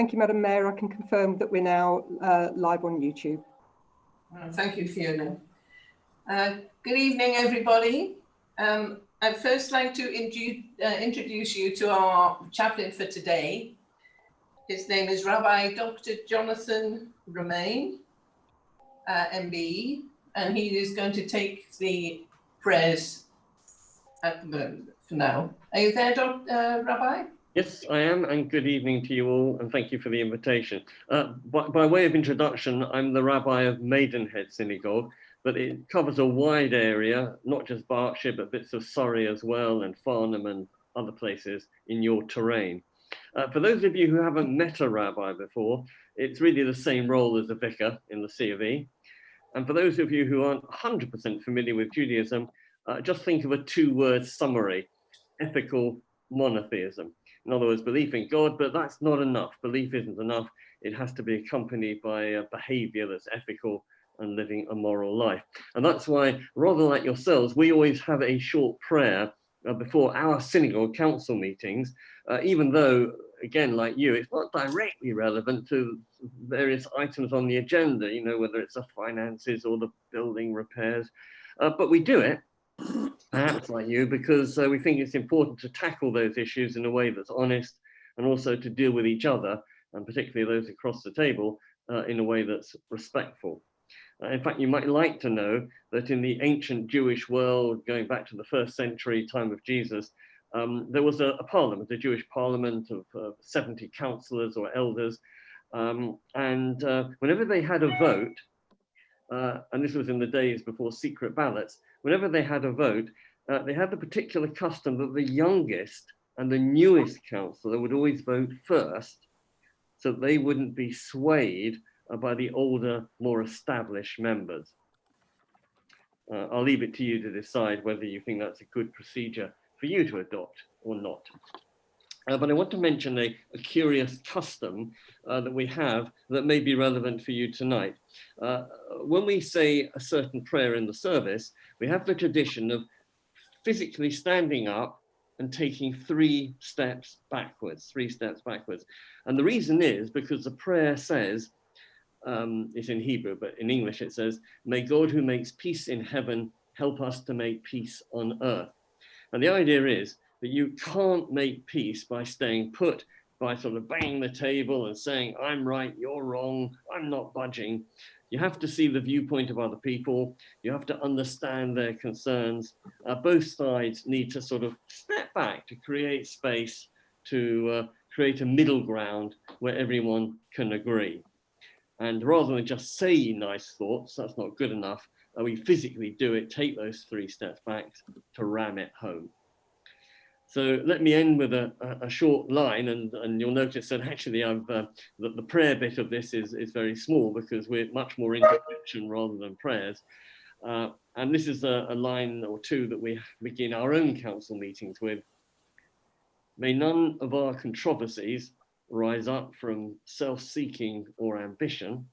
Thank you, Madam Mayor. I can confirm that we're now live on YouTube. Thank you, Fiona. Good evening, everybody. I'd first like to introduce you to our chaplain for today. His name is Rabbi Dr. Jonathan Romain, MBE, and he is going to take the prayers at the moment for now. Are you there, Rabbi? Yes, I am, and good evening to you all, and thank you for the invitation. By way of introduction, I'm the Rabbi of Maidenhead Synagogue, but it covers a wide area, not just Berkshire, but bits of Surrey as well, and Farnham and other places in your terrain. For those of you who haven't met a rabbi before, it's really the same role as a vicar in the C of E. And for those of you who aren't 100% familiar with Judaism, just think of a two-word summary: ethical monotheism. In other words, belief in God, but that's not enough. Belief isn't enough. It has to be accompanied by a behavior that's ethical and living a moral life. And that's why, rather like yourselves, we always have a short prayer before our synagogue council meetings, even though, again, like you, it's not directly relevant to various items on the agenda, you know, whether it's the finances or the building repairs, but we do it, perhaps like you, because we think it's important to tackle those issues in a way that's honest, and also to deal with each other, and particularly those across the table, in a way that's respectful. In fact, you might like to know that in the ancient Jewish world, going back to the 1st century time of Jesus, there was a parliament, a Jewish parliament of 70 councillors or elders, and whenever they had a vote, and this was in the days before secret ballots, whenever they had a vote, they had the particular custom that the youngest and the newest councillor would always vote first, so that they wouldn't be swayed by the older, more established members. I'll leave it to you to decide whether you think that's a good procedure for you to adopt or not. But I want to mention a curious custom that we have that may be relevant for you tonight. When we say a certain prayer in the service, we have the tradition of physically standing up and taking 3 steps backwards, 3 steps backwards. And the reason is because the prayer says, it's in Hebrew, but in English it says, "May God who makes peace in heaven help us to make peace on earth." And the idea is that you can't make peace by staying put, by sort of banging the table and saying, "I'm right, you're wrong, I'm not budging." You have to see the viewpoint of other people. You have to understand their concerns. Both sides need to sort of step back to create space, to create a middle ground where everyone can agree. And rather than just say nice thoughts, that's not good enough. We physically do it, take those 3 steps back to ram it home. So let me end with a short line, and you'll notice that actually the prayer bit of this is very small, because we're much more introduction rather than prayers. And this is a line or two that we begin our own council meetings with. "May none of our controversies rise up from self-seeking or ambition.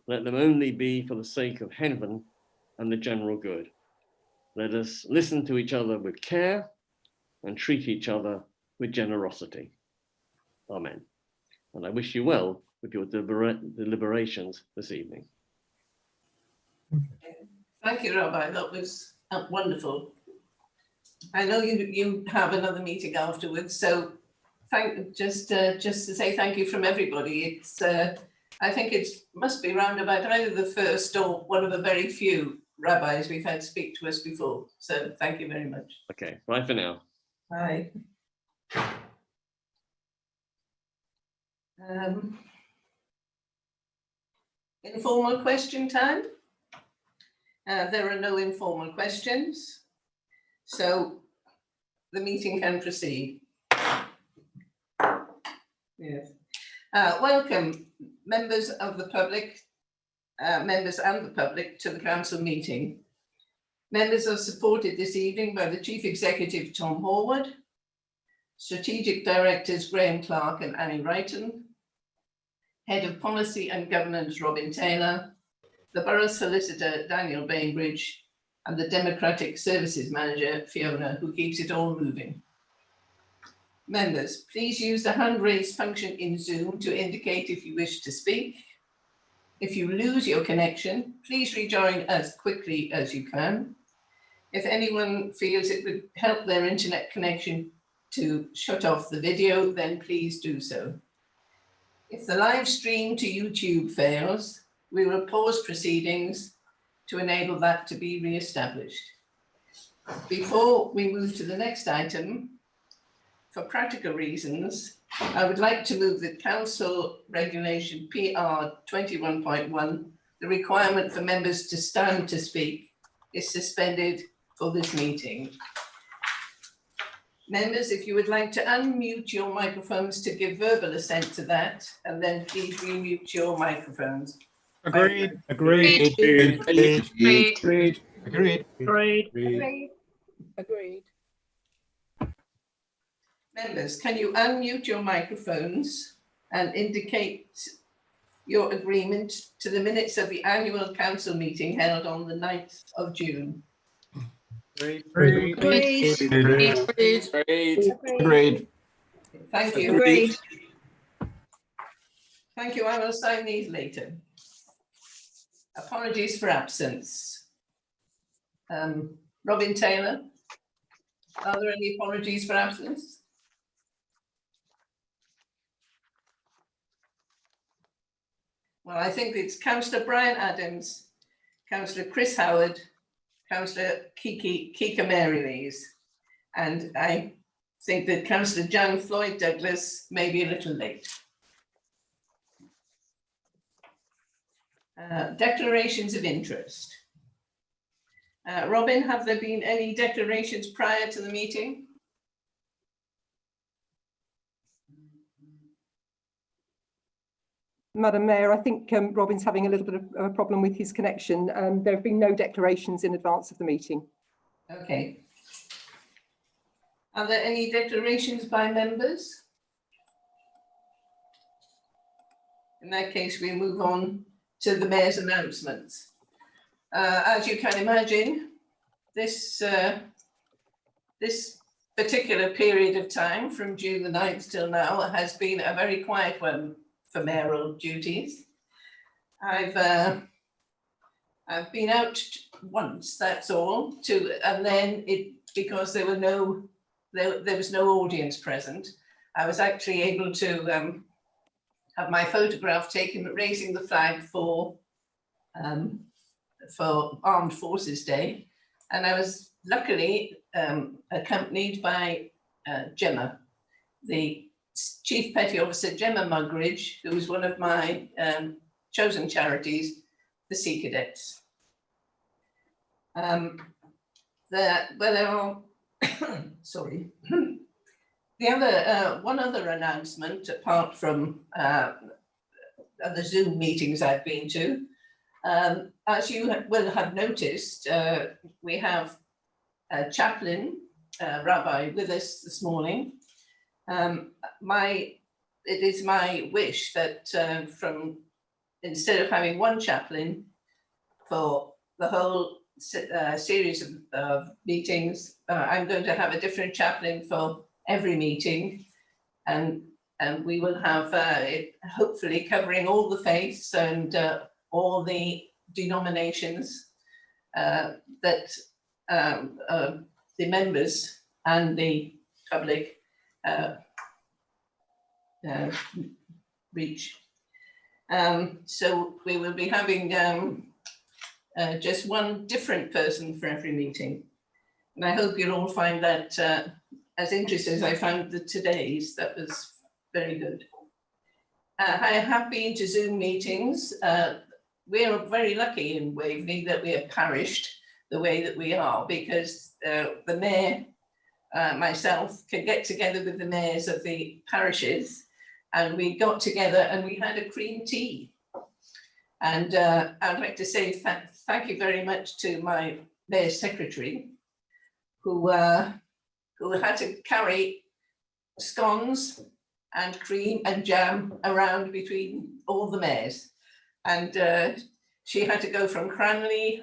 Let them only be for the sake of heaven and the general good. Let us listen to each other with care and treat each other with generosity. Amen." And I wish you well with your deliberations this evening. Thank you, Rabbi. That was wonderful. I know you have another meeting afterwards, so just to say thank you from everybody. It's I think it must be round about either the first or one of the very few rabbis we've had speak to us before. So thank you very much. Okay, bye for now. Bye. Informal question time. There are no informal questions, so the meeting can proceed. Yes. Welcome, members of the public, members and the public, to the council meeting. Members are supported this evening by the Chief Executive, Tom Horwood, Strategic Directors, Graham Clark and Annie Wrighton, Head of Policy and Governance, Robin Taylor, the Borough Solicitor, Daniel Bainbridge, and the Democratic Services Manager, Fiona, who keeps it all moving. Members, please use the hand raise function in Zoom to indicate if you wish to speak. If you lose your connection, please rejoin as quickly as you can. If anyone feels it would help their internet connection to shut off the video, then please do so. If the live stream to YouTube fails, we will pause proceedings to enable that to be re-established. Before we move to the next item, for practical reasons, I would like to move that Council Regulation PR 21.1, the requirement for members to stand to speak, is suspended for this meeting. Members, if you would like to unmute your microphones to give verbal assent to that, and then please remute your microphones. Agreed. Agreed. Agreed. Agreed. Agreed. Agreed. Agreed. Agreed. Agreed. Members, can you unmute your microphones and indicate your agreement to the minutes of the annual council meeting held on the 9th of June? Agreed. Agreed. Agreed. Thank you. Agreed. Thank you. I will sign these later. Apologies for absence. Robin Taylor, are there any apologies for absence? Well, I think it's Councillor Brian Adams, Councillor Chris Howard, Councillor Kika Mary-Louise, and I think that Councillor Jan Floyd Douglas may be a little late. Declarations of interest. Robin, have there been any declarations prior to the meeting? Madam Mayor, I think Robin's having a little bit of a problem with his connection. There have been no declarations in advance of the meeting. Okay. Are there any declarations by members? In that case, we move on to the Mayor's announcements. As you can imagine, this particular period of time from June the 9th till now has been a very quiet one for mayoral duties. I've been out once, that's all, and then because there was no audience present, I was actually able to have my photograph taken raising the flag for Armed Forces Day, and I was luckily accompanied by Gemma, the Chief Petty Officer Gemma Mugridge, who was one of my chosen charities, the Sea Cadets. Sorry. One other announcement, apart from the Zoom meetings I've been to, as you will have noticed, we have a chaplain, Rabbi, with us this morning. It is my wish that instead of having one chaplain for the whole series of meetings, I'm going to have a different chaplain for every meeting, and we will have it hopefully covering all the faiths and all the denominations that the members and the public reach. So we will be having just one different person for every meeting. And I hope you'll all find that as interesting as I found today's. That was very good. I have been to Zoom meetings. We're very lucky in Waveney that we are parished the way that we are, because the mayor, myself, can get together with the mayors of the parishes, and we got together and we had a cream tea. And I'd like to say thank you very much to my mayor's secretary, who had to carry scones and cream and jam around between all the mayors. And she had to go from Cranley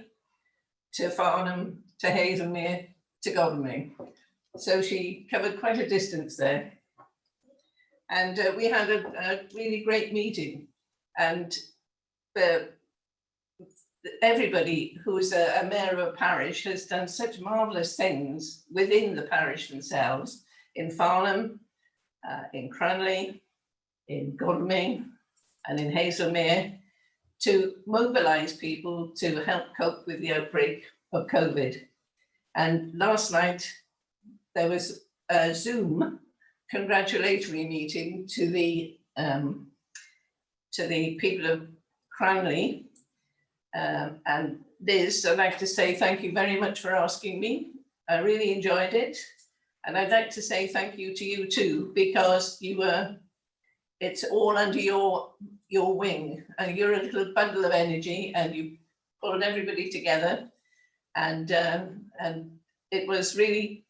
to Farnham to Hazelmere to Godalming. So she covered quite a distance there. And we had a really great meeting, and everybody who is a mayor of a parish has done such marvellous things within the parish themselves, in Farnham, in Cranley, in Godalming, and in Hazelmere, to mobilise people to help cope with the outbreak of COVID. And last night there was a Zoom congratulatory meeting to the people of Cranley. And Liz, I'd like to say thank you very much for asking me. I really enjoyed it. And I'd like to say thank you to you too, because it's all under your wing, and you're a little bundle of energy, and you pulled everybody together, and it was really,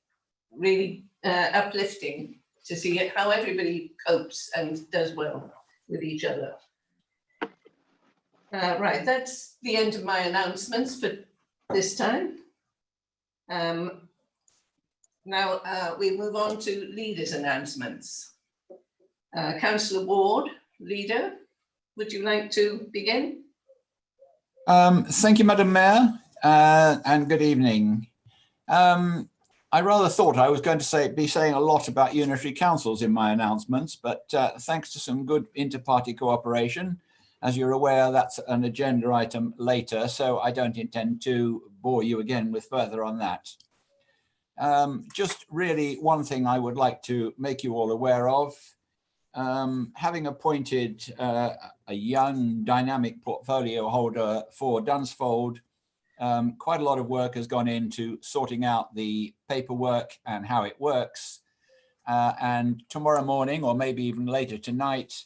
really uplifting to see how everybody copes and does well with each other. Right, that's the end of my announcements for this time. Now we move on to leaders' announcements. Councillor Ward, leader, would you like to begin? Thank you, Madam Mayor, and good evening. I rather thought I was going to be saying a lot about unitary councils in my announcements, but thanks to some good inter-party cooperation, as you're aware, that's an agenda item later, so I don't intend to bore you again with further on that. Just really one thing I would like to make you all aware of. Having appointed a young dynamic portfolio holder for Dunsfold, quite a lot of work has gone into sorting out the paperwork and how it works. And tomorrow morning, or maybe even later tonight,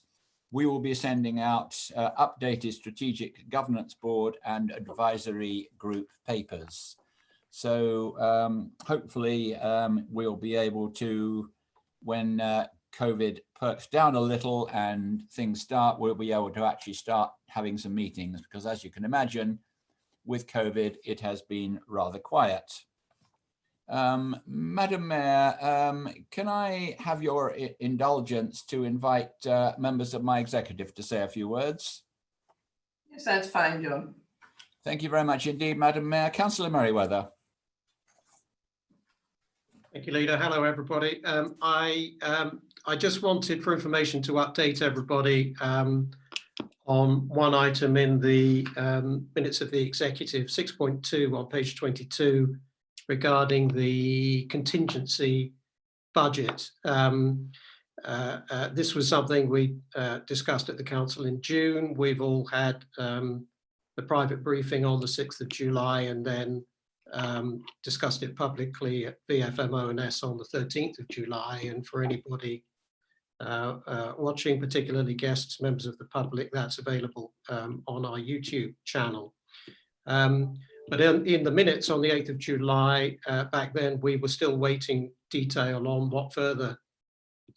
we will be sending out updated strategic governance board and advisory group papers. So hopefully we'll be able to, when COVID perks down a little and things start, we'll be able to actually start having some meetings, because as you can imagine, with COVID, it has been rather quiet. Madam Mayor, can I have your indulgence to invite members of my executive to say a few words? Yes, that's fine, John. Thank you very much indeed, Madam Mayor. Councillor Merriweather. Thank you, Leader. Hello, everybody. I just wanted for information to update everybody on one item in the minutes of the executive, 6.2 on page 22, regarding the contingency budget. This was something we discussed at the council in June. We've all had the private briefing on the 6th of July and then discussed it publicly at VFMONS on the 13th of July. And for anybody watching, particularly guests, members of the public, that's available on our YouTube channel. But in the minutes on the 8th of July, back then, we were still waiting detail on what further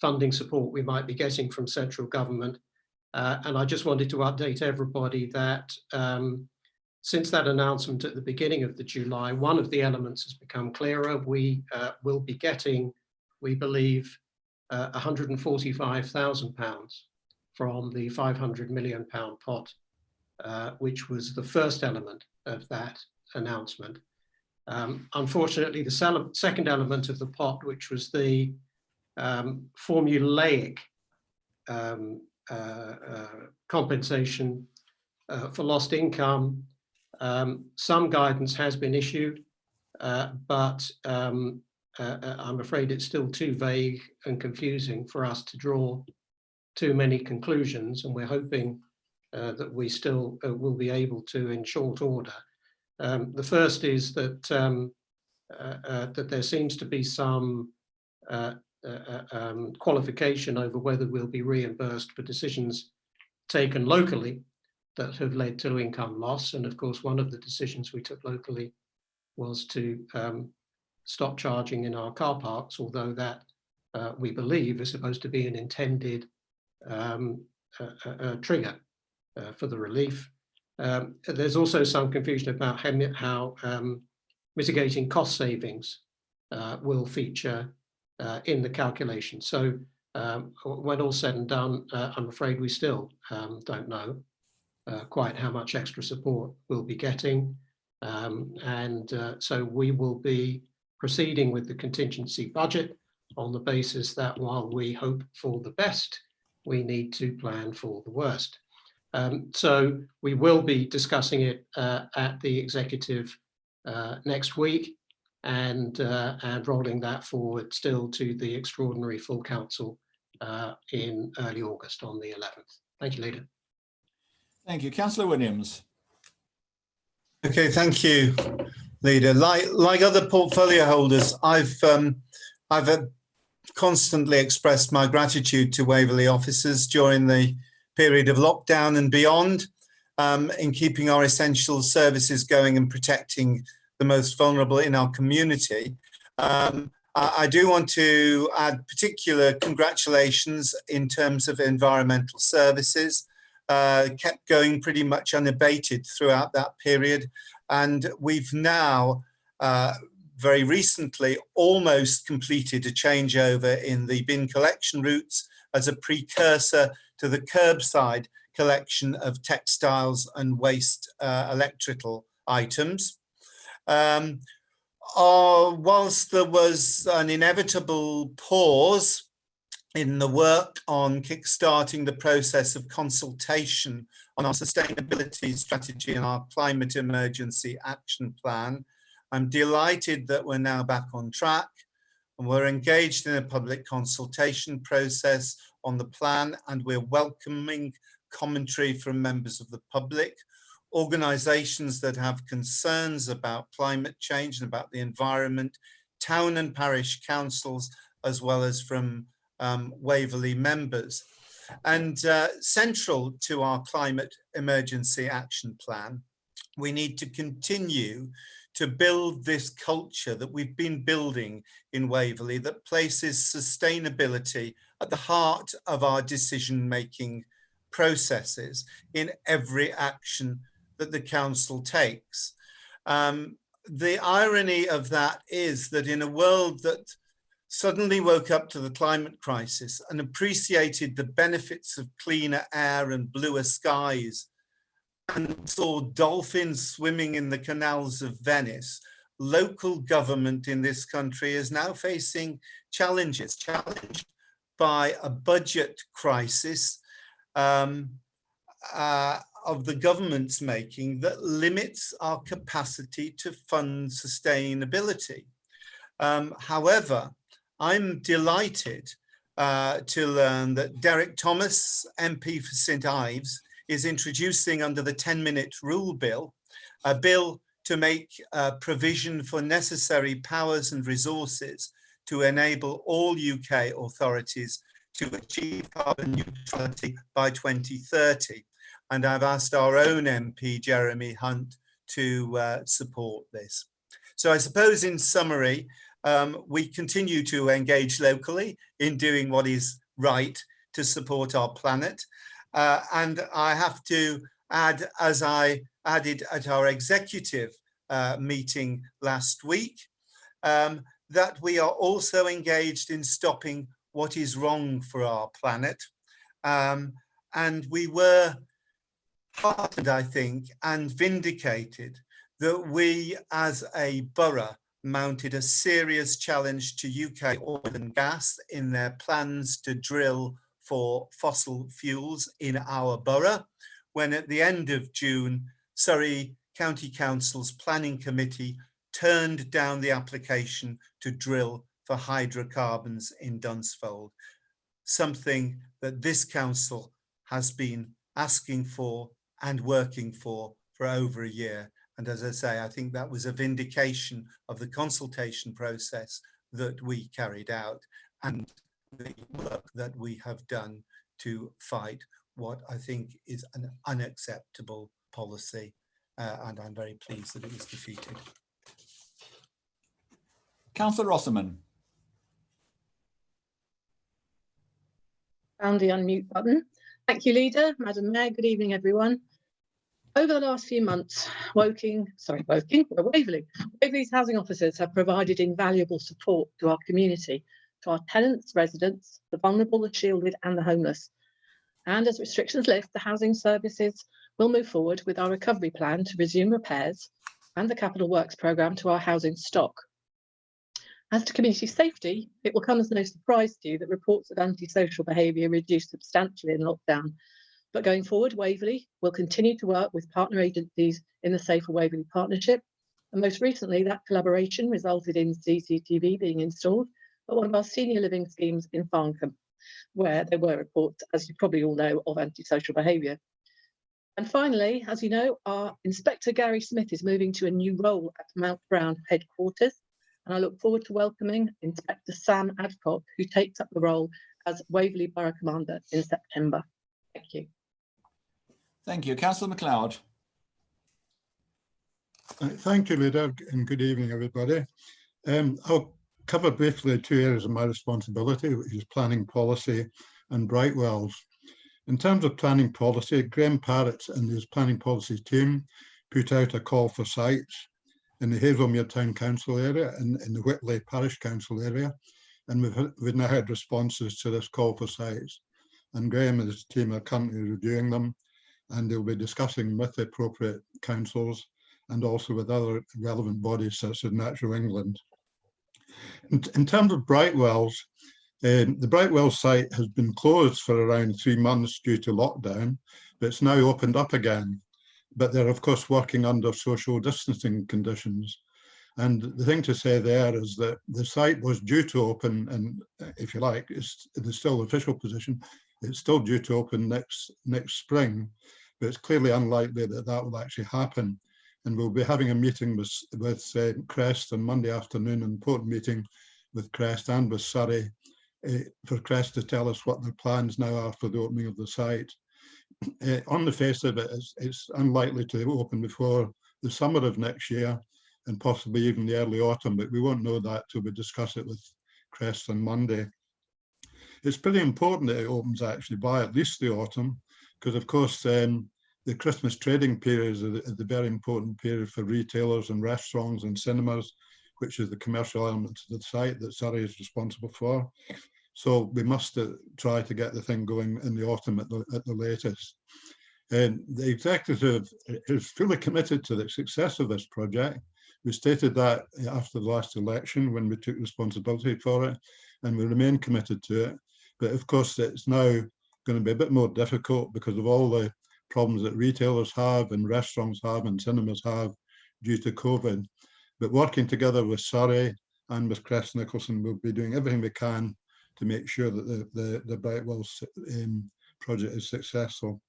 funding support we might be getting from central government. And I just wanted to update everybody that since that announcement at the beginning of the July, one of the elements has become clearer. We will be getting, we believe, £145,000 from the £500 million pot, which was the first element of that announcement. Unfortunately, the second element of the pot, which was the formulaic compensation for lost income, some guidance has been issued, but I'm afraid it's still too vague and confusing for us to draw too many conclusions, and we're hoping that we still will be able to in short order. The first is that that there seems to be some qualification over whether we'll be reimbursed for decisions taken locally that have led to income loss. And of course, one of the decisions we took locally was to stop charging in our car parks, although that we believe is supposed to be an intended trigger for the relief. There's also some confusion about how mitigating cost savings will feature in the calculation. So when all said and done, I'm afraid we still don't know quite how much extra support we'll be getting. So we will be proceeding with the contingency budget on the basis that while we hope for the best, we need to plan for the worst. So we will be discussing it at the executive next week and rolling that forward still to the extraordinary full council in early August on the 11th. Thank you, Leader. Thank you. Councillor Williams. Okay, thank you, Leader. Like other portfolio holders, I've constantly expressed my gratitude to Waverley officers during the period of lockdown and beyond in keeping our essential services going and protecting the most vulnerable in our community. I do want to add particular congratulations in terms of environmental services. Kept going pretty much unabated throughout that period. And we've now very recently almost completed a changeover in the bin collection routes as a precursor to the curbside collection of textiles and waste electrical items. Whilst there was an inevitable pause in the work on kickstarting the process of consultation on our sustainability strategy and our climate emergency action plan, I'm delighted that we're now back on track and we're engaged in a public consultation process on the plan, and we're welcoming commentary from members of the public, organisations that have concerns about climate change and about the environment, town and parish councils, as well as from Waverley members. And central to our climate emergency action plan, we need to continue to build this culture that we've been building in Waverley that places sustainability at the heart of our decision-making processes in every action that the council takes. The irony of that is that in a world that suddenly woke up to the climate crisis and appreciated the benefits of cleaner air and bluer skies and saw dolphins swimming in the canals of Venice, local government in this country is now facing challenged by a budget crisis of the government's making that limits our capacity to fund sustainability. However, I'm delighted to learn that Derek Thomas, MP for St Ives, is introducing under the 10-minute rule bill, a bill to make provision for necessary powers and resources to enable all UK authorities to achieve carbon neutrality by 2030. And I've asked our own MP, Jeremy Hunt, to support this. So I suppose in summary, we continue to engage locally in doing what is right to support our planet. And I have to add, as I added at our executive meeting last week, that we are also engaged in stopping what is wrong for our planet. And we were heartened, I think, and vindicated that we as a borough mounted a serious challenge to UK oil and gas in their plans to drill for fossil fuels in our borough, when at the end of June, Surrey County Council's Planning Committee turned down the application to drill for hydrocarbons in Dunsfold, something that this council has been asking for and working for over a year. And as I say, I think that was a vindication of the consultation process that we carried out and the work that we have done to fight what I think is an unacceptable policy. And I'm very pleased that it was defeated. Councillor Rossman. Found the unmute button. Thank you, Leader. Madam Mayor, good evening, everyone. Over the last few months, Waverley's housing officers have provided invaluable support to our community to our tenants, residents, the vulnerable, the shielded and the homeless. And as restrictions lift, the housing services will move forward with our recovery plan to resume repairs and the capital works programme to our housing stock. As to community safety, it will come as no surprise to you that reports of antisocial behaviour reduced substantially in lockdown. But going forward, Waverley will continue to work with partner agencies in the Safer Waverley Partnership. And most recently, that collaboration resulted in CCTV being installed at one of our senior living schemes in Farncombe, where there were reports, as you probably all know, of antisocial behaviour. And finally, as you know, our Inspector Gary Smith is moving to a new role at Mount Brown headquarters. And I look forward to welcoming Inspector Sam Adcock, who takes up the role as Waverley Borough Commander in September. Thank you. Thank you. Councillor MacLeod. Thank you, Leader, and good evening, everybody. I'll cover briefly two areas of my responsibility, which is planning policy and Brightwells. In terms of planning policy, Graham Parrott and his planning policy team put out a call for sites in the Hazelmere Town Council area and in the Whitley Parish Council area. And we've now had responses to this call for sites. And Graham and his team are currently reviewing them, and they'll be discussing with the appropriate councils and also with other relevant bodies such as Natural England. In terms of Brightwells, the Brightwell site has been closed for around 3 months due to lockdown, but it's now opened up again. But they're of course working under social distancing conditions. And the thing to say there is that the site was due to open, and if you like, it's still official position, it's still due to open next spring, but it's clearly unlikely that that will actually happen. And we'll be having a meeting with Crest on Monday afternoon, an important meeting with Crest and with Surrey, for Crest to tell us what their plans now are for the opening of the site. On the face of it, it's unlikely to open before the summer of next year and possibly even the early autumn, but we won't know that till we discuss it with Crest on Monday. It's pretty important that it opens actually by at least the autumn, because of course the Christmas trading period is the very important period for retailers and restaurants and cinemas, which is the commercial element of the site that Surrey is responsible for. So we must try to get the thing going in the autumn at the latest. And the executive is fully committed to the success of this project. We stated that after the last election when we took responsibility for it, and we remain committed to it. But of course, it's now going to be a bit more difficult because of all the problems that retailers have and restaurants have and cinemas have due to COVID. But working together with Surrey and with Crest Nicholson, we'll be doing everything we can to make sure that the Brightwell project is successful.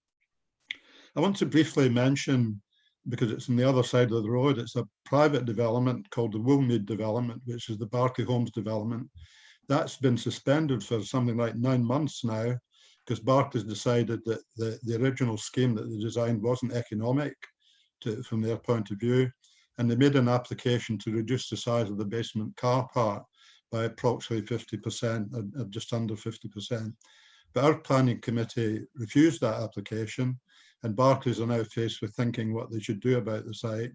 I want to briefly mention, because it's on the other side of the road, it's a private development called the Woolmead development, which is the Barclay Homes development. That's been suspended for something like 9 months now, because Barclays decided that the original scheme that they designed wasn't economic from their point of view. And they made an application to reduce the size of the basement car park by approximately 50%, or just under 50%. But our planning committee refused that application, and Barclays are now faced with thinking what they should do about the site.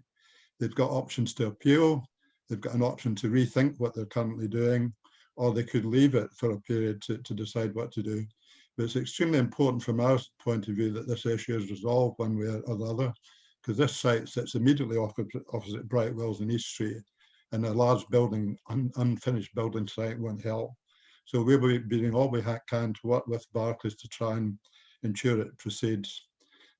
They've got options to appeal, they've got an option to rethink what they're currently doing, or they could leave it for a period to decide what to do. But it's extremely important from our point of view that this issue is resolved one way or the other, because this site sits immediately opposite Brightwells in East Street, and a large building, unfinished building site won't help. So we will be doing all we can to work with Barclays to try and ensure it proceeds.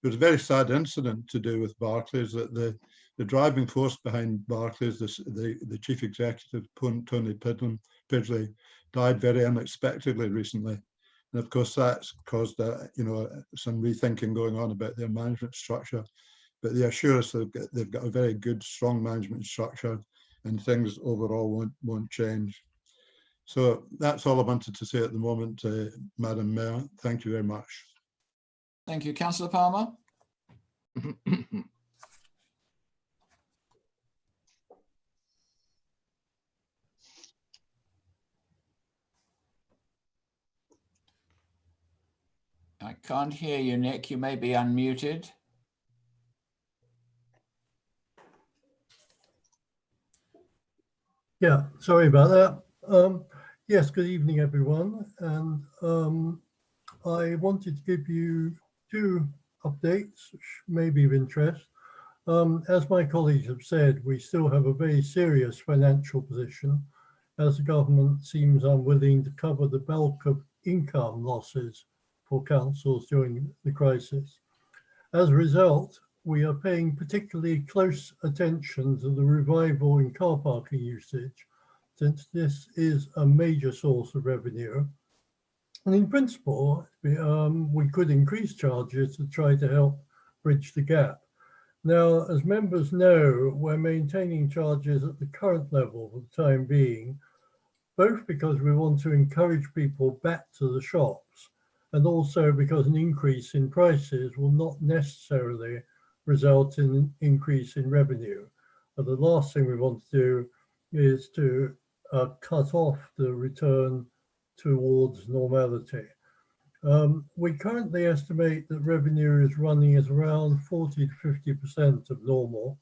There was a very sad incident to do with Barclays, that the driving force behind Barclays, the chief executive, Tony Pidgley, died very unexpectedly recently. And of course, that's caused some rethinking going on about their management structure. But they assure us they've got a very good, strong management structure, and things overall won't change. So that's all I wanted to say at the moment, Madam Mayor. Thank you very much. Thank you. Councillor Palmer. I can't hear you, Nick. You may be unmuted. Yeah, sorry about that. Yes, good evening, everyone. And I wanted to give you two updates, which may be of interest. As my colleagues have said, we still have a very serious financial position, as the government seems unwilling to cover the bulk of income losses for councils during the crisis. As a result, we are paying particularly close attention to the revival in car parking usage, since this is a major source of revenue. And in principle, we could increase charges to try to help bridge the gap. Now, as members know, we're maintaining charges at the current level for the time being, both because we want to encourage people back to the shops, and also because an increase in prices will not necessarily result in an increase in revenue. But the last thing we want to do is to cut off the return towards normality. We currently estimate that revenue is running at around 40 to 50% of normal,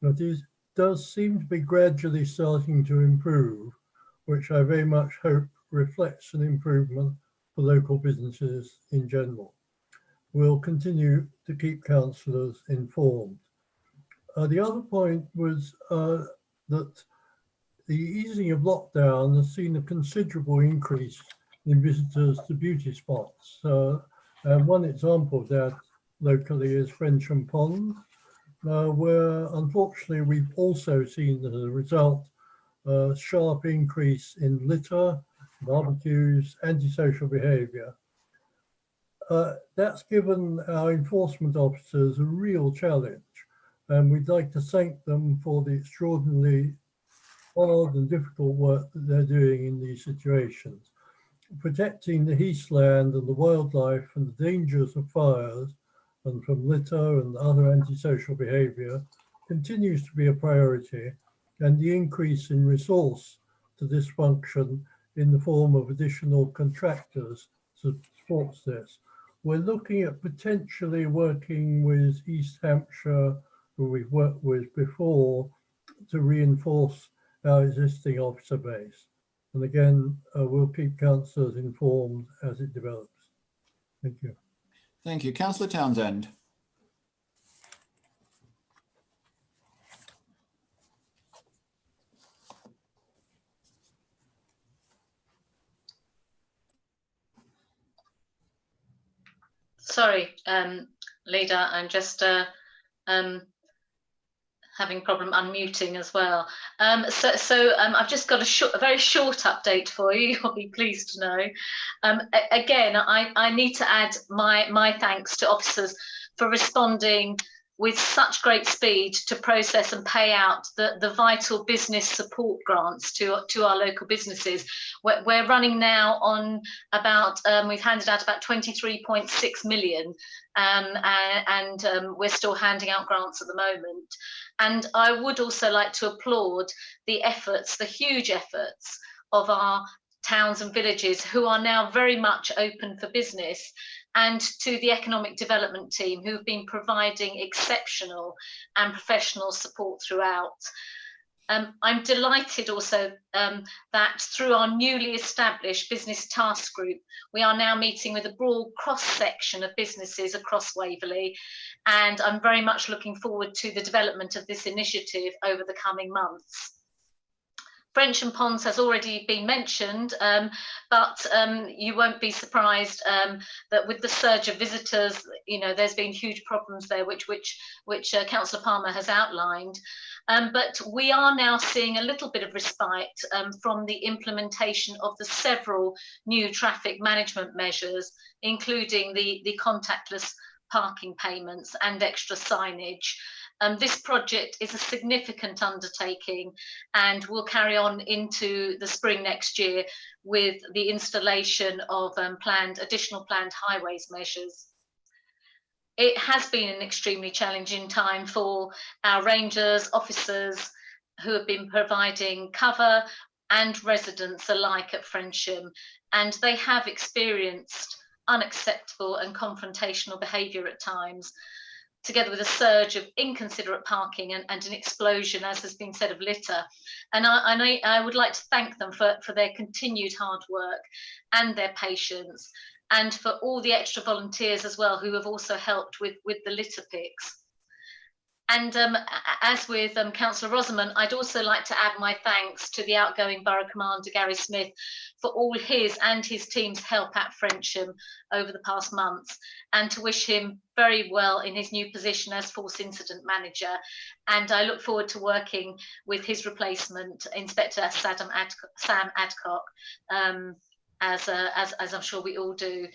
but it does seem to be gradually starting to improve, which I very much hope reflects an improvement for local businesses in general. We'll continue to keep councillors informed. The other point was that the easing of lockdown has seen a considerable increase in visitors to beauty spots. And one example of that locally is Frensham Pond, where unfortunately we've also seen as a result a sharp increase in litter, barbecues, antisocial behaviour. That's given our enforcement officers a real challenge, and we'd like to thank them for the extraordinarily hard and difficult work that they're doing in these situations. Protecting the heathland and the wildlife from the dangers of fires and from litter and other antisocial behaviour continues to be a priority, and the increase in resource to this function in the form of additional contractors supports this. We're looking at potentially working with East Hampshire, who we've worked with before, to reinforce our existing officer base. And again, we'll keep councillors informed as it develops. Thank you. Thank you. Councillor Townsend. Sorry, Leader, I'm just having a problem unmuting as well. I've just got a very short update for you. You'll be pleased to know. Again, I need to add my thanks to officers for responding with such great speed to process and pay out the vital business support grants to our local businesses. We're running now on about, we've handed out about 23.6 million, and we're still handing out grants at the moment. And I would also like to applaud the efforts, the huge efforts of our towns and villages who are now very much open for business, and to the economic development team who've been providing exceptional and professional support throughout. I'm delighted also that through our newly established business task group, we are now meeting with a broad cross-section of businesses across Waverley, and I'm very much looking forward to the development of this initiative over the coming months. Frensham Ponds has already been mentioned, but you won't be surprised that with the surge of visitors, you know, there's been huge problems there, which Councillor Palmer has outlined. But we are now seeing a little bit of respite from the implementation of the several new traffic management measures, including the contactless parking payments and extra signage. This project is a significant undertaking and will carry on into the spring next year with the installation of additional planned highways measures. It has been an extremely challenging time for our rangers, officers who have been providing cover, and residents alike at Frensham, and they have experienced unacceptable and confrontational behaviour at times. together with a surge of inconsiderate parking and an explosion, as has been said, of litter. And I would like to thank them for their continued hard work and their patience, and for all the extra volunteers as well who have also helped with the litter picks. And as with Councillor Rosamond, I'd also like to add my thanks to the outgoing Borough Commander, Gary Smith, for all his and his team's help at Frensham over the past months, and to wish him very well in his new position as Force Incident Manager. And I look forward to working with his replacement, Inspector Sam Adcock, as I'm sure we all do.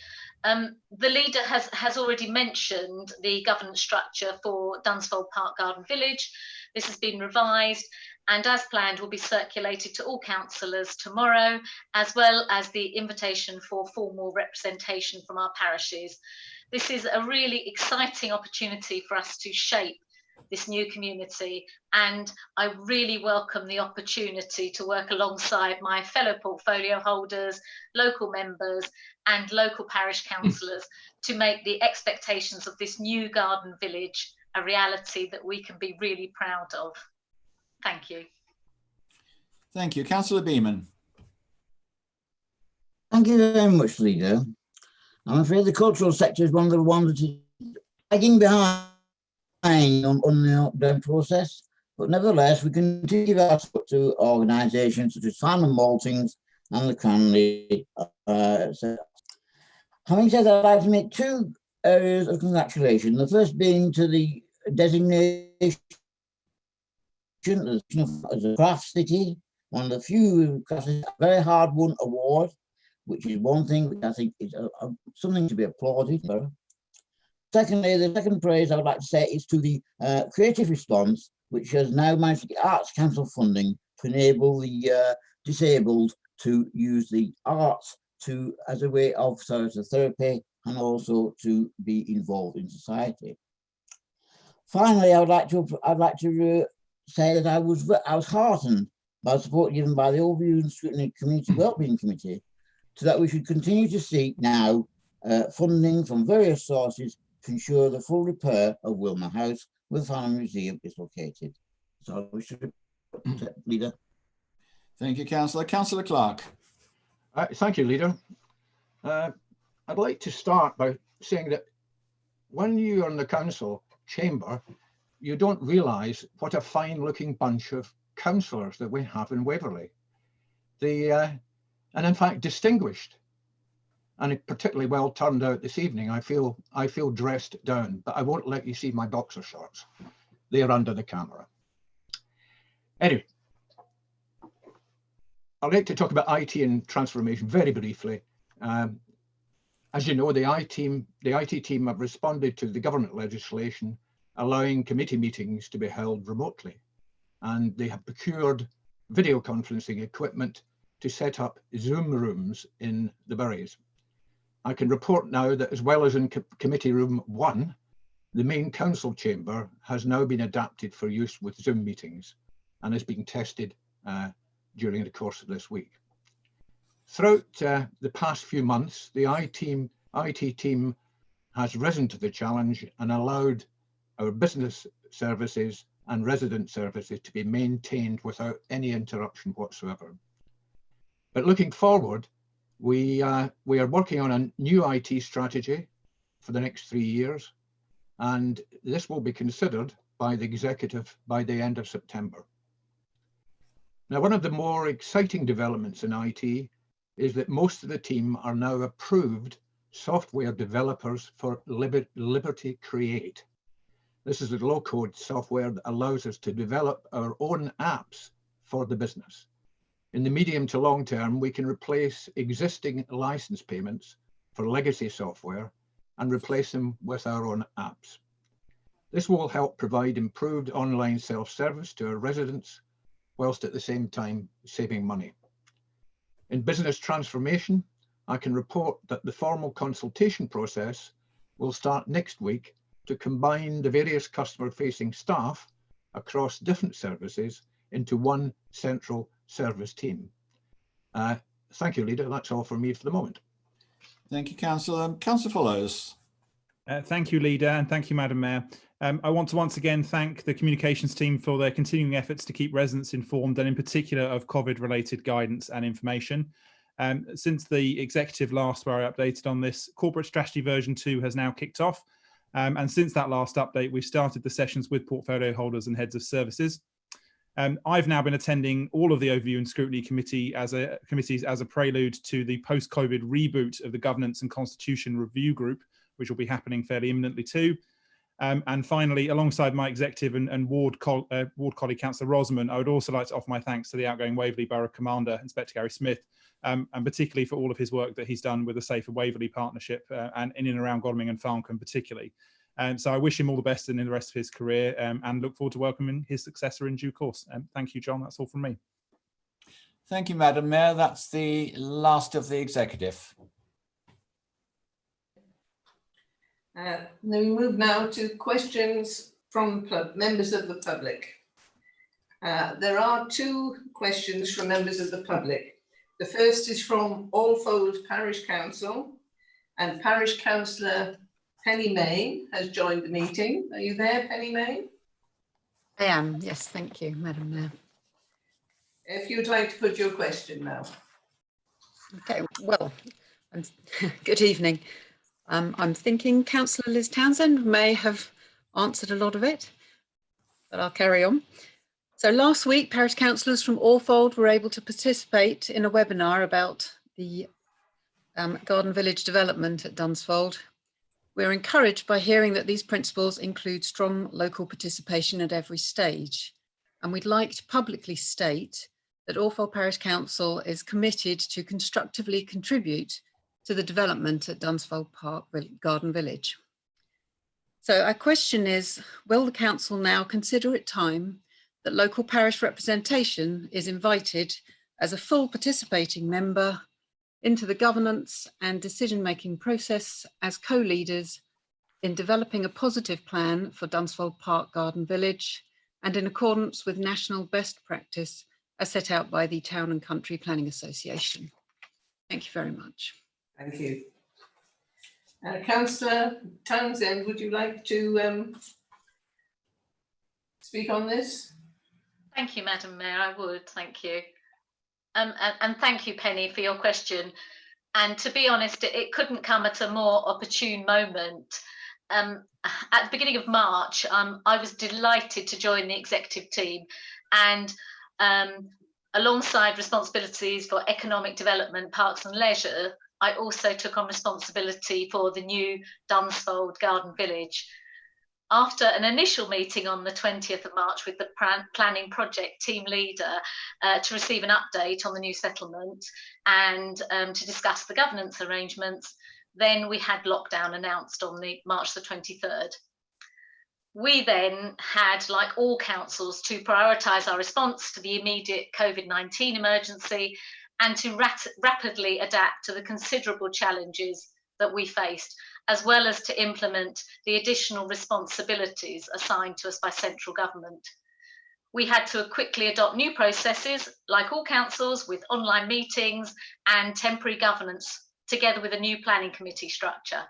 The leader has already mentioned the governance structure for Dunsfold Park Garden Village. This has been revised and, as planned, will be circulated to all councillors tomorrow, as well as the invitation for formal representation from our parishes. This is a really exciting opportunity for us to shape this new community, and I really welcome the opportunity to work alongside my fellow portfolio holders, local members and local parish councillors to make the expectations of this new garden village a reality that we can be really proud of. Thank you. Thank you. Councillor Beeman. Thank you very much, Leader. I'm afraid the cultural sector is one of the ones that is lagging behind on the lockdown process, but nevertheless we continue to give our support to organisations such as Farm and Maltings and the Cranley. Having said that, I'd like to make two areas of congratulation. The first being to the designation as a craft city, one of the few crafts, a very hard won award, which is one thing which I think is something to be applauded. Secondly, the second praise I would like to say is to the creative response, which has now managed to get Arts Council funding to enable the disabled to use the arts as a way of social therapy and also to be involved in society. Finally, I'd like to say that I was heartened by the support given by the Overview and Scrutiny Community Wellbeing Committee, so that we should continue to seek now funding from various sources to ensure the full repair of Wilmer House, where the Family Museum is located. So I wish to Leader. Thank you, Councillor. Councillor Clark. Thank you, Leader. I'd like to start by saying that when you are in the council chamber, you don't realise what a fine-looking bunch of councillors that we have in Waverley. And in fact, distinguished. And it particularly well turned out this evening. I feel dressed down, but I won't let you see my boxer shorts. They are under the camera. Anyway, I'd like to talk about IT and transformation very briefly. As you know, the IT team have responded to the government legislation allowing committee meetings to be held remotely, and they have procured video conferencing equipment to set up Zoom rooms in the boroughs. I can report now that, as well as in Committee Room 1, the main council chamber has now been adapted for use with Zoom meetings and is being tested during the course of this week. Throughout the past few months, the IT team has risen to the challenge and allowed our business services and resident services to be maintained without any interruption whatsoever. But looking forward, we are working on a new IT strategy for the next 3 years, and this will be considered by the executive by the end of September. Now, one of the more exciting developments in IT is that most of the team are now approved software developers for Liberty Create. This is a low-code software that allows us to develop our own apps for the business. In the medium to long term, we can replace existing license payments for legacy software and replace them with our own apps. This will help provide improved online self-service to our residents, whilst at the same time saving money. In business transformation, I can report that the formal consultation process will start next week to combine the various customer-facing staff across different services into one central service team. Thank you, Leader. That's all for me for the moment. Thank you, Councillor. Councillor Follows. Thank you, Leader, and thank you, Madam Mayor. I want to once again thank the communications team for their continuing efforts to keep residents informed, and in particular of COVID-related guidance and information. Since the executive last where I updated on this, corporate strategy version 2 has now kicked off. And since that last update, we've started the sessions with portfolio holders and heads of services. I've now been attending all of the overview and scrutiny committees as a prelude to the post-COVID reboot of the governance and constitution review group, which will be happening fairly imminently too. And finally, alongside my executive and ward colleague, Councillor Rosman, I would also like to offer my thanks to the outgoing Waverley Borough Commander, Inspector Gary Smith, and particularly for all of his work that he's done with the Safer Waverley Partnership and in and around Godalming and Farncombe particularly. So I wish him all the best in the rest of his career and look forward to welcoming his successor in due course. Thank you, John. That's all from me. Thank you, Madam Mayor. That's the last of the executive. Then we move now to questions from members of the public. There are 2 questions from members of the public. The first is from Alfold Parish Council, and Parish Councillor Penny May has joined the meeting. Are you there, Penny May? I am, yes, thank you, Madam Mayor. If you'd like to put your question now. Okay, well, good evening. I'm thinking Councillor Liz Townsend may have answered a lot of it, but I'll carry on. So last week, parish councillors from Alfold were able to participate in a webinar about the Garden Village development at Dunsfold. We're encouraged by hearing that these principles include strong local participation at every stage. And we'd like to publicly state that Alfold Parish Council is committed to constructively contribute to the development at Dunsfold Park Garden Village. So our question is, will the council now consider it time that local parish representation is invited as a full participating member into the governance and decision-making process as co-leaders in developing a positive plan for Dunsfold Park Garden Village and in accordance with national best practice as set out by the Town and Country Planning Association? Thank you very much. Thank you. Councillor Townsend, would you like to speak on this? Thank you, Madam Mayor, I would, thank you. And thank you, Penny, for your question. And to be honest, it couldn't come at a more opportune moment. At the beginning of March, I was delighted to join the executive team, and alongside responsibilities for economic development, parks and leisure, I also took on responsibility for the new Dunsfold Garden Village. After an initial meeting on the 20th of March with the planning project team leader to receive an update on the new settlement and to discuss the governance arrangements, then we had lockdown announced on March the 23rd. We then had, like all councils, to prioritise our response to the immediate COVID-19 emergency and to rapidly adapt to the considerable challenges that we faced, as well as to implement the additional responsibilities assigned to us by central government. We had to quickly adopt new processes, like all councils, with online meetings and temporary governance, together with a new planning committee structure.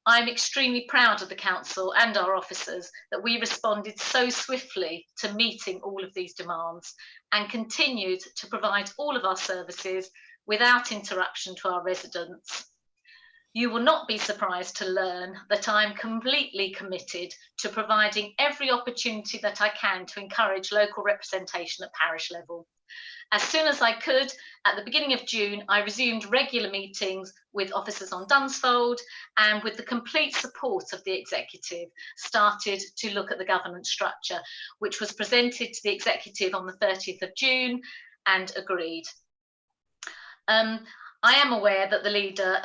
I'm extremely proud of the council and our officers that we responded so swiftly to meeting all of these demands and continued to provide all of our services without interruption to our residents. You will not be surprised to learn that I'm completely committed to providing every opportunity that I can to encourage local representation at parish level. As soon as I could, at the beginning of June, I resumed regular meetings with officers on Dunsfold, and with the complete support of the executive, started to look at the governance structure, which was presented to the executive on the 30th of June and agreed. I am aware that the leader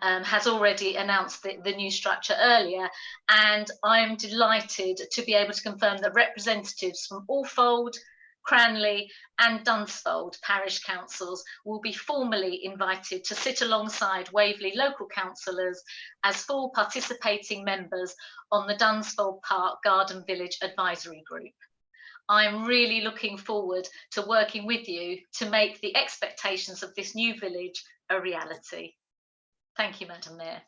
has already announced the new structure earlier, and I'm delighted to be able to confirm that representatives from Alfold, Cranley and Dunsfold parish councils will be formally invited to sit alongside Waverley local councillors as full participating members on the Dunsfold Park Garden Village Advisory Group. I'm really looking forward to working with you to make the expectations of this new village a reality. Thank you, Madam Mayor.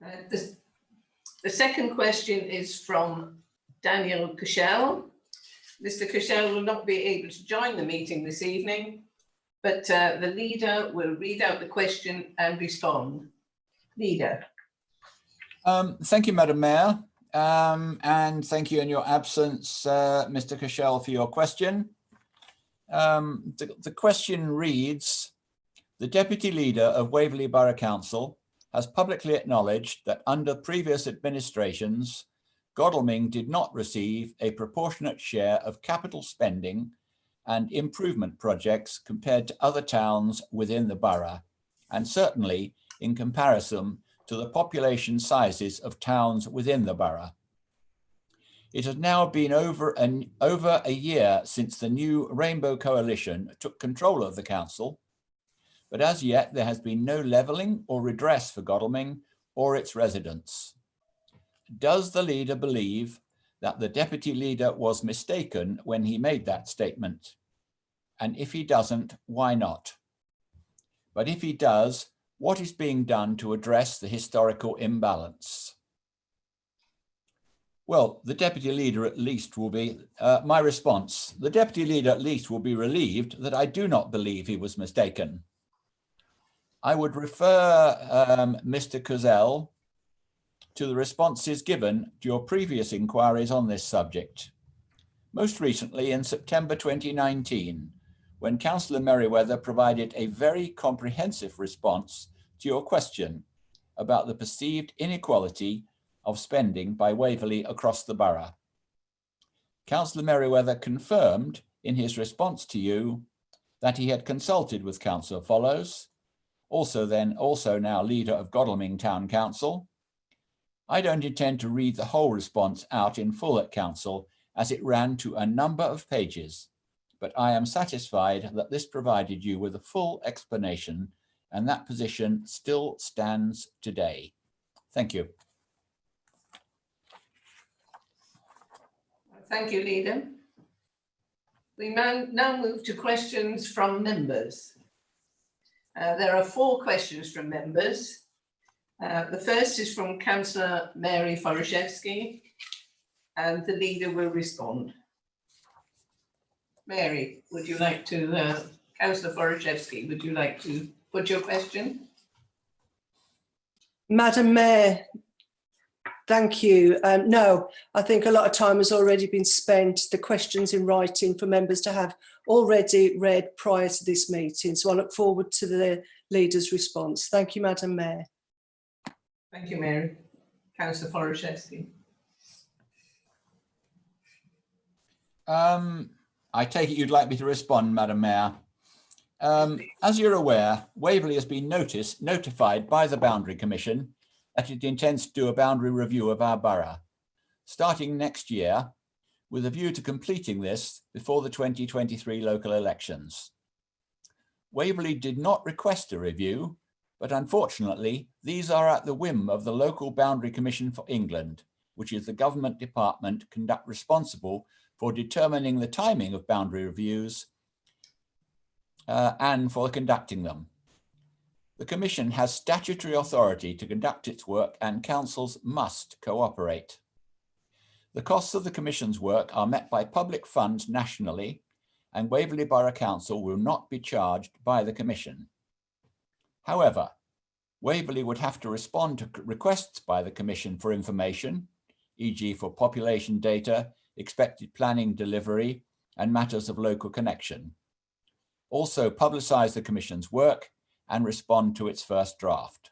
The second question is from Daniel Cushell. Mr. Cushell will not be able to join the meeting this evening, but the leader will read out the question and respond. Leader. Thank you, Madam Mayor. And thank you in your absence, Mr. Cushell, for your question. The question reads, the Deputy Leader of Waverley Borough Council has publicly acknowledged that under previous administrations, Godalming did not receive a proportionate share of capital spending and improvement projects compared to other towns within the borough, and certainly in comparison to the population sizes of towns within the borough. It has now been over a year since the new Rainbow Coalition took control of the council, but as yet there has been no levelling or redress for Godalming or its residents. Does the leader believe that the Deputy Leader was mistaken when he made that statement? And if he doesn't, why not? But if he does, what is being done to address the historical imbalance? Well, the Deputy Leader at least will be, my response, the Deputy Leader at least will be relieved that I do not believe he was mistaken. I would refer Mr. Cushell to the responses given to your previous inquiries on this subject. Most recently in September 2019, when Councillor Merriweather provided a very comprehensive response to your question about the perceived inequality of spending by Waverley across the borough. Councillor Merriweather confirmed in his response to you that he had consulted with Councillor Follows, also now leader of Godalming Town Council. I don't intend to read the whole response out in full at Council as it ran to a number of pages, but I am satisfied that this provided you with a full explanation and that position still stands today. Thank you. Thank you, Leader. We now move to questions from members. There are 4 questions from members. The first is from Councillor Mary Foroszewski, and the leader will respond. Mary, would you like to, Councillor Foroszewski, would you like to put your question? Madam Mayor, thank you. No, I think a lot of time has already been spent, the questions in writing for members to have already read prior to this meeting. So I look forward to the leader's response. Thank you, Madam Mayor. Thank you, Mary. Councillor Foroszewski. I take it you'd like me to respond, Madam Mayor. As you're aware, Waverley has been notified by the Boundary Commission that it intends to do a boundary review of our borough, starting next year, with a view to completing this before the 2023 local elections. Waverley did not request a review, but unfortunately, these are at the whim of the local Boundary Commission for England, which is the government department responsible for determining the timing of boundary reviews and for conducting them. The Commission has statutory authority to conduct its work and councils must cooperate. The costs of the Commission's work are met by public funds nationally, and Waverley Borough Council will not be charged by the Commission. However, Waverley would have to respond to requests by the Commission for information, e.g. for population data, expected planning delivery, and matters of local connection. Also publicise the Commission's work and respond to its first draft.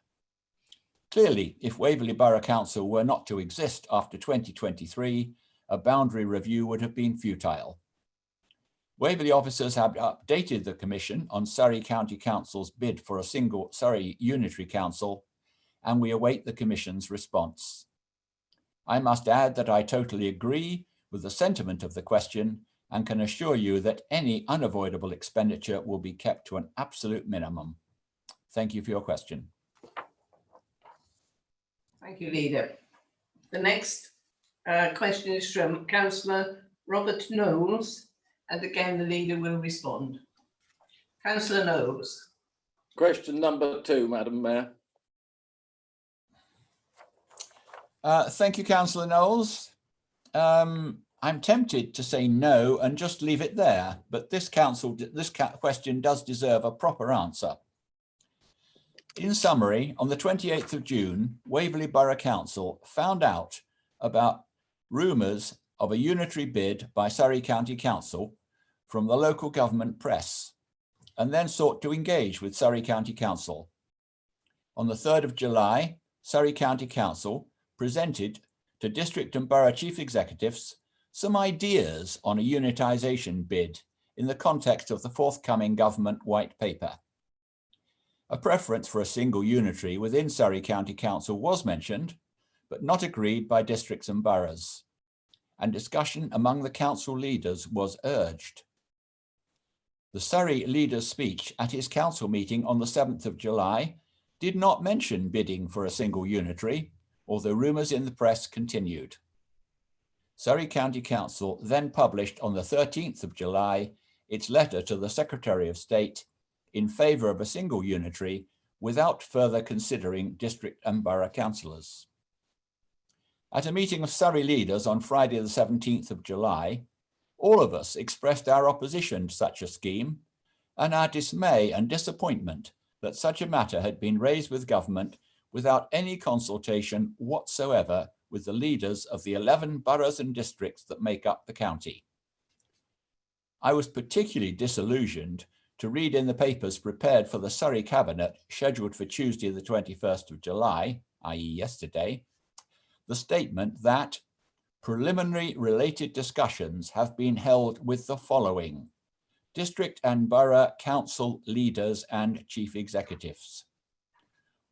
Clearly, if Waverley Borough Council were not to exist after 2023, a boundary review would have been futile. Waverley officers have updated the Commission on Surrey County Council's bid for a single Surrey Unitary Council, and we await the Commission's response. I must add that I totally agree with the sentiment of the question and can assure you that any unavoidable expenditure will be kept to an absolute minimum. Thank you for your question. Thank you, Leader. The next question is from Councillor Robert Knowles, and again the leader will respond. Councillor Knowles. Question number 2, Madam Mayor. Thank you, Councillor Knowles. I'm tempted to say no and just leave it there, but this question does deserve a proper answer. In summary, on the 28th of June, Waverley Borough Council found out about rumours of a unitary bid by Surrey County Council from the local government press, and then sought to engage with Surrey County Council. On the 3rd of July, Surrey County Council presented to district and borough chief executives some ideas on a unitisation bid in the context of the forthcoming government white paper. A preference for a single unitary within Surrey County Council was mentioned, but not agreed by districts and boroughs, and discussion among the council leaders was urged. The Surrey leader's speech at his council meeting on the 7th of July did not mention bidding for a single unitary, although rumours in the press continued. Surrey County Council then published on the 13th of July its letter to the Secretary of State in favour of a single unitary without further considering district and borough councillors. At a meeting of Surrey leaders on Friday the 17th of July, all of us expressed our opposition to such a scheme and our dismay and disappointment that such a matter had been raised with government without any consultation whatsoever with the leaders of the 11 boroughs and districts that make up the county. I was particularly disillusioned to read in the papers prepared for the Surrey Cabinet, scheduled for Tuesday the 21st of July, i.e. yesterday, the statement that preliminary related discussions have been held with the following: district and borough council leaders and chief executives,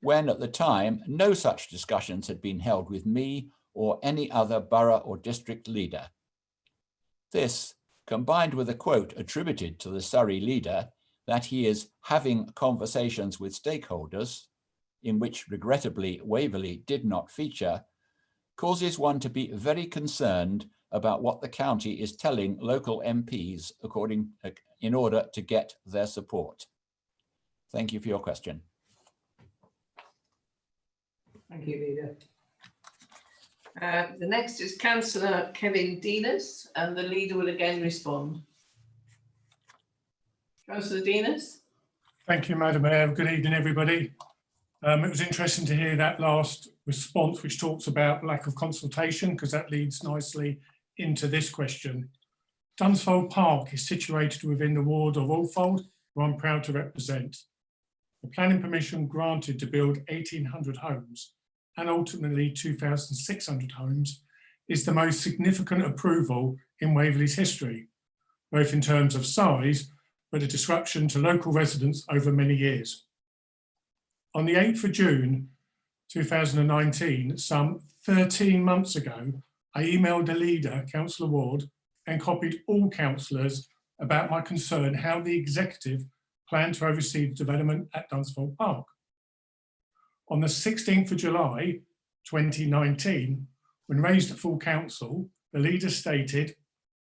when at the time no such discussions had been held with me or any other borough or district leader. This, combined with a quote attributed to the Surrey leader that he is having conversations with stakeholders, in which regrettably Waverley did not feature, causes one to be very concerned about what the county is telling local MPs in order to get their support. Thank you for your question. Thank you, Leader. The next is Councillor Kevin Deanus, and the Leader will again respond. Councillor Deanus. Thank you, Madam Mayor. Good evening, everybody. It was interesting to hear that last response, which talks about lack of consultation, because that leads nicely into this question. Dunsfold Park is situated within the ward of Alfold, where I'm proud to represent. The planning permission granted to build 1,800 homes and ultimately 2,600 homes is the most significant approval in Waverley's history, both in terms of size, but a disruption to local residents over many years. On the 8th of June 2019, some 13 months ago, I emailed the leader, Councillor Ward, and copied all councillors about my concern how the executive planned to oversee the development at Dunsfold Park. On the 16th of July 2019, when raised at full council, the leader stated,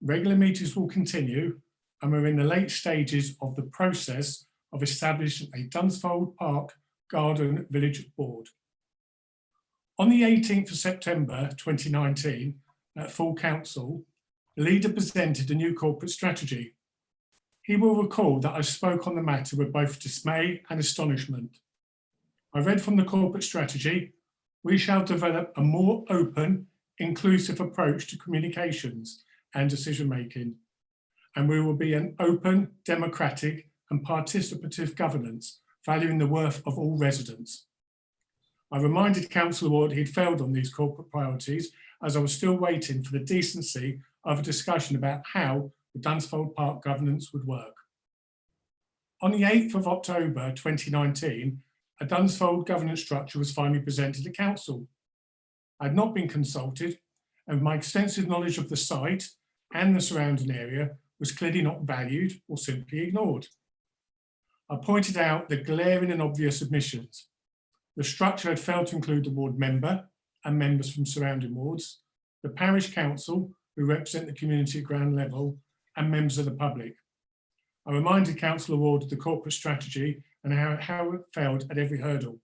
regular meetings will continue and we're in the late stages of the process of establishing a Dunsfold Park Garden Village Board. On the 18th of September 2019, at full council, the leader presented a new corporate strategy. He will recall that I spoke on the matter with both dismay and astonishment. I read from the corporate strategy, we shall develop a more open, inclusive approach to communications and decision-making, and we will be an open, democratic and participative governance, valuing the worth of all residents. I reminded Councillor Ward he'd failed on these corporate priorities as I was still waiting for the decency of a discussion about how the Dunsfold Park governance would work. On the 8th of October 2019, a Dunsfold governance structure was finally presented to Council. I had not been consulted, and my extensive knowledge of the site and the surrounding area was clearly not valued or simply ignored. I pointed out the glaring and obvious omissions. The structure had failed to include the ward member and members from surrounding wards, the parish council, who represent the community at ground level, and members of the public. I reminded Councillor Ward of the corporate strategy and how it failed at every hurdle.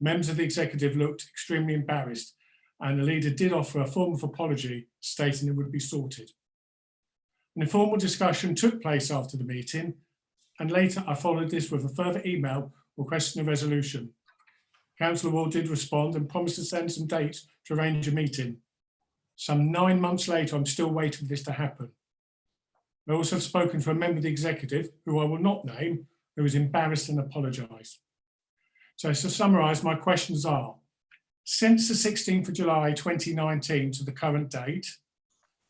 Members of the executive looked extremely embarrassed and the leader did offer a form of apology stating it would be sorted. An informal discussion took place after the meeting, and later I followed this with a further email requesting a resolution. Councillor Ward did respond and promised to send some dates to arrange a meeting. Some 9 months later, I'm still waiting for this to happen. I also have spoken to a member of the executive, who I will not name, who is embarrassed and apologised. So to summarise, my questions are, since the 16th of July 2019 to the current date,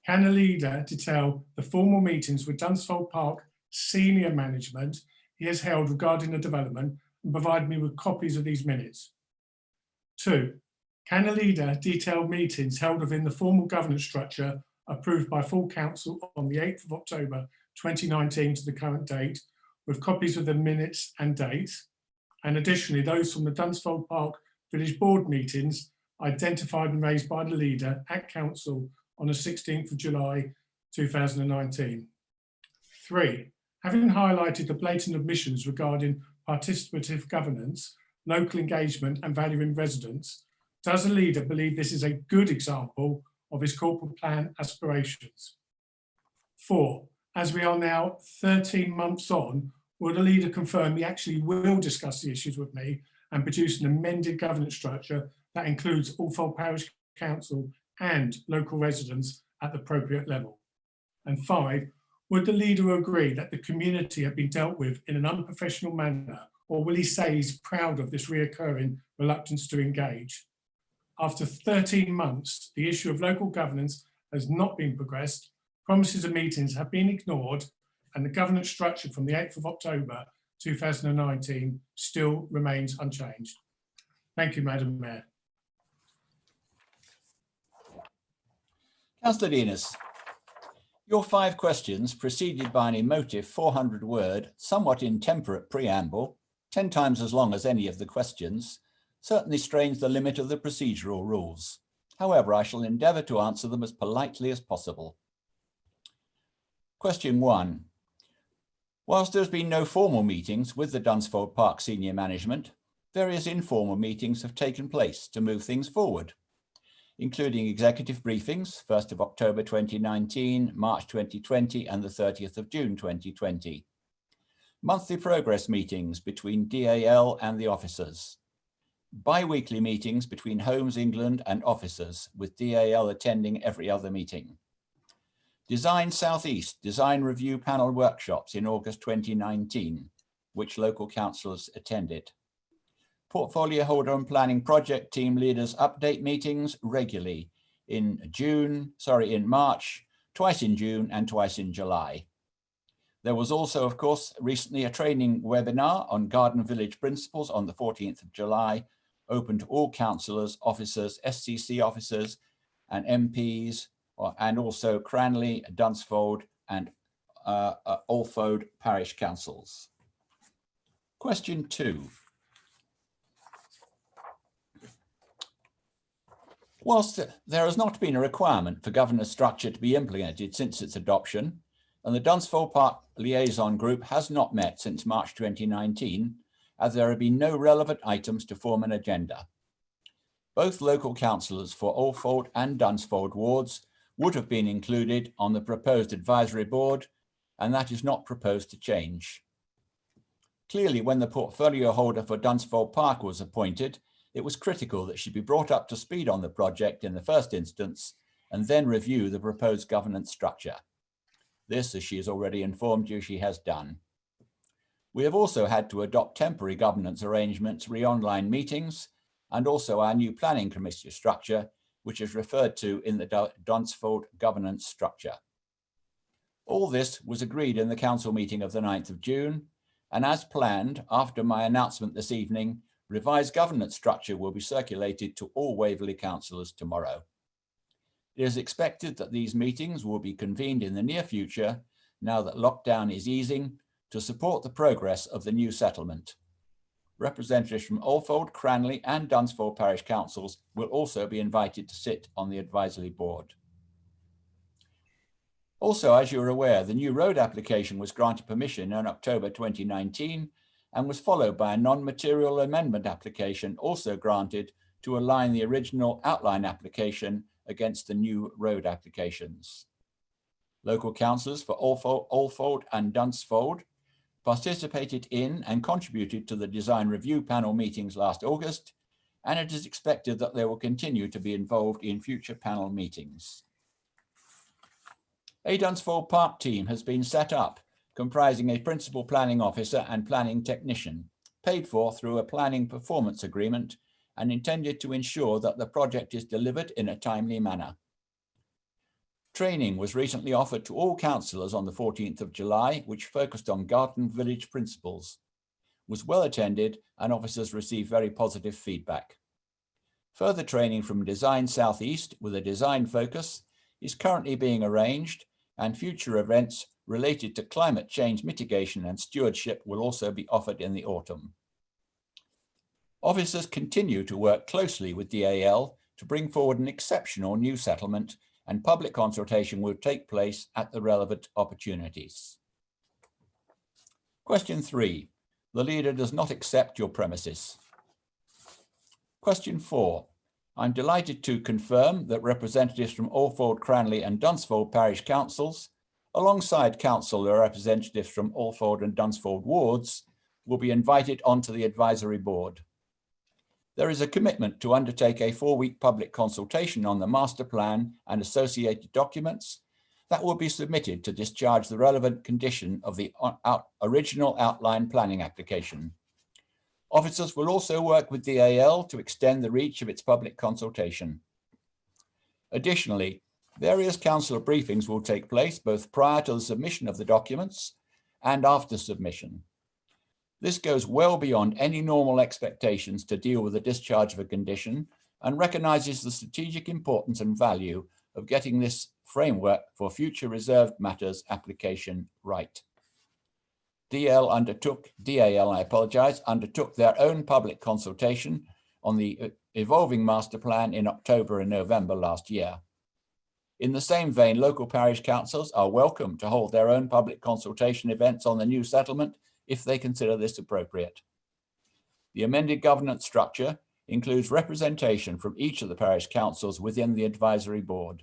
can a leader detail the formal meetings with Dunsfold Park senior management he has held regarding the development and provide me with copies of these minutes? 2, can a leader detail meetings held within the formal governance structure approved by full council on the 8th of October 2019 to the current date, with copies of the minutes and dates, and additionally those from the Dunsfold Park Village Board meetings identified and raised by the leader at council on the 16th of July 2019. 3, having highlighted the blatant omissions regarding participative governance, local engagement and valuing residents, does the leader believe this is a good example of his corporate plan aspirations? 4, as we are now 13 months on, will the leader confirm he actually will discuss the issues with me and produce an amended governance structure that includes Alfold Parish Council and local residents at the appropriate level? And 5, would the leader agree that the community have been dealt with in an unprofessional manner, or will he say he's proud of this reoccurring reluctance to engage? After 13 months, the issue of local governance has not been progressed, promises of meetings have been ignored, and the governance structure from the 8th of October 2019 still remains unchanged. Thank you, Madam Mayor. Councillor Deanus, your 5 questions preceded by an emotive 400-word, somewhat intemperate preamble, 10 times as long as any of the questions, certainly strains the limit of the procedural rules. However, I shall endeavour to answer them as politely as possible. Question 1. Whilst there's been no formal meetings with the Dunsfold Park senior management, various informal meetings have taken place to move things forward, including executive briefings, 1st of October 2019, March 2020 and the 30th of June 2020. Monthly progress meetings between DAL and the officers. Bi-weekly meetings between Homes England and officers, with DAL attending every other meeting. Design South East design review panel workshops in August 2019, which local councillors attended. Portfolio holder and planning project team leaders update meetings regularly in March, twice in June and twice in July. There was also, of course, recently a training webinar on Garden Village principles on the 14th of July, open to all councillors, officers, SCC officers and MPs, and also Cranley, Dunsfold and Alfold parish councils. Question 2. Whilst there has not been a requirement for governance structure to be implemented since its adoption, and the Dunsfold Park Liaison Group has not met since March 2019, as there have been no relevant items to form an agenda. Both local councillors for Alfold and Dunsfold wards would have been included on the proposed advisory board, and that is not proposed to change. Clearly, when the portfolio holder for Dunsfold Park was appointed, it was critical that she be brought up to speed on the project in the first instance, and then review the proposed governance structure. This, as she has already informed you, she has done. We have also had to adopt temporary governance arrangements, re-online meetings, and also our new planning committee structure, which is referred to in the Dunsfold governance structure. All this was agreed in the council meeting of the 9th of June, and as planned, after my announcement this evening, revised governance structure will be circulated to all Waverley councillors tomorrow. It is expected that these meetings will be convened in the near future, now that lockdown is easing, to support the progress of the new settlement. Representatives from Alfold, Cranley and Dunsfold parish councils will also be invited to sit on the advisory board. Also, as you're aware, the new road application was granted permission in October 2019 and was followed by a non-material amendment application also granted to align the original outline application against the new road applications. Local councillors for Alfold and Dunsfold participated in and contributed to the design review panel meetings last August, and it is expected that they will continue to be involved in future panel meetings. A Dunsfold Park team has been set up, comprising a principal planning officer and planning technician, paid for through a planning performance agreement and intended to ensure that the project is delivered in a timely manner. Training was recently offered to all councillors on the 14th of July, which focused on garden village principles, was well attended, and officers received very positive feedback. Further training from Design Southeast with a design focus is currently being arranged, and future events related to climate change mitigation and stewardship will also be offered in the autumn. Officers continue to work closely with DAL to bring forward an exceptional new settlement, and public consultation will take place at the relevant opportunities. Question 3. The leader does not accept your premises. Question 4. I'm delighted to confirm that representatives from Alfold, Cranley and Dunsfold parish councils, alongside councillor representatives from Alfold and Dunsfold wards, will be invited onto the advisory board. There is a commitment to undertake a 4-week public consultation on the master plan and associated documents that will be submitted to discharge the relevant condition of the original outline planning application. Officers will also work with DAL to extend the reach of its public consultation. Additionally, various councillor briefings will take place both prior to the submission of the documents and after submission. This goes well beyond any normal expectations to deal with the discharge of a condition and recognises the strategic importance and value of getting this framework for future reserved matters application right. DAL undertook their own public consultation on the evolving master plan in October and November last year. In the same vein, local parish councils are welcome to hold their own public consultation events on the new settlement if they consider this appropriate. The amended governance structure includes representation from each of the parish councils within the advisory board.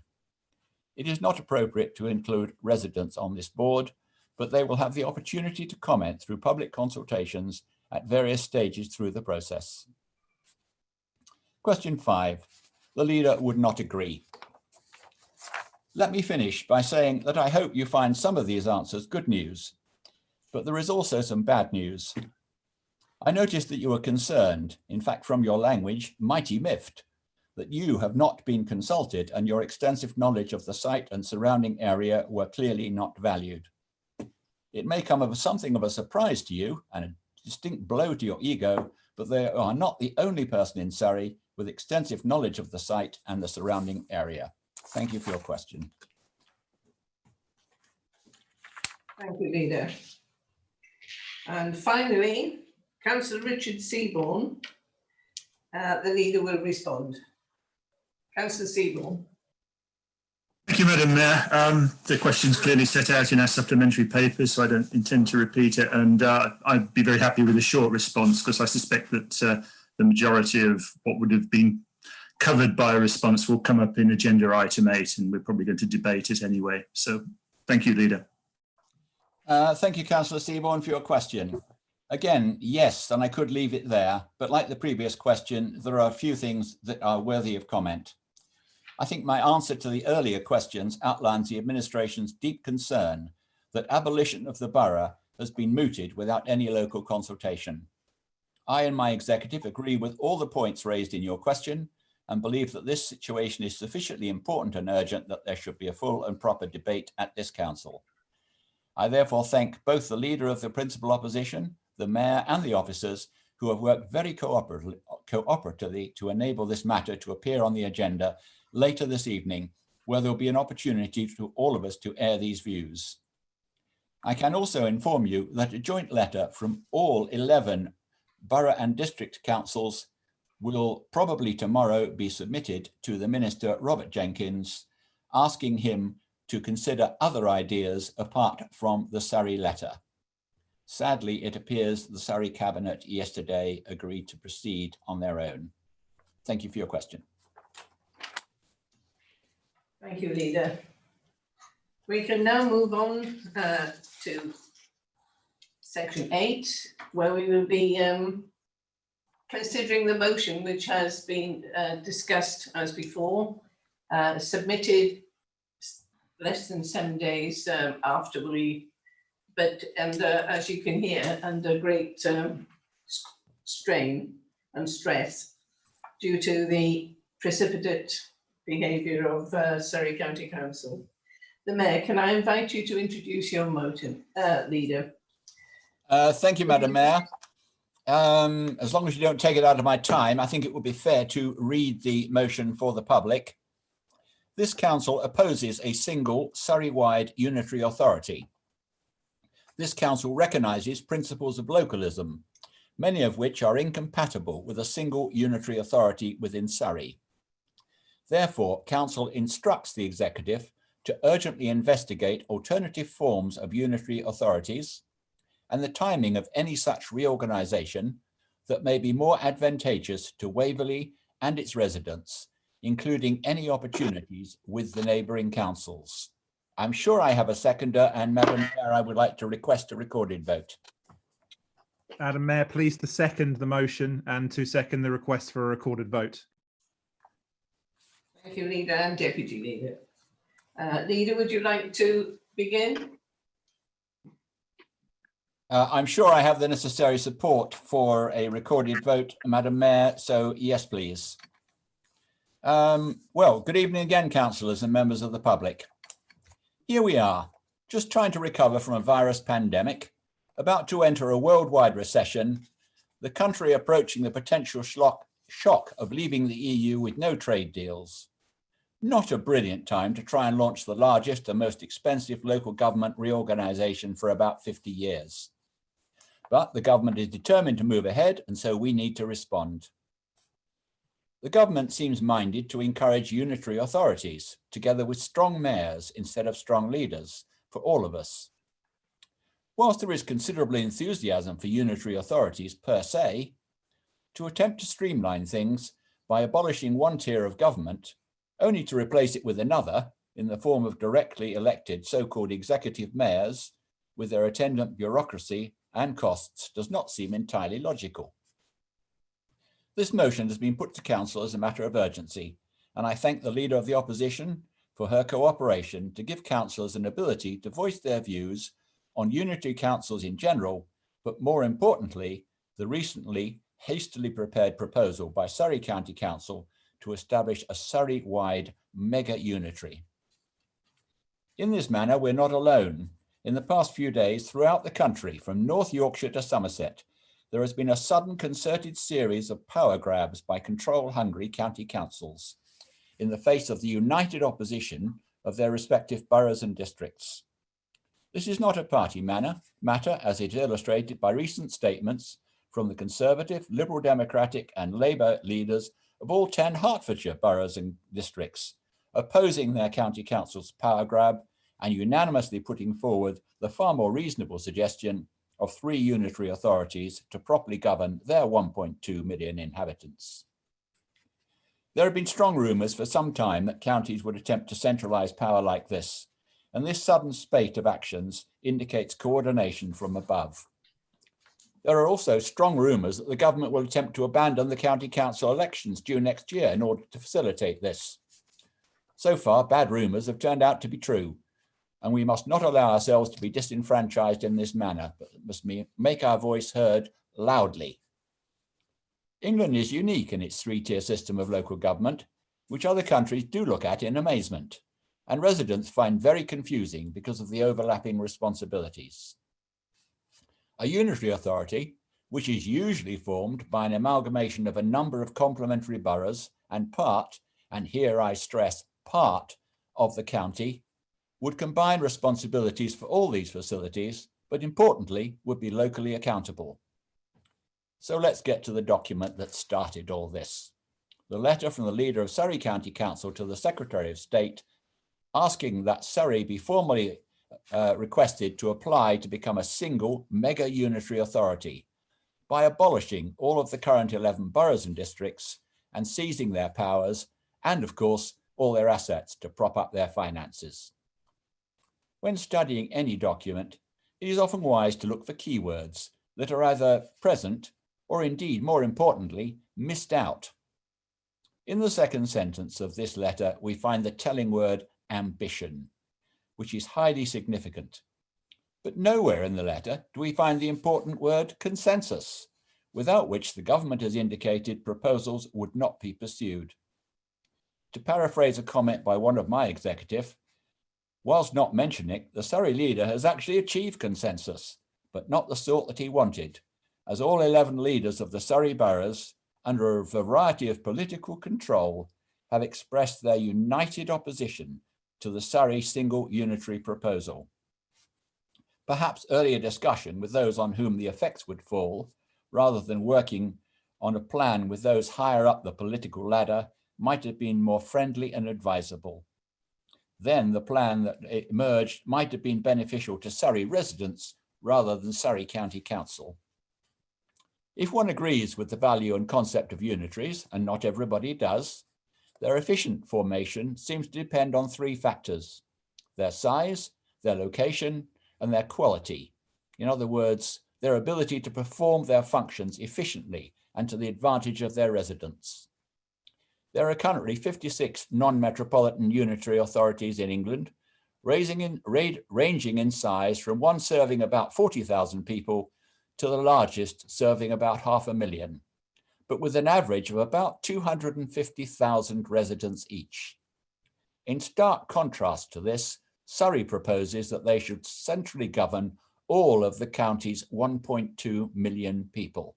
It is not appropriate to include residents on this board, but they will have the opportunity to comment through public consultations at various stages through the process. Question 5. The leader would not agree. Let me finish by saying that I hope you find some of these answers good news, but there is also some bad news. I noticed that you were concerned, in fact from your language, mighty miffed, that you have not been consulted and your extensive knowledge of the site and surrounding area were clearly not valued. It may come as something of a surprise to you and a distinct blow to your ego, but they are not the only person in Surrey with extensive knowledge of the site and the surrounding area. Thank you for your question. Thank you, Leader. And finally, Councillor Richard Seaborn, the Leader will respond. Councillor Seaborn. Thank you, Madam Mayor. The question's clearly set out in our supplementary papers, so I don't intend to repeat it. And I'd be very happy with a short response because I suspect that the majority of what would have been covered by a response will come up in agenda item 8, and we're probably going to debate it anyway. So thank you, Leader. Thank you, Councillor Seaborn, for your question. Again, yes, and I could leave it there, but like the previous question, there are a few things that are worthy of comment. I think my answer to the earlier questions outlines the administration's deep concern that abolition of the borough has been mooted without any local consultation. I and my executive agree with all the points raised in your question and believe that this situation is sufficiently important and urgent that there should be a full and proper debate at this council. I therefore thank both the Leader of the Principal Opposition, the Mayor and the officers who have worked very cooperatively to enable this matter to appear on the agenda later this evening, where there will be an opportunity for all of us to air these views. I can also inform you that a joint letter from all 11 borough and district councils will probably tomorrow be submitted to the Minister Robert Jenkins, asking him to consider other ideas apart from the Surrey letter. Sadly, it appears the Surrey Cabinet yesterday agreed to proceed on their own. Thank you for your question. Thank you, Leader. We can now move on to section 8, where we will be considering the motion which has been discussed as before, submitted less than 7 days after we, as you can hear, under great strain and stress due to the precipitate behaviour of Surrey County Council. The Mayor, can I invite you to introduce your motion, Leader? Thank you, Madam Mayor. As long as you don't take it out of my time, I think it would be fair to read the motion for the public. This council opposes a single Surrey-wide unitary authority. This council recognises principles of localism, many of which are incompatible with a single unitary authority within Surrey. Therefore, council instructs the executive to urgently investigate alternative forms of unitary authorities and the timing of any such reorganisation that may be more advantageous to Waverley and its residents, including any opportunities with the neighbouring councils. I'm sure I have a seconder, and Madam Mayor, I would like to request a recorded vote. Madam Mayor, please to second the motion and to second the request for a recorded vote. Thank you, Leader and Deputy Leader. Leader, would you like to begin? I'm sure I have the necessary support for a recorded vote, Madam Mayor, so yes, please. Well, good evening again, councillors and members of the public. Here we are, just trying to recover from a virus pandemic, about to enter a worldwide recession, the country approaching the potential shock of leaving the EU with no trade deals. Not a brilliant time to try and launch the largest and most expensive local government reorganisation for about 50 years. But the government is determined to move ahead, and so we need to respond. The government seems minded to encourage unitary authorities, together with strong mayors instead of strong leaders, for all of us. Whilst there is considerable enthusiasm for unitary authorities per se, to attempt to streamline things by abolishing one tier of government, only to replace it with another in the form of directly elected so-called executive mayors with their attendant bureaucracy and costs, does not seem entirely logical. This motion has been put to council as a matter of urgency, and I thank the Leader of the Opposition for her cooperation to give councillors an ability to voice their views on unitary councils in general, but more importantly, the recently hastily prepared proposal by Surrey County Council to establish a Surrey-wide mega unitary. In this manner, we're not alone. In the past few days, throughout the country, from North Yorkshire to Somerset, there has been a sudden concerted series of power grabs by control-hungry county councils in the face of the united opposition of their respective boroughs and districts. This is not a party matter, as it is illustrated by recent statements from the Conservative, Liberal Democratic and Labour leaders of all 10 Hertfordshire boroughs and districts, opposing their county council's power grab and unanimously putting forward the far more reasonable suggestion of 3 unitary authorities to properly govern their 1.2 million inhabitants. There have been strong rumours for some time that counties would attempt to centralise power like this, and this sudden spate of actions indicates coordination from above. There are also strong rumours that the government will attempt to abandon the county council elections due next year in order to facilitate this. So far, bad rumours have turned out to be true, and we must not allow ourselves to be disenfranchised in this manner, but must make our voice heard loudly. England is unique in its 3-tier system of local government, which other countries do look at in amazement, and residents find very confusing because of the overlapping responsibilities. A unitary authority, which is usually formed by an amalgamation of a number of complementary boroughs and part, and here I stress part, of the county, would combine responsibilities for all these facilities, but importantly, would be locally accountable. So let's get to the document that started all this. The letter from the Leader of Surrey County Council to the Secretary of State, asking that Surrey be formally requested to apply to become a single mega unitary authority by abolishing all of the current 11 boroughs and districts and seizing their powers, and of course, all their assets to prop up their finances. When studying any document, it is often wise to look for keywords that are either present or indeed, more importantly, missed out. In the second sentence of this letter, we find the telling word ambition, which is highly significant. But nowhere in the letter do we find the important word consensus, without which the government has indicated proposals would not be pursued. To paraphrase a comment by one of my executive, whilst not mentioning it, the Surrey leader has actually achieved consensus, but not the sort that he wanted, as all 11 leaders of the Surrey boroughs, under a variety of political control, have expressed their united opposition to the Surrey single unitary proposal. Perhaps earlier discussion with those on whom the effects would fall, rather than working on a plan with those higher up the political ladder, might have been more friendly and advisable. Then the plan that emerged might have been beneficial to Surrey residents rather than Surrey County Council. If one agrees with the value and concept of unitaries, and not everybody does, their efficient formation seems to depend on 3 factors: their size, their location, and their quality. In other words, their ability to perform their functions efficiently and to the advantage of their residents. There are currently 56 non-metropolitan unitary authorities in England, ranging in size from one serving about 40,000 people to the largest serving about 500,000, but with an average of about 250,000 residents each. In stark contrast to this, Surrey proposes that they should centrally govern all of the county's 1.2 million people.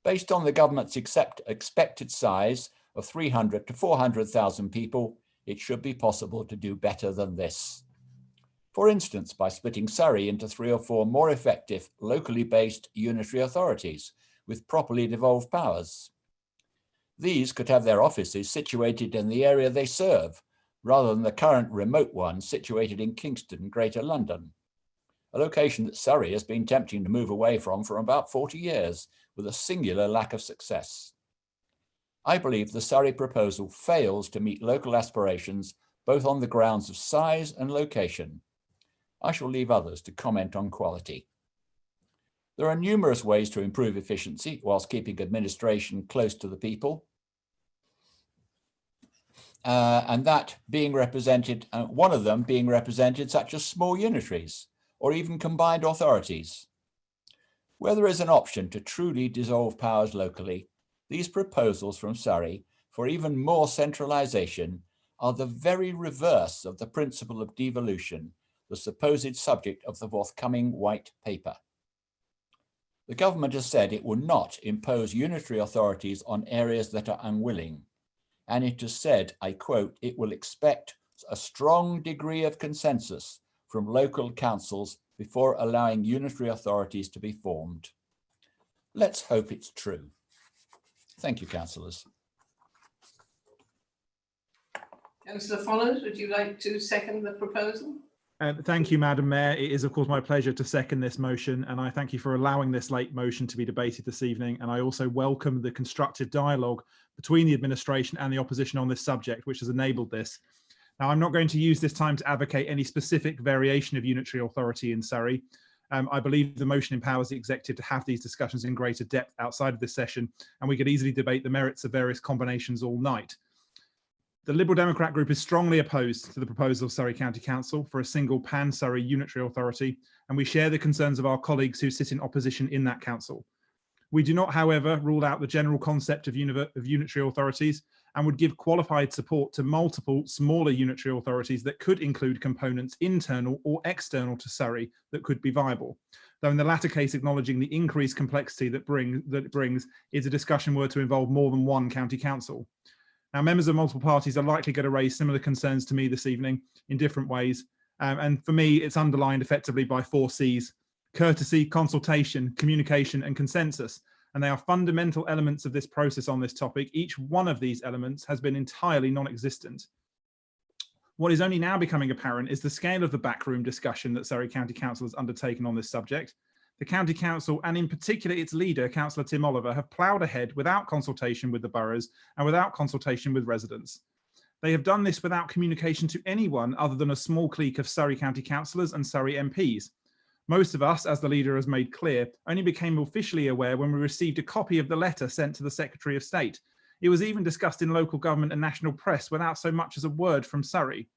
Based on the government's expected size of 300 to 400,000 people, it should be possible to do better than this. For instance, by splitting Surrey into 3 or 4 more effective, locally based unitary authorities with properly devolved powers. These could have their offices situated in the area they serve, rather than the current remote one situated in Kingston, Greater London, a location that Surrey has been tempting to move away from for about 40 years, with a singular lack of success. I believe the Surrey proposal fails to meet local aspirations, both on the grounds of size and location. I shall leave others to comment on quality. There are numerous ways to improve efficiency whilst keeping administration close to the people. And that being represented, one of them being represented such as small unitaries or even combined authorities. Where there is an option to truly dissolve powers locally, these proposals from Surrey for even more centralisation are the very reverse of the principle of devolution, the supposed subject of the forthcoming white paper. The government has said it will not impose unitary authorities on areas that are unwilling, and it has said, I quote, it will expect a strong degree of consensus from local councils before allowing unitary authorities to be formed. Let's hope it's true. Thank you, councillors. Councillor Follows, would you like to second the proposal? Thank you, Madam Mayor. It is, of course, my pleasure to second this motion, and I thank you for allowing this late motion to be debated this evening. And I also welcome the constructive dialogue between the administration and the opposition on this subject, which has enabled this. Now, I'm not going to use this time to advocate any specific variation of unitary authority in Surrey. I believe the motion empowers the executive to have these discussions in greater depth outside of this session, and we could easily debate the merits of various combinations all night. The Liberal Democrat group is strongly opposed to the proposal of Surrey County Council for a single pan-Surrey unitary authority, and we share the concerns of our colleagues who sit in opposition in that council. We do not, however, rule out the general concept of unitary authorities and would give qualified support to multiple smaller unitary authorities that could include components internal or external to Surrey that could be viable. Though in the latter case, acknowledging the increased complexity that it brings is a discussion were to involve more than one county council. Now, members of multiple parties are likely going to raise similar concerns to me this evening in different ways. And for me, it's underlined effectively by 4 C's: courtesy, consultation, communication, and consensus. And they are fundamental elements of this process on this topic. Each one of these elements has been entirely non-existent. What is only now becoming apparent is the scale of the backroom discussion that Surrey County Council has undertaken on this subject. The County Council, and in particular its leader, Councillor Tim Oliver, have ploughed ahead without consultation with the boroughs and without consultation with residents. They have done this without communication to anyone other than a small clique of Surrey County councillors and Surrey MPs. Most of us, as the leader has made clear, only became officially aware when we received a copy of the letter sent to the Secretary of State. It was even discussed in local government and national press without so much as a word from Surrey.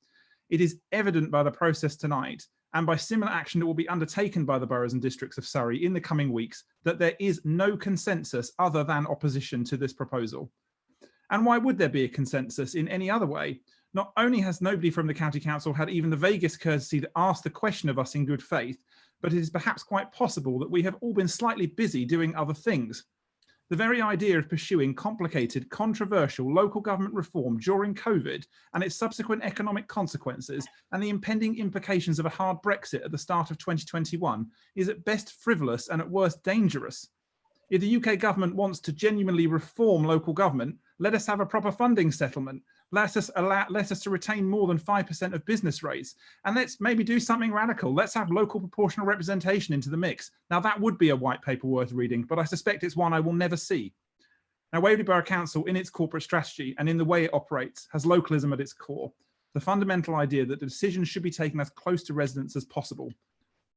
It is evident by the process tonight and by similar action that will be undertaken by the boroughs and districts of Surrey in the coming weeks that there is no consensus other than opposition to this proposal. And why would there be a consensus in any other way? Not only has nobody from the County Council had even the vaguest courtesy to ask the question of us in good faith, but it is perhaps quite possible that we have all been slightly busy doing other things. The very idea of pursuing complicated, controversial local government reform during COVID and its subsequent economic consequences and the impending implications of a hard Brexit at the start of 2021 is at best frivolous and at worst dangerous. If the UK government wants to genuinely reform local government, let us have a proper funding settlement. Let us to retain more than 5% of business rates. And let's maybe do something radical. Let's have local proportional representation into the mix. Now that would be a white paper worth reading, but I suspect it's one I will never see. Now Waverley Borough Council, in its corporate strategy and in the way it operates, has localism at its core. The fundamental idea that the decisions should be taken as close to residents as possible.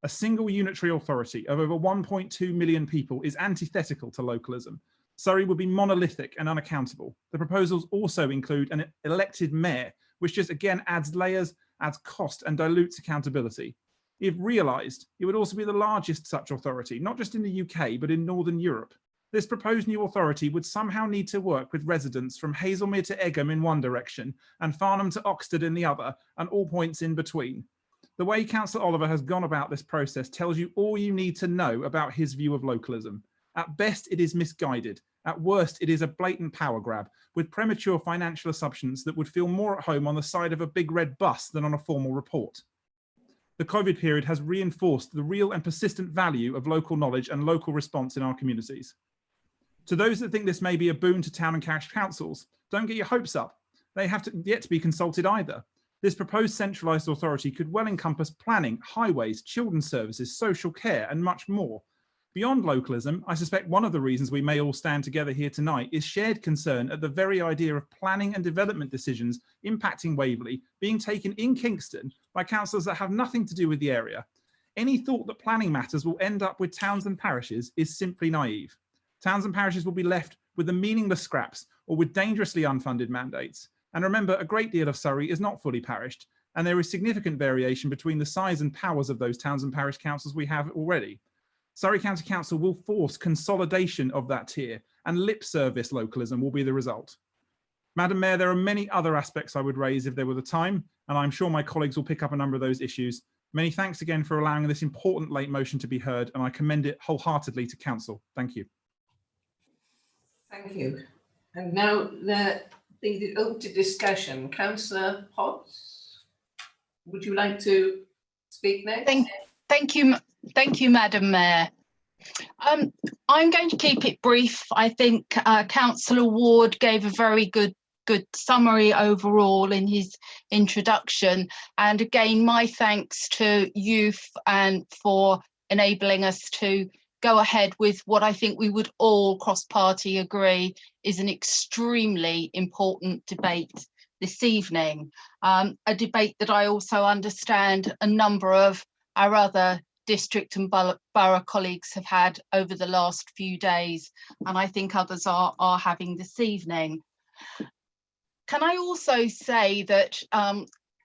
A single unitary authority of over 1.2 million people is antithetical to localism. Surrey would be monolithic and unaccountable. The proposals also include an elected mayor, which just again adds layers, adds cost and dilutes accountability. If realised, it would also be the largest such authority, not just in the UK, but in Northern Europe. This proposed new authority would somehow need to work with residents from Hazelmere to Egham in one direction and Farnham to Oxted in the other, and all points in between. The way Councillor Oliver has gone about this process tells you all you need to know about his view of localism. At best, it is misguided. At worst, it is a blatant power grab with premature financial assumptions that would feel more at home on the side of a big red bus than on a formal report. The COVID period has reinforced the real and persistent value of local knowledge and local response in our communities. To those that think this may be a boon to town and parish councils, don't get your hopes up. They have yet to be consulted either. This proposed centralised authority could well encompass planning, highways, children's services, social care, and much more. Beyond localism, I suspect one of the reasons we may all stand together here tonight is shared concern at the very idea of planning and development decisions impacting Waverley being taken in Kingston by councillors that have nothing to do with the area. Any thought that planning matters will end up with towns and parishes is simply naive. Towns and parishes will be left with the meaningless scraps or with dangerously unfunded mandates. And remember, a great deal of Surrey is not fully parished, and there is significant variation between the size and powers of those towns and parish councils we have already. Surrey County Council will force consolidation of that tier, and lip service localism will be the result. Madam Mayor, there are many other aspects I would raise if there were the time, and I'm sure my colleagues will pick up a number of those issues. Many thanks again for allowing this important late motion to be heard, and I commend it wholeheartedly to Council. Thank you. Thank you. And now the open to discussion. Councillor Potts, would you like to speak next? Thank you, Madam Mayor. I'm going to keep it brief. I think Councillor Ward gave a very good summary overall in his introduction. And again, my thanks to youth and for enabling us to go ahead with what I think we would all cross-party agree is an extremely important debate this evening. A debate that I also understand a number of our other district and borough colleagues have had over the last few days, and I think others are having this evening. Can I also say that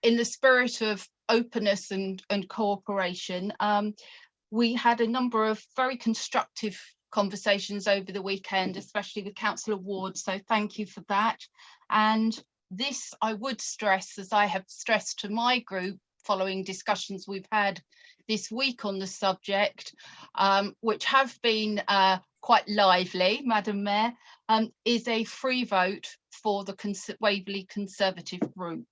in the spirit of openness and cooperation, we had a number of very constructive conversations over the weekend, especially with Councillor Ward, so thank you for that. And this I would stress, as I have stressed to my group following discussions we've had this week on the subject, which have been quite lively, Madam Mayor, is a free vote for the Waverley Conservative group.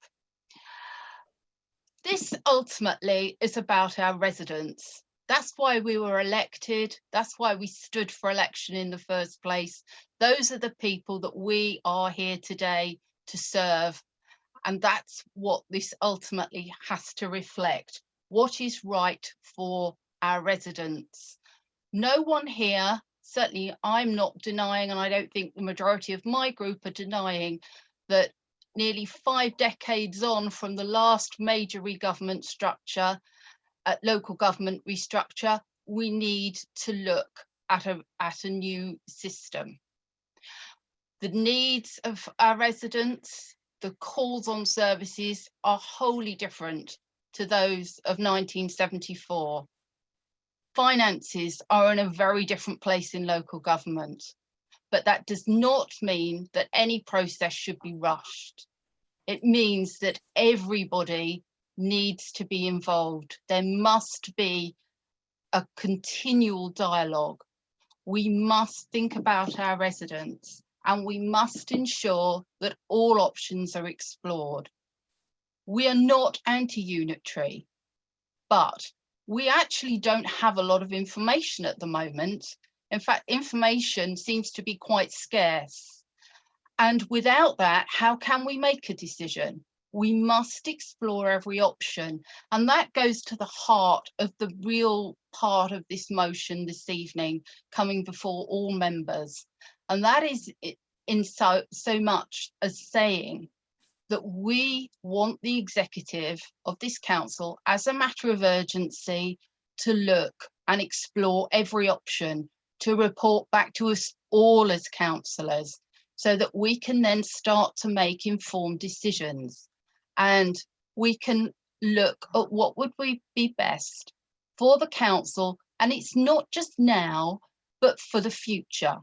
This ultimately is about our residents. That's why we were elected. That's why we stood for election in the first place. Those are the people that we are here today to serve. And that's what this ultimately has to reflect. What is right for our residents? No one here, certainly I'm not denying, and I don't think the majority of my group are denying, that nearly 5 decades on from the last major re-government structure, local government restructure, we need to look at a new system. The needs of our residents, the calls on services are wholly different to those of 1974. Finances are in a very different place in local government, but that does not mean that any process should be rushed. It means that everybody needs to be involved. There must be a continual dialogue. We must think about our residents, and we must ensure that all options are explored. We are not anti-unitary, but we actually don't have a lot of information at the moment. In fact, information seems to be quite scarce. And without that, how can we make a decision? We must explore every option. And that goes to the heart of the real part of this motion this evening, coming before all members. And that is in so much as saying that we want the executive of this council, as a matter of urgency, to look and explore every option, to report back to us all as councillors, so that we can then start to make informed decisions. And we can look at what would be best for the council, and it's not just now, but for the future.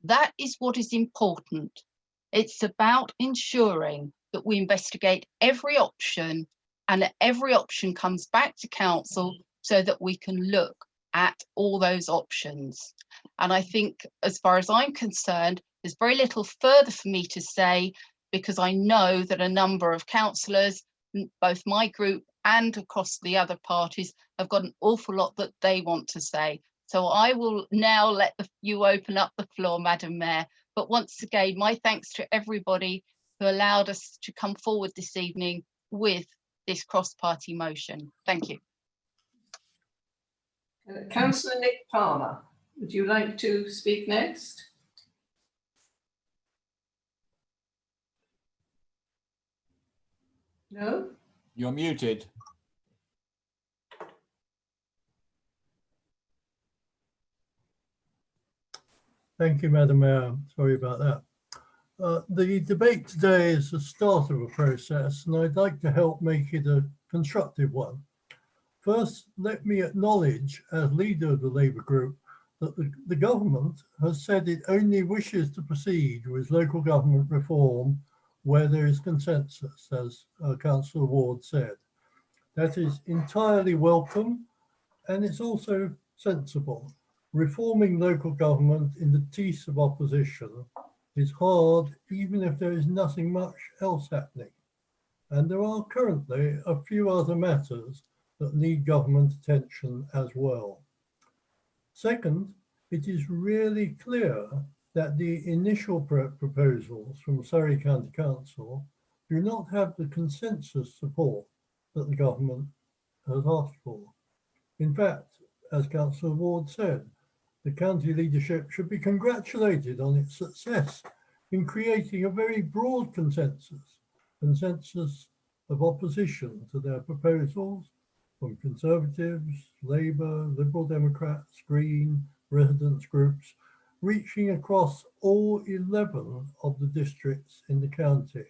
That is what is important. It's about ensuring that we investigate every option, and that every option comes back to council so that we can look at all those options. And I think, as far as I'm concerned, there's very little further for me to say, because I know that a number of councillors, both my group and across the other parties, have got an awful lot that they want to say. So I will now let you open up the floor, Madam Mayor. But once again, my thanks to everybody who allowed us to come forward this evening with this cross-party motion. Thank you. Councillor Nick Palmer, would you like to speak next? No? You're muted. Thank you, Madam Mayor. Sorry about that. The debate today is the start of a process, and I'd like to help make it a constructive one. First, let me acknowledge, as leader of the Labour group, that the government has said it only wishes to proceed with local government reform where there is consensus, as Councillor Ward said. That is entirely welcome, and it's also sensible. Reforming local government in the teeth of opposition is hard, even if there is nothing much else happening. And there are currently a few other matters that need government attention as well. Second, it is really clear that the initial proposals from Surrey County Council do not have the consensus support that the government has asked for. In fact, as Councillor Ward said, the county leadership should be congratulated on its success in creating a very broad consensus of opposition to their proposals from Conservatives, Labour, Liberal Democrats, Green, residents groups, reaching across all 11 of the districts in the county.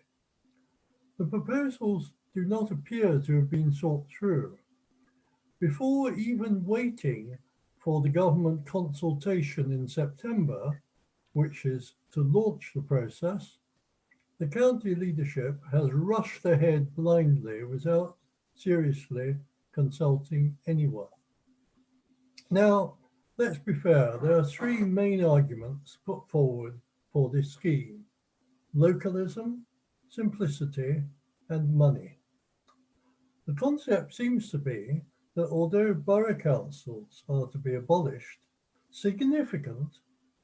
The proposals do not appear to have been thought through. Before even waiting for the government consultation in September, which is to launch the process, the county leadership has rushed ahead blindly without seriously consulting anyone. Now, let's be fair, there are three main arguments put forward for this scheme: localism, simplicity, and money. The concept seems to be that although borough councils are to be abolished, significant,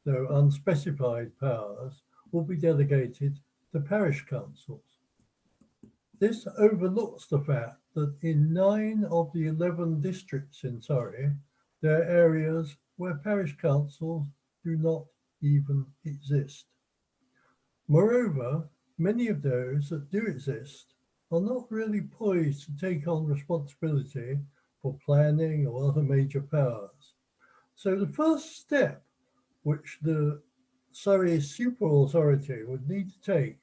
though unspecified, powers will be delegated to parish councils. This overlooks the fact that in 9 of the 11 districts in Surrey, there are areas where parish councils do not even exist. Moreover, many of those that do exist are not really poised to take on responsibility for planning or other major powers. So the first step which the Surrey super authority would need to take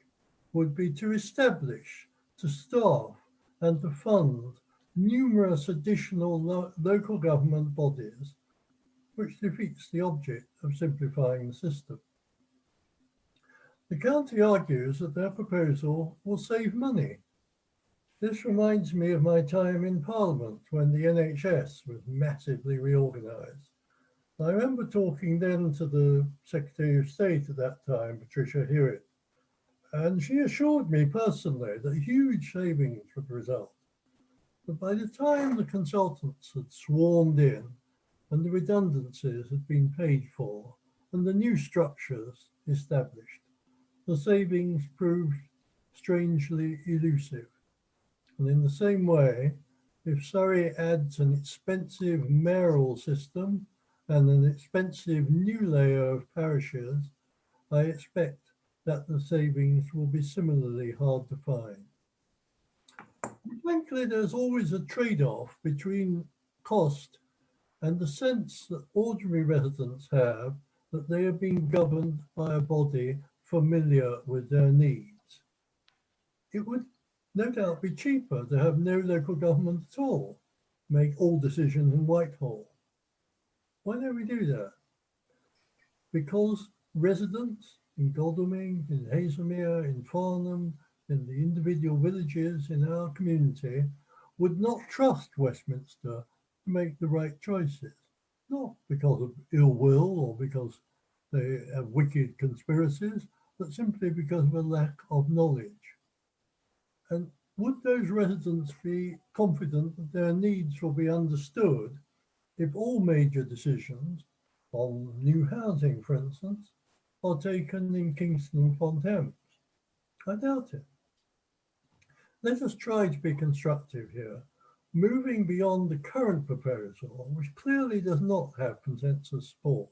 would be to establish, to staff and to fund numerous additional local government bodies, which defeats the object of simplifying the system. The county argues that their proposal will save money. This reminds me of my time in Parliament when the NHS was massively reorganised. I remember talking then to the Secretary of State at that time, Patricia Hewitt, and she assured me personally that huge savings would result. But by the time the consultants had swarmed in and the redundancies had been paid for and the new structures established, the savings proved strangely elusive. And in the same way, if Surrey adds an expensive mayoral system and an expensive new layer of parishes, I expect that the savings will be similarly hard to find. Frankly, there's always a trade-off between cost and the sense that ordinary residents have that they are being governed by a body familiar with their needs. It would no doubt be cheaper to have no local government at all, make all decisions in Whitehall. Why don't we do that? Because residents in Godalming, in Hazelmere, in Farnham, in the individual villages in our community would not trust Westminster to make the right choices, not because of ill will or because they have wicked conspiracies, but simply because of a lack of knowledge. And would those residents be confident that their needs will be understood if all major decisions on new housing, for instance, are taken in Kingston upon Thames? I doubt it. Let us try to be constructive here, moving beyond the current proposal, which clearly does not have consensus support.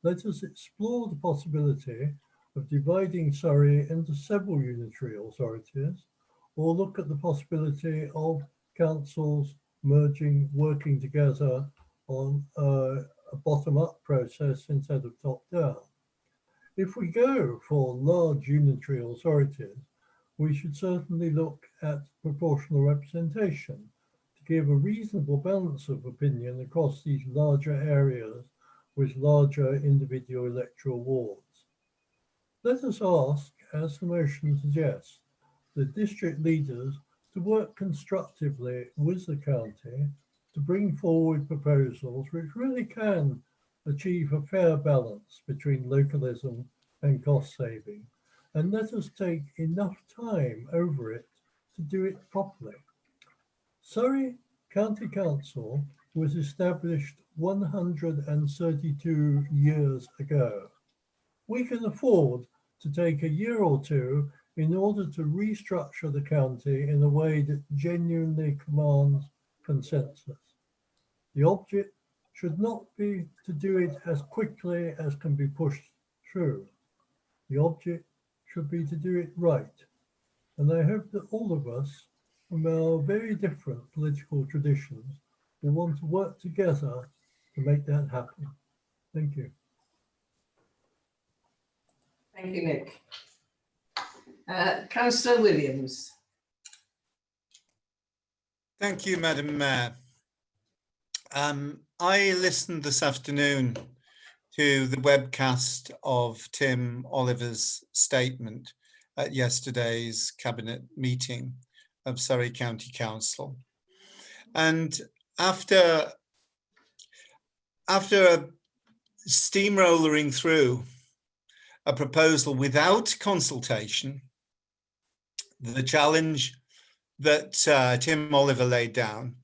Let us explore the possibility of dividing Surrey into several unitary authorities, or look at the possibility of councils merging, working together on a bottom-up process instead of top-down. If we go for large unitary authorities, we should certainly look at proportional representation to give a reasonable balance of opinion across these larger areas with larger individual electoral wards. Let us ask, as the motion suggests, the district leaders to work constructively with the county to bring forward proposals which really can achieve a fair balance between localism and cost saving. And let us take enough time over it to do it properly. Surrey County Council was established 132 years ago. We can afford to take a year or two in order to restructure the county in a way that genuinely commands consensus. The object should not be to do it as quickly as can be pushed through. The object should be to do it right. And I hope that all of us from our very different political traditions will want to work together to make that happen. Thank you. Thank you, Nick. Councillor Williams. Thank you, Madam Mayor. I listened this afternoon to the webcast of Tim Oliver's statement at yesterday's Cabinet meeting of Surrey County Council. And after steamrollering through a proposal without consultation, the challenge that Tim Oliver laid down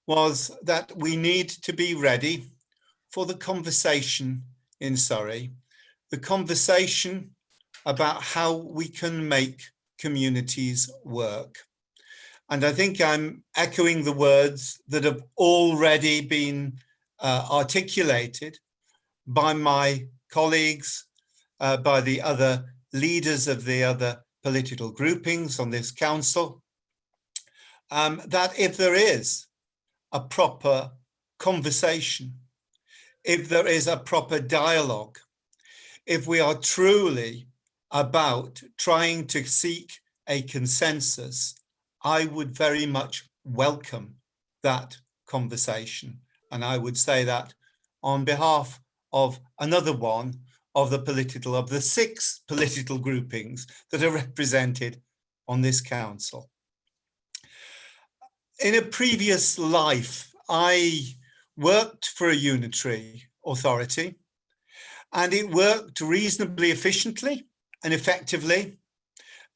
was that we need to be ready for the conversation in Surrey, the conversation about how we can make communities work. And I think I'm echoing the words that have already been articulated by my colleagues, by the other leaders of the other political groupings on this council, that if there is a proper conversation, if there is a proper dialogue, if we are truly about trying to seek a consensus, I would very much welcome that conversation. And I would say that on behalf of another one of the 6 political groupings that are represented on this council. In a previous life, I worked for a unitary authority, and it worked reasonably efficiently and effectively.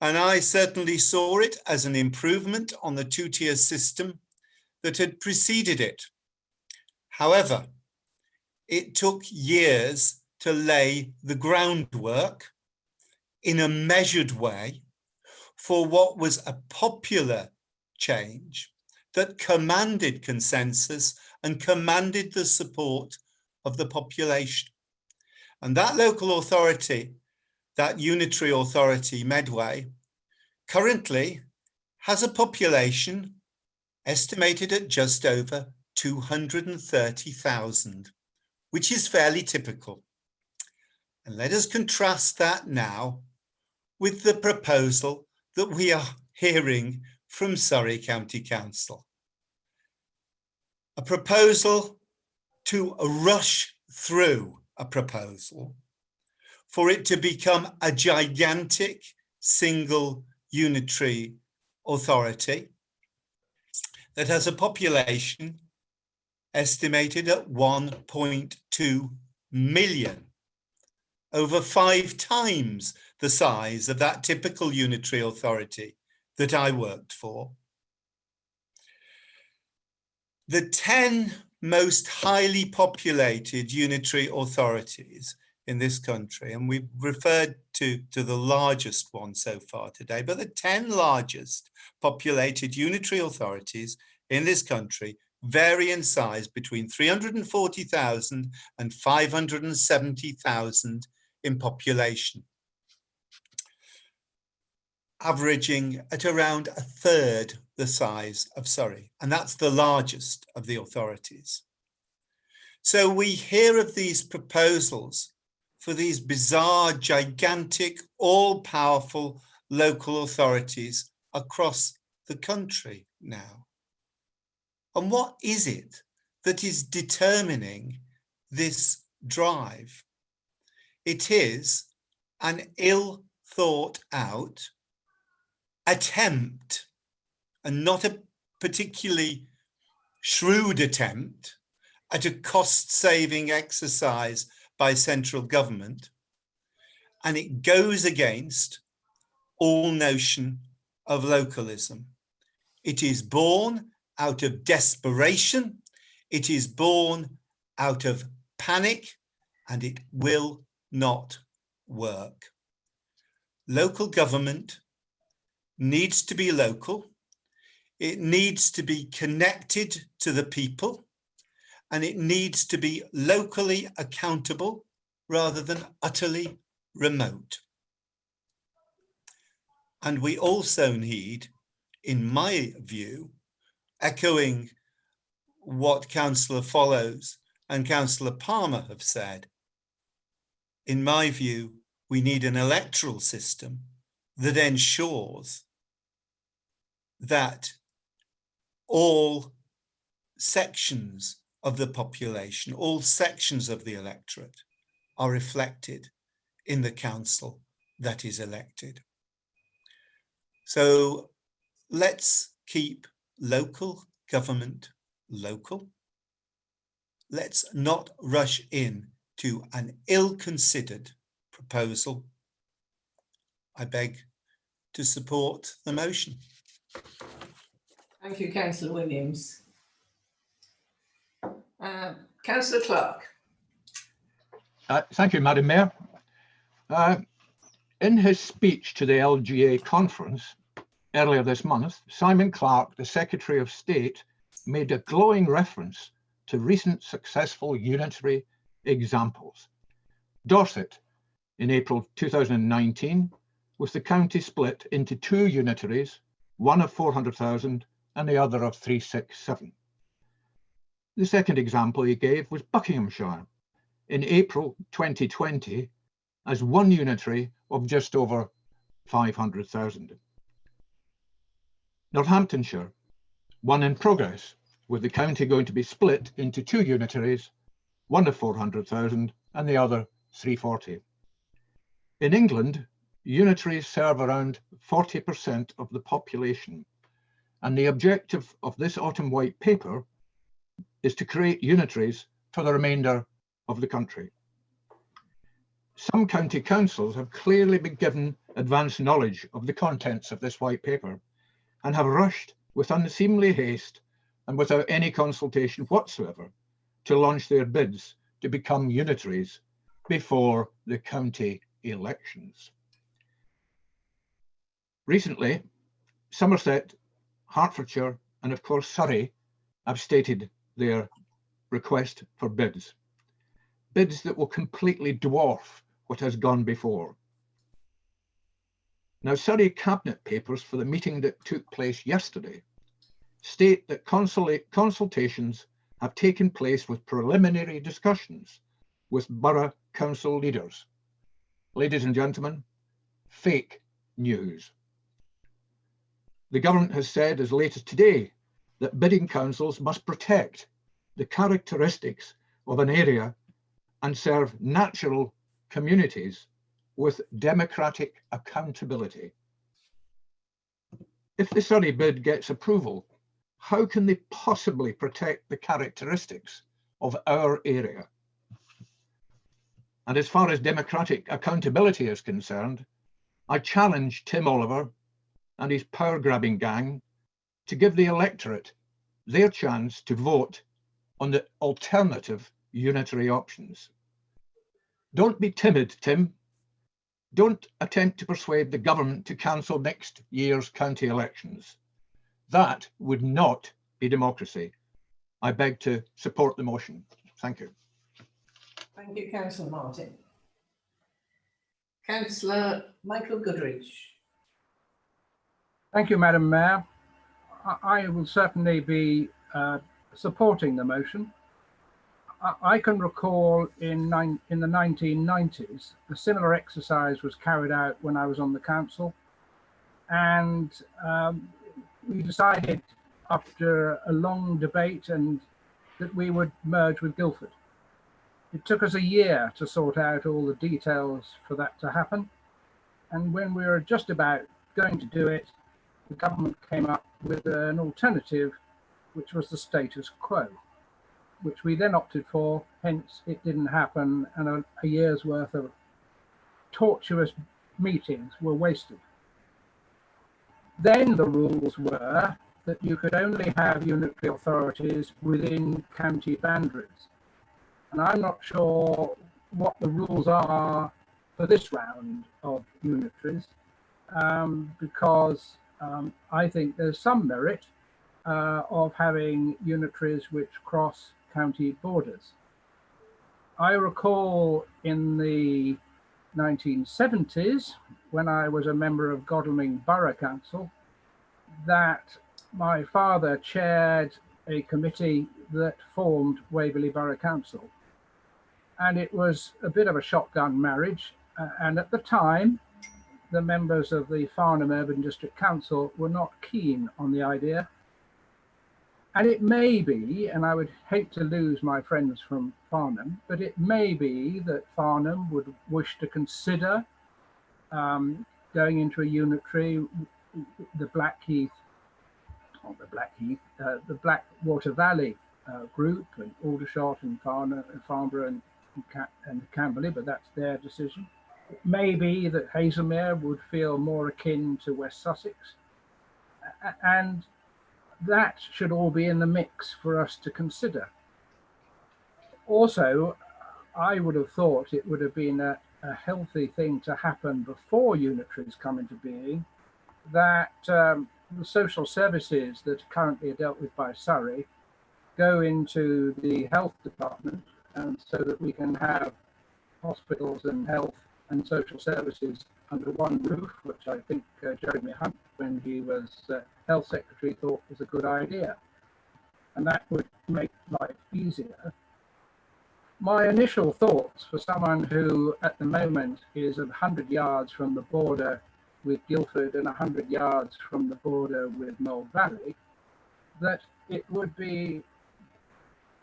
And I certainly saw it as an improvement on the 2-tier system that had preceded it. However, it took years to lay the groundwork in a measured way for what was a popular change that commanded consensus and commanded the support of the population. And that local authority, that unitary authority, Medway, currently has a population estimated at just over 230,000, which is fairly typical. And let us contrast that now with the proposal that we are hearing from Surrey County Council. A proposal to rush through a proposal for it to become a gigantic single unitary authority that has a population estimated at 1.2 million, over 5 times the size of that typical unitary authority that I worked for. The 10 most highly populated unitary authorities in this country, and we've referred to the largest one so far today, but the 10 largest populated unitary authorities in this country vary in size between 340,000 and 570,000 in population, averaging at around a third the size of Surrey, and that's the largest of the authorities. So we hear of these proposals for these bizarre, gigantic, all-powerful local authorities across the country now. And what is it that is determining this drive? It is an ill thought out attempt, and not a particularly shrewd attempt, at a cost-saving exercise by central government, and it goes against all notion of localism. It is born out of desperation, it is born out of panic, and it will not work. Local government needs to be local, it needs to be connected to the people, and it needs to be locally accountable rather than utterly remote. And we also need, in my view, echoing what Councillor Follows and Councillor Palmer have said, in my view, we need an electoral system that ensures that all sections of the population, all sections of the electorate are reflected in the council that is elected. So let's keep local government local. Let's not rush in to an ill-considered proposal. I beg to support the motion. Thank you, Councillor Williams. Councillor Clark. Thank you, Madam Mayor. In his speech to the LGA conference earlier this month, Simon Clarke, the Secretary of State, made a glowing reference to recent successful unitary examples. Dorset, in April 2019, with the county split into 2 unitaries, one of 400,000 and the other of 367. The second example he gave was Buckinghamshire, in April 2020, as 1 unitary of just over 500,000. Northamptonshire, one in progress, with the county going to be split into 2 unitaries, one of 400,000 and the other 340. In England, unitaries serve around 40% of the population, and the objective of this autumn white paper is to create unitaries for the remainder of the country. Some county councils have clearly been given advance knowledge of the contents of this white paper and have rushed with unseemly haste and without any consultation whatsoever to launch their bids to become unitaries before the county elections. Recently, Somerset, Hertfordshire, and of course Surrey have stated their request for bids. Bids that will completely dwarf what has gone before. Now, Surrey Cabinet papers for the meeting that took place yesterday state that consultations have taken place with preliminary discussions with borough council leaders. Ladies and gentlemen, fake news. The government has said as late as today that bidding councils must protect the characteristics of an area and serve natural communities with democratic accountability. If the Surrey bid gets approval, how can they possibly protect the characteristics of our area? And as far as democratic accountability is concerned, I challenge Tim Oliver and his power-grabbing gang to give the electorate their chance to vote on the alternative unitary options. Don't be timid, Tim. Don't attempt to persuade the government to cancel next year's county elections. That would not be democracy. I beg to support the motion. Thank you. Thank you, Councillor Martin. Councillor Michael Goodrich. Thank you, Madam Mayor. I will certainly be supporting the motion. I can recall in the 1990s, a similar exercise was carried out when I was on the council, and we decided after a long debate that we would merge with Guildford. It took us a year to sort out all the details for that to happen, and when we were just about going to do it, the government came up with an alternative, which was the status quo, which we then opted for, hence it didn't happen, and a year's worth of tortuous meetings were wasted. Then the rules were that you could only have unitary authorities within county boundaries. And I'm not sure what the rules are for this round of unitaries, because I think there's some merit of having unitaries which cross county borders. I recall in the 1970s, when I was a member of Godalming Borough Council, that my father chaired a committee that formed Waverley Borough Council. And it was a bit of a shotgun marriage. And at the time, the members of the Farnham Urban District Council were not keen on the idea. And it may be, and I would hate to lose my friends from Farnham, but it may be that Farnham would wish to consider going into a unitary, the Blackwater Valley group, and Aldershot and Farnborough and Camberley, but that's their decision. It may be that Hazelmere would feel more akin to West Sussex, and that should all be in the mix for us to consider. Also, I would have thought it would have been a healthy thing to happen before unitaries come into being, that the social services that currently are dealt with by Surrey go into the health department, and so that we can have hospitals and health and social services under one roof, which I think Jeremy Hunt, when he was health secretary, thought was a good idea, and that would make life easier. My initial thoughts for someone who at the moment is 100 yards from the border with Guildford and 100 yards from the border with Mole Valley, that it would be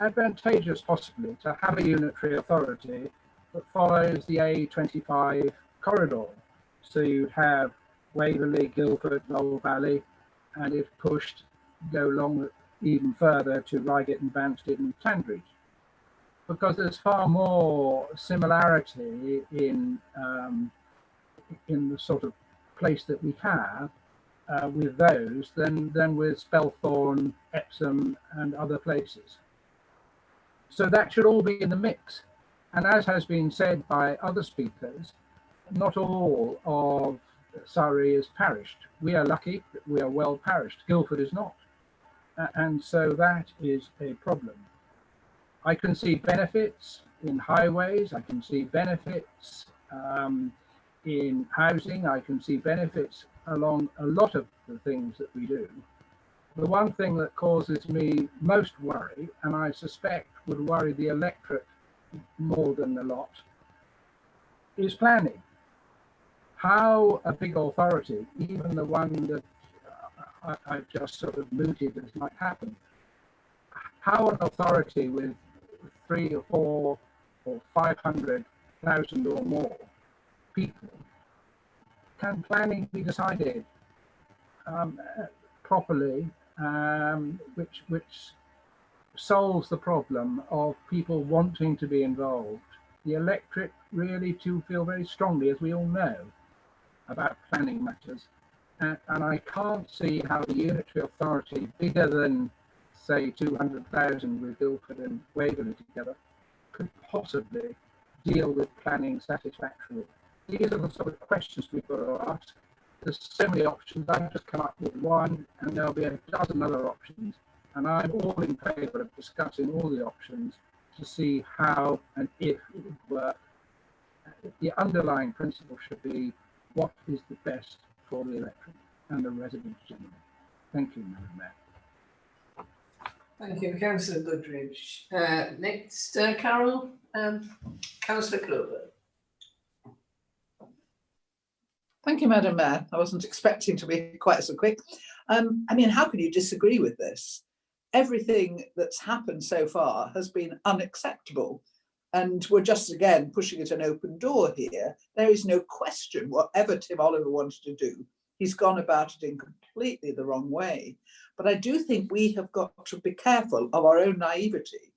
advantageous possibly to have a unitary authority that follows the A25 corridor. So you have Waverley, Guildford, Mole Valley, and if pushed, go along even further to Reigate and Banstead and Tandridge. Because there's far more similarity in the sort of place that we have with those than with Spelthorne, Epsom and other places. So that should all be in the mix. And as has been said by other speakers, not all of Surrey is parished. We are lucky that we are well parished. Guildford is not. And so that is a problem. I can see benefits in highways. I can see benefits in housing. I can see benefits along a lot of the things that we do. The one thing that causes me most worry, and I suspect would worry the electorate more than a lot, is planning. How a big authority, even the one that I've just sort of mooted as might happen, how an authority with 3 or 4 or 500,000 or more people, can planning be decided properly, which solves the problem of people wanting to be involved. The electorate really do feel very strongly, as we all know, about planning matters. And I can't see how the unitary authority, bigger than, say, 200,000 with Guildford and Waverley together, could possibly deal with planning satisfactorily. These are the sort of questions we've got to ask. There's so many options. I've just come up with one, and there'll be a dozen other options. And I'm all in favour of discussing all the options to see how and if it would work. The underlying principle should be what is the best for the electorate and the residents generally. Thank you, Madam Mayor. Thank you, Councillor Goodridge. Next, Carol and Councillor Clover. Thank you, Madam Mayor. I wasn't expecting to be quite so quick. I mean, how can you disagree with this? Everything that's happened so far has been unacceptable. And we're just, again, pushing at an open door here. There is no question whatever Tim Oliver wanted to do, he's gone about it in completely the wrong way. But I do think we have got to be careful of our own naivety.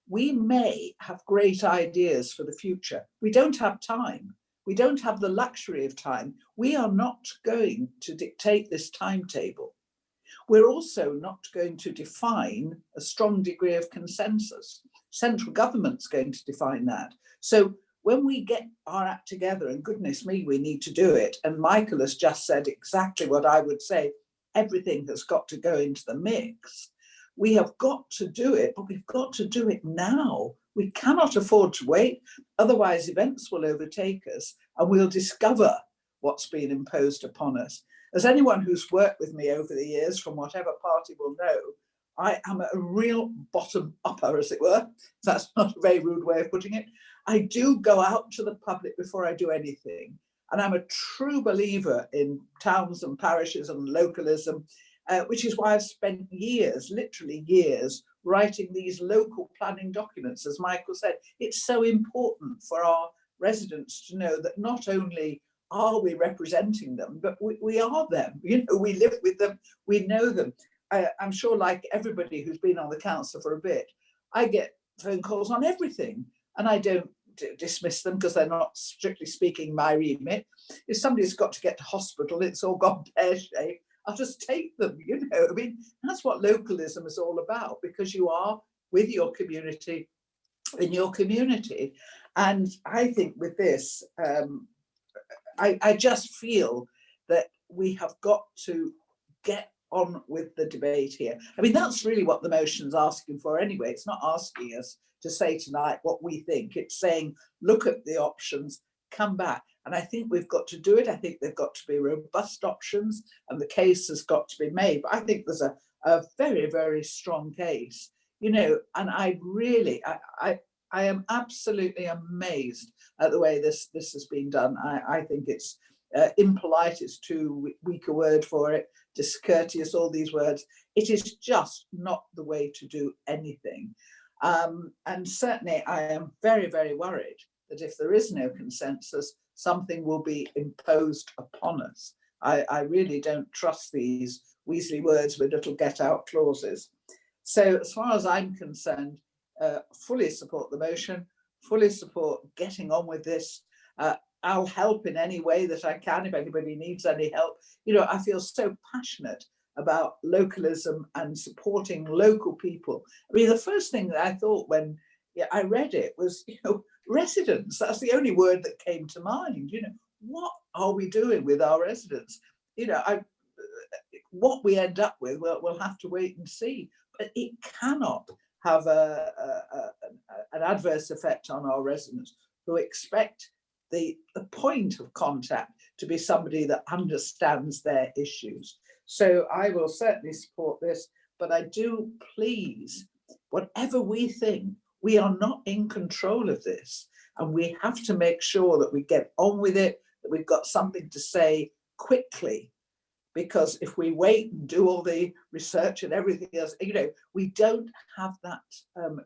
We may have great ideas for the future. We don't have time. We don't have the luxury of time. We are not going to dictate this timetable. We're also not going to define a strong degree of consensus. Central government's going to define that. So when we get our act together, and goodness me, we need to do it, and Michael has just said exactly what I would say, everything has got to go into the mix. We have got to do it, but we've got to do it now. We cannot afford to wait, otherwise events will overtake us and we'll discover what's been imposed upon us. As anyone who's worked with me over the years from whatever party will know, I am a real bottom-upper, as it were. That's not a very rude way of putting it. I do go out to the public before I do anything. And I'm a true believer in towns and parishes and localism, which is why I've spent years, literally years, writing these local planning documents. As Michael said, it's so important for our residents to know that not only are we representing them, but we are them. You know, we live with them, we know them. I'm sure, like everybody who's been on the council for a bit, I get phone calls on everything, and I don't dismiss them because they're not, strictly speaking, my remit. If somebody's got to get to hospital, it's all gone pear-shaped, I'll just take them, you know. I mean, that's what localism is all about, because you are with your community, in your community. And I think with this, I just feel that we have got to get on with the debate here. I mean, that's really what the motion's asking for anyway. It's not asking us to say tonight what we think. It's saying, look at the options, come back. And I think we've got to do it. I think they've got to be robust options and the case has got to be made. But I think there's a very, very strong case, you know, and I really, I am absolutely amazed at the way this has been done. I think it's impolite, it's too weak a word for it, discourteous, all these words. It is just not the way to do anything. And certainly I am very, very worried that if there is no consensus, something will be imposed upon us. I really don't trust these Weasley words with little get out clauses. So as far as I'm concerned, fully support the motion, fully support getting on with this. I'll help in any way that I can if anybody needs any help. You know, I feel so passionate about localism and supporting local people. I mean, the first thing that I thought when I read it was, you know, residents. That's the only word that came to mind. You know, what are we doing with our residents? You know, what we end up with, we'll have to wait and see. But it cannot have an adverse effect on our residents who expect the point of contact to be somebody that understands their issues. So I will certainly support this, but I do please, whatever we think, we are not in control of this, and we have to make sure that we get on with it, that we've got something to say quickly, because if we wait and do all the research and everything else, you know, we don't have that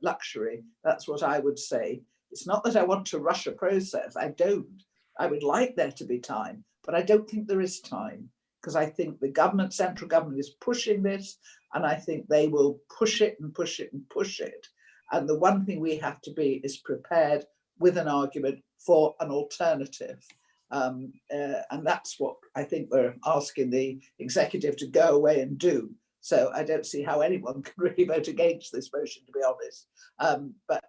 luxury. That's what I would say. It's not that I want to rush a process. I don't. I would like there to be time, but I don't think there is time, because I think the government, central government, is pushing this, and I think they will push it and push it and push it. And the one thing we have to be is prepared with an argument for an alternative. And that's what I think we're asking the executive to go away and do. So I don't see how anyone can really vote against this motion, to be honest. But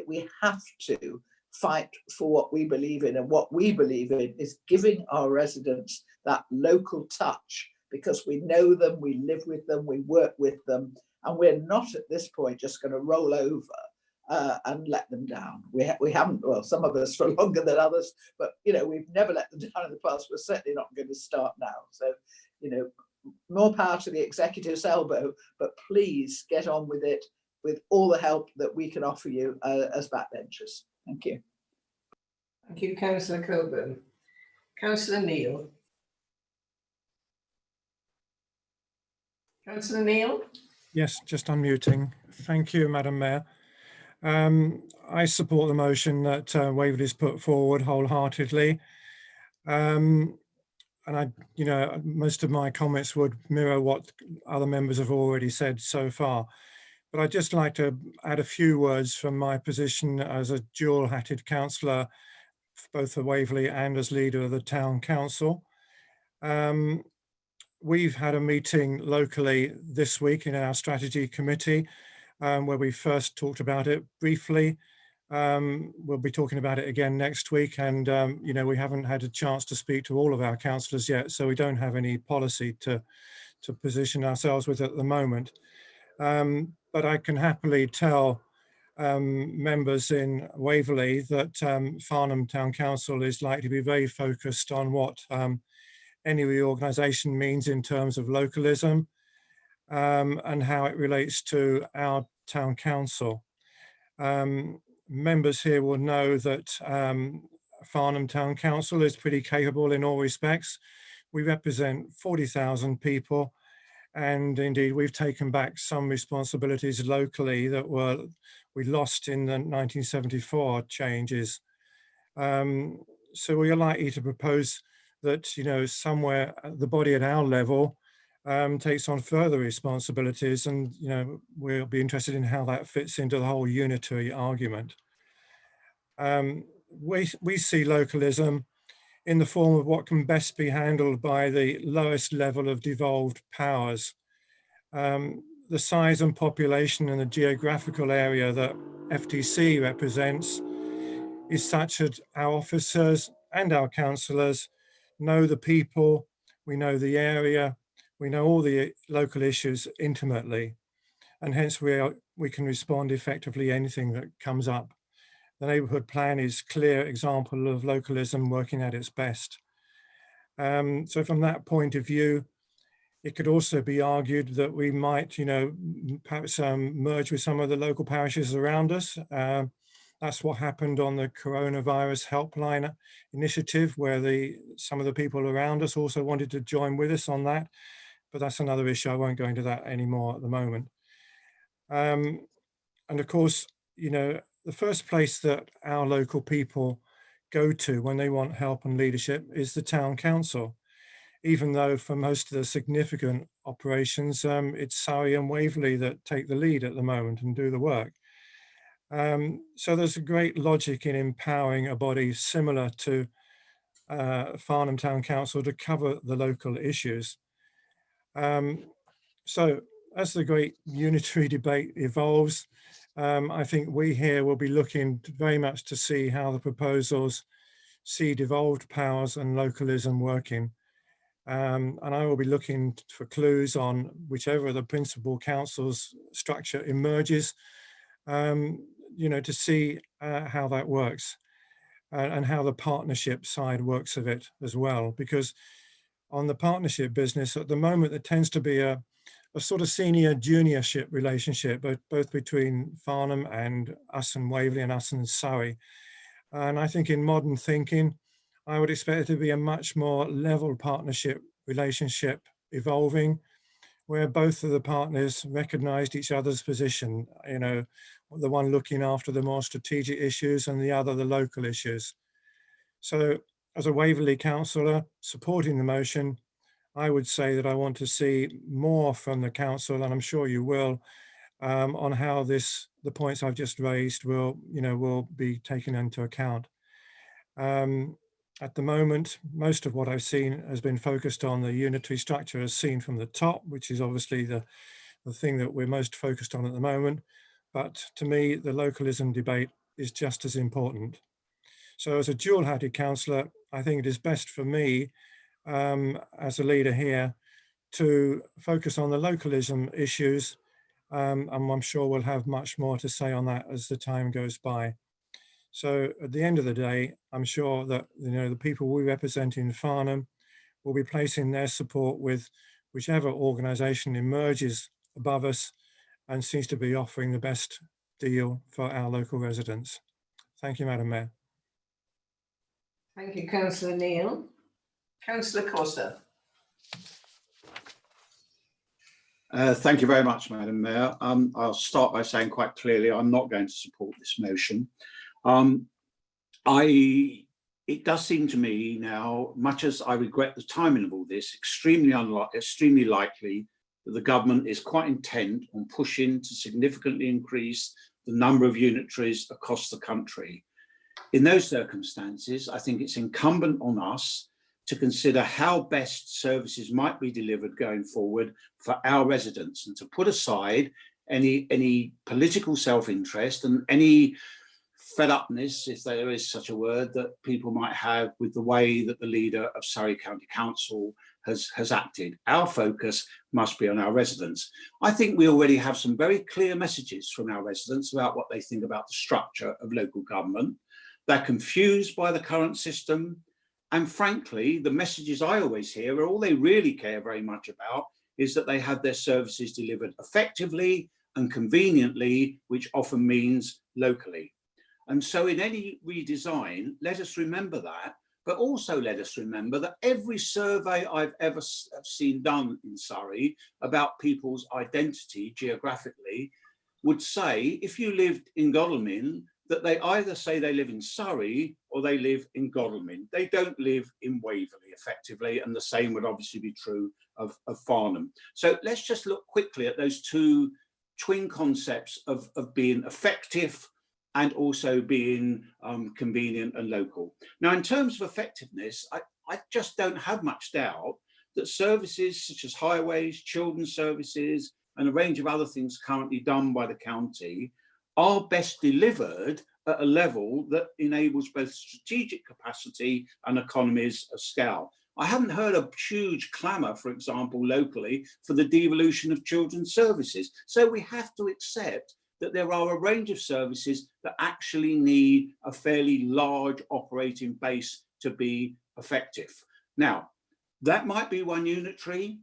we have to fight for what we believe in, and what we believe in is giving our residents that local touch, because we know them, we live with them, we work with them, and we're not at this point just going to roll over and let them down. We haven't, well, some of us for longer than others, but you know, we've never let them down in the past. We're certainly not going to start now. So, you know, more power to the executive's elbow, but please get on with it with all the help that we can offer you as backbenchers. Thank you. Thank you, Councillor Coburn. Councillor Neil. Councillor Neil. Yes, just unmuting. Thank you, Madam Mayor. I support the motion that Waverley's put forward wholeheartedly. And you know, most of my comments would mirror what other members have already said so far. But I'd just like to add a few words from my position as a dual-hatted councillor, both for Waverley and as leader of the town council. We've had a meeting locally this week in our strategy committee where we first talked about it briefly. We'll be talking about it again next week, and you know, we haven't had a chance to speak to all of our councillors yet, so we don't have any policy to position ourselves with at the moment. But I can happily tell members in Waverley that Farnham Town Council is likely to be very focused on what any reorganisation means in terms of localism and how it relates to our town council. Members here will know that Farnham Town Council is pretty capable in all respects. We represent 40,000 people, and indeed we've taken back some responsibilities locally that we lost in the 1974 changes. So we are likely to propose that, you know, somewhere the body at our level takes on further responsibilities, and you know, we'll be interested in how that fits into the whole unitary argument. We see localism in the form of what can best be handled by the lowest level of devolved powers. The size and population and the geographical area that FTC represents is such that our officers and our councillors know the people, we know the area, we know all the local issues intimately, and hence we can respond effectively to anything that comes up. The neighbourhood plan is a clear example of localism working at its best. So from that point of view, it could also be argued that we might, perhaps merge with some of the local parishes around us. That's what happened on the coronavirus helpline initiative, where some of the people around us also wanted to join with us on that. But that's another issue. I won't go into that anymore at the moment. And of course, the first place that our local people go to when they want help and leadership is the town council. Even though for most of the significant operations, it's Surrey and Waverley that take the lead at the moment and do the work. So there's a great logic in empowering a body similar to Farnham Town Council to cover the local issues. So as the great unitary debate evolves, I think we here will be looking very much to see how the proposals see devolved powers and localism working. And I will be looking for clues on whichever the principal council's structure emerges, to see how that works and how the partnership side works of it as well. Because on the partnership business at the moment, there tends to be a sort of senior juniorship relationship, both between Farnham and us and Waverley and us and Surrey. And I think in modern thinking, I would expect it to be a much more level partnership relationship evolving, where both of the partners recognised each other's position, the one looking after the more strategic issues and the other the local issues. So as a Waverley councillor supporting the motion, I would say that I want to see more from the council, and I'm sure you will, on how the points I've just raised will be taken into account. At the moment, most of what I've seen has been focused on the unitary structure as seen from the top, which is obviously the thing that we're most focused on at the moment. But to me, the localism debate is just as important. So as a dual-hatted councillor, I think it is best for me, as a leader here, to focus on the localism issues, and I'm sure we'll have much more to say on that as the time goes by. So at the end of the day, I'm sure that the people we represent in Farnham will be placing their support with whichever organisation emerges above us and seems to be offering the best deal for our local residents. Thank you, Madam Mayor. Thank you, Councillor Neil. Councillor Costa. Thank you very much, Madam Mayor. I'll start by saying quite clearly I'm not going to support this motion. It does seem to me now, much as I regret the timing of all this, extremely likely that the government is quite intent on pushing to significantly increase the number of unitaries across the country. In those circumstances, I think it's incumbent on us to consider how best services might be delivered going forward for our residents, and to put aside any political self-interest and any fed-upness, if there is such a word, that people might have with the way that the leader of Surrey County Council has acted. Our focus must be on our residents. I think we already have some very clear messages from our residents about what they think about the structure of local government. They're confused by the current system. And frankly, the messages I always hear are all they really care very much about is that they have their services delivered effectively and conveniently, which often means locally. And so in any redesign, let us remember that, but also let us remember that every survey I've ever seen done in Surrey about people's identity geographically would say, if you lived in Godalming, that they either say they live in Surrey or they live in Godalming. They don't live in Waverley effectively, and the same would obviously be true of Farnham. So let's just look quickly at those two twin concepts of being effective and also being convenient and local. Now, in terms of effectiveness, I just don't have much doubt that services such as highways, children's services, and a range of other things currently done by the county are best delivered at a level that enables both strategic capacity and economies of scale. I haven't heard a huge clamour, for example, locally for the devolution of children's services. So we have to accept that there are a range of services that actually need a fairly large operating base to be effective. Now, that might be one unitary,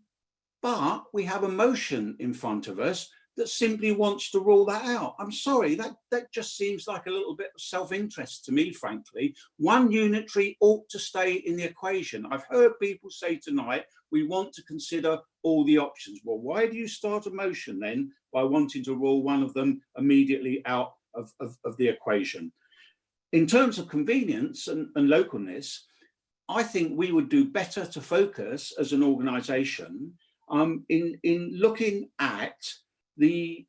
but we have a motion in front of us that simply wants to rule that out. I'm sorry, that just seems like a little bit of self-interest to me, frankly. One unitary ought to stay in the equation. I've heard people say tonight, we want to consider all the options. Well, why do you start a motion then by wanting to rule one of them immediately out of the equation? In terms of convenience and localness, I think we would do better to focus as an organisation in looking at in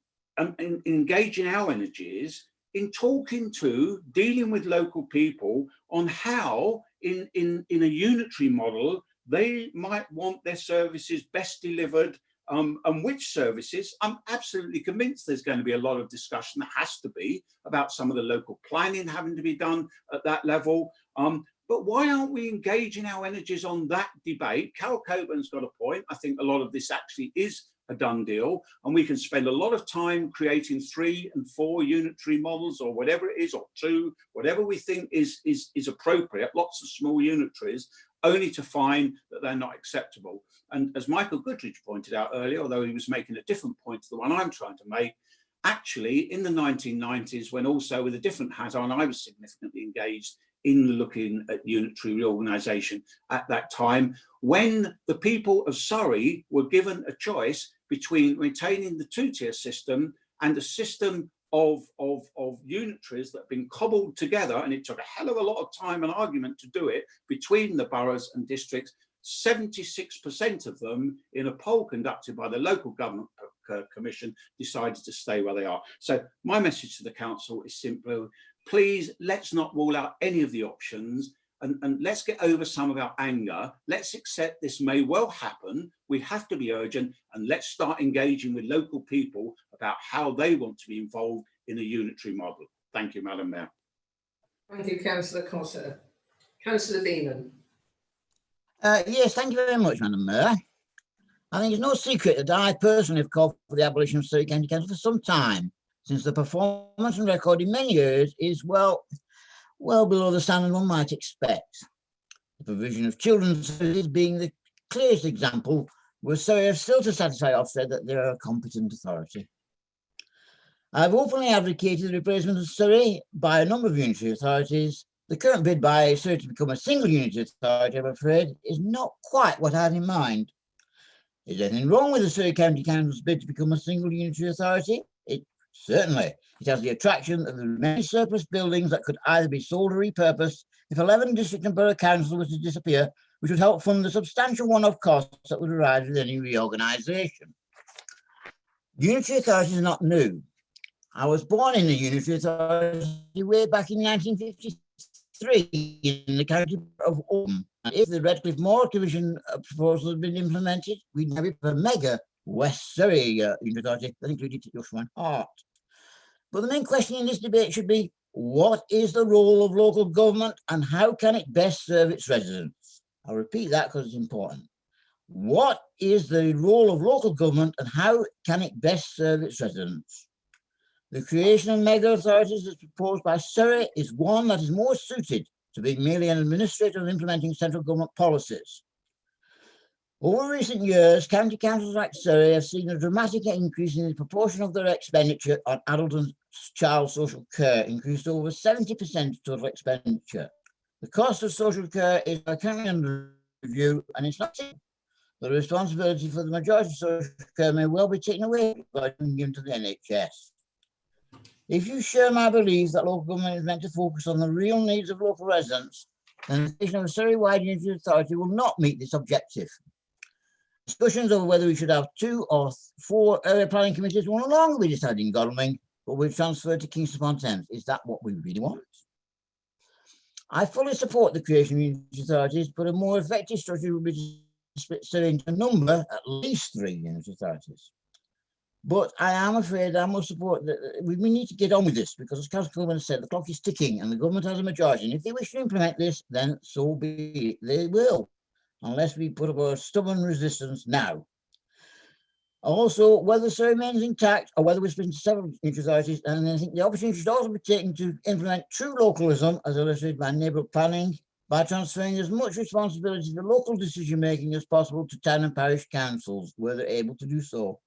engaging our energies in talking to, dealing with local people on how in a unitary model they might want their services best delivered, and which services. I'm absolutely convinced there's going to be a lot of discussion, there has to be, about some of the local planning having to be done at that level. But why aren't we engaging our energies on that debate? Carol Coburn's got a point. I think a lot of this actually is a done deal, and we can spend a lot of time creating 3 and 4 unitary models, or whatever it is, or 2, whatever we think is appropriate, lots of small unitaries, only to find that they're not acceptable. And as Michael Goodrich pointed out earlier, although he was making a different point to the one I'm trying to make, actually in the 1990s, when also with a different hat on, I was significantly engaged in looking at unitary reorganisation at that time, when the people of Surrey were given a choice between maintaining the 2-tier system and a system of unitaries that have been cobbled together, and it took a hell of a lot of time and argument to do it between the boroughs and districts. 76% of them, in a poll conducted by the local government commission, decided to stay where they are. So my message to the council is simply, please, let's not rule out any of the options, and let's get over some of our anger. Let's accept this may well happen. We have to be urgent, and let's start engaging with local people about how they want to be involved in a unitary model. Thank you, Madam Mayor. Thank you, Councillor Cotter. Councillor Deanus. Yes, thank you very much, Madam Mayor. I think it's no secret that I personally have called for the abolition of Surrey County Council for some time, since the performance and record in many years is well below the standard one might expect. The provision of children's services being the clearest example, where Surrey have still to satisfy Ofsted that they are a competent authority. I've openly advocated the replacement of Surrey by a number of unitary authorities. The current bid by Surrey to become a single unitary authority, I'm afraid, is not quite what I had in mind. Is there anything wrong with the Surrey County Council's bid to become a single unitary authority? Certainly, it has the attraction of the many surplus buildings that could either be sold or repurposed if 11 district and borough councils were to disappear, which would help fund the substantial one-off costs that would arise with any reorganisation. Unitary authority is not new. I was born in the unitary authority way back in 1953 in the county of Oldham. And if the Redcliffe Moor Division proposal had been implemented, we'd have a mega West Surrey unitary authority that included Joshua and Hart. But the main question in this debate should be, what is the role of local government and how can it best serve its residents? I'll repeat that because it's important. What is the role of local government and how can it best serve its residents? The creation of mega authorities as proposed by Surrey is one that is more suited to being merely an administrator of implementing central government policies. Over recent years, county councils like Surrey have seen a dramatic increase in the proportion of their expenditure on adult and child social care, increased to over 70% of total expenditure. The cost of social care is currently under review, and it's not simple. The responsibility for the majority of social care may well be taken away by given to the NHS. If you share my belief that local government is meant to focus on the real needs of local residents, then the creation of a Surrey-wide unitary authority will not meet this objective. Discussions over whether we should have 2 or 4 area planning committees will no longer be decided in Godalming, but will be transferred to Kingston-upon-Thames. Is that what we really want? I fully support the creation of unitary authorities, but a more effective structure would be to split Surrey into a number, at least 3 unitary authorities. But I am afraid I must support that we need to get on with this, because as Councillor Coleman has said, the clock is ticking and the government has a majority. And if they wish to implement this, then so be it, they will. unless we put up a stubborn resistance now. Also, whether Surrey remains intact or whether we split into several unitary authorities, and I think the opportunity should also be taken to implement true localism as illustrated by neighbourhood planning by transferring as much responsibility for local decision making as possible to town and parish councils where they're able to do so.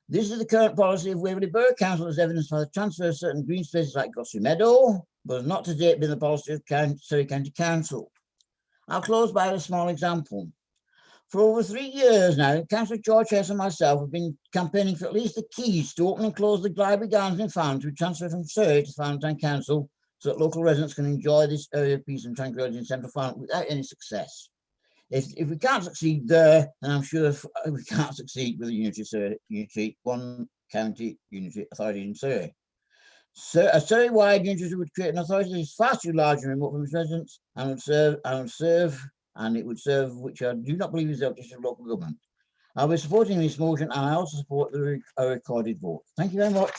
This is the current policy of Waverley Borough Council as evidenced by the transfer of certain green spaces like Gosford Meadow, but has not to date been the policy of Surrey County Council. I'll close by a small example. For over 3 years now, Councillor George Hess and myself have been campaigning for at least the keys to open and close the library gardens in Farnham to be transferred from Surrey to Farnham Town Council so that local residents can enjoy this area of peace and tranquility in central Farnham without any success. If we can't succeed there, then I'm sure we can't succeed with the one county unitary authority in Surrey. So a Surrey-wide unitary would create an authority that is far too large and remote from its residents and it would serve which I do not believe is the objective of local government. I'll be supporting this motion and I also support a recorded vote. Thank you very much.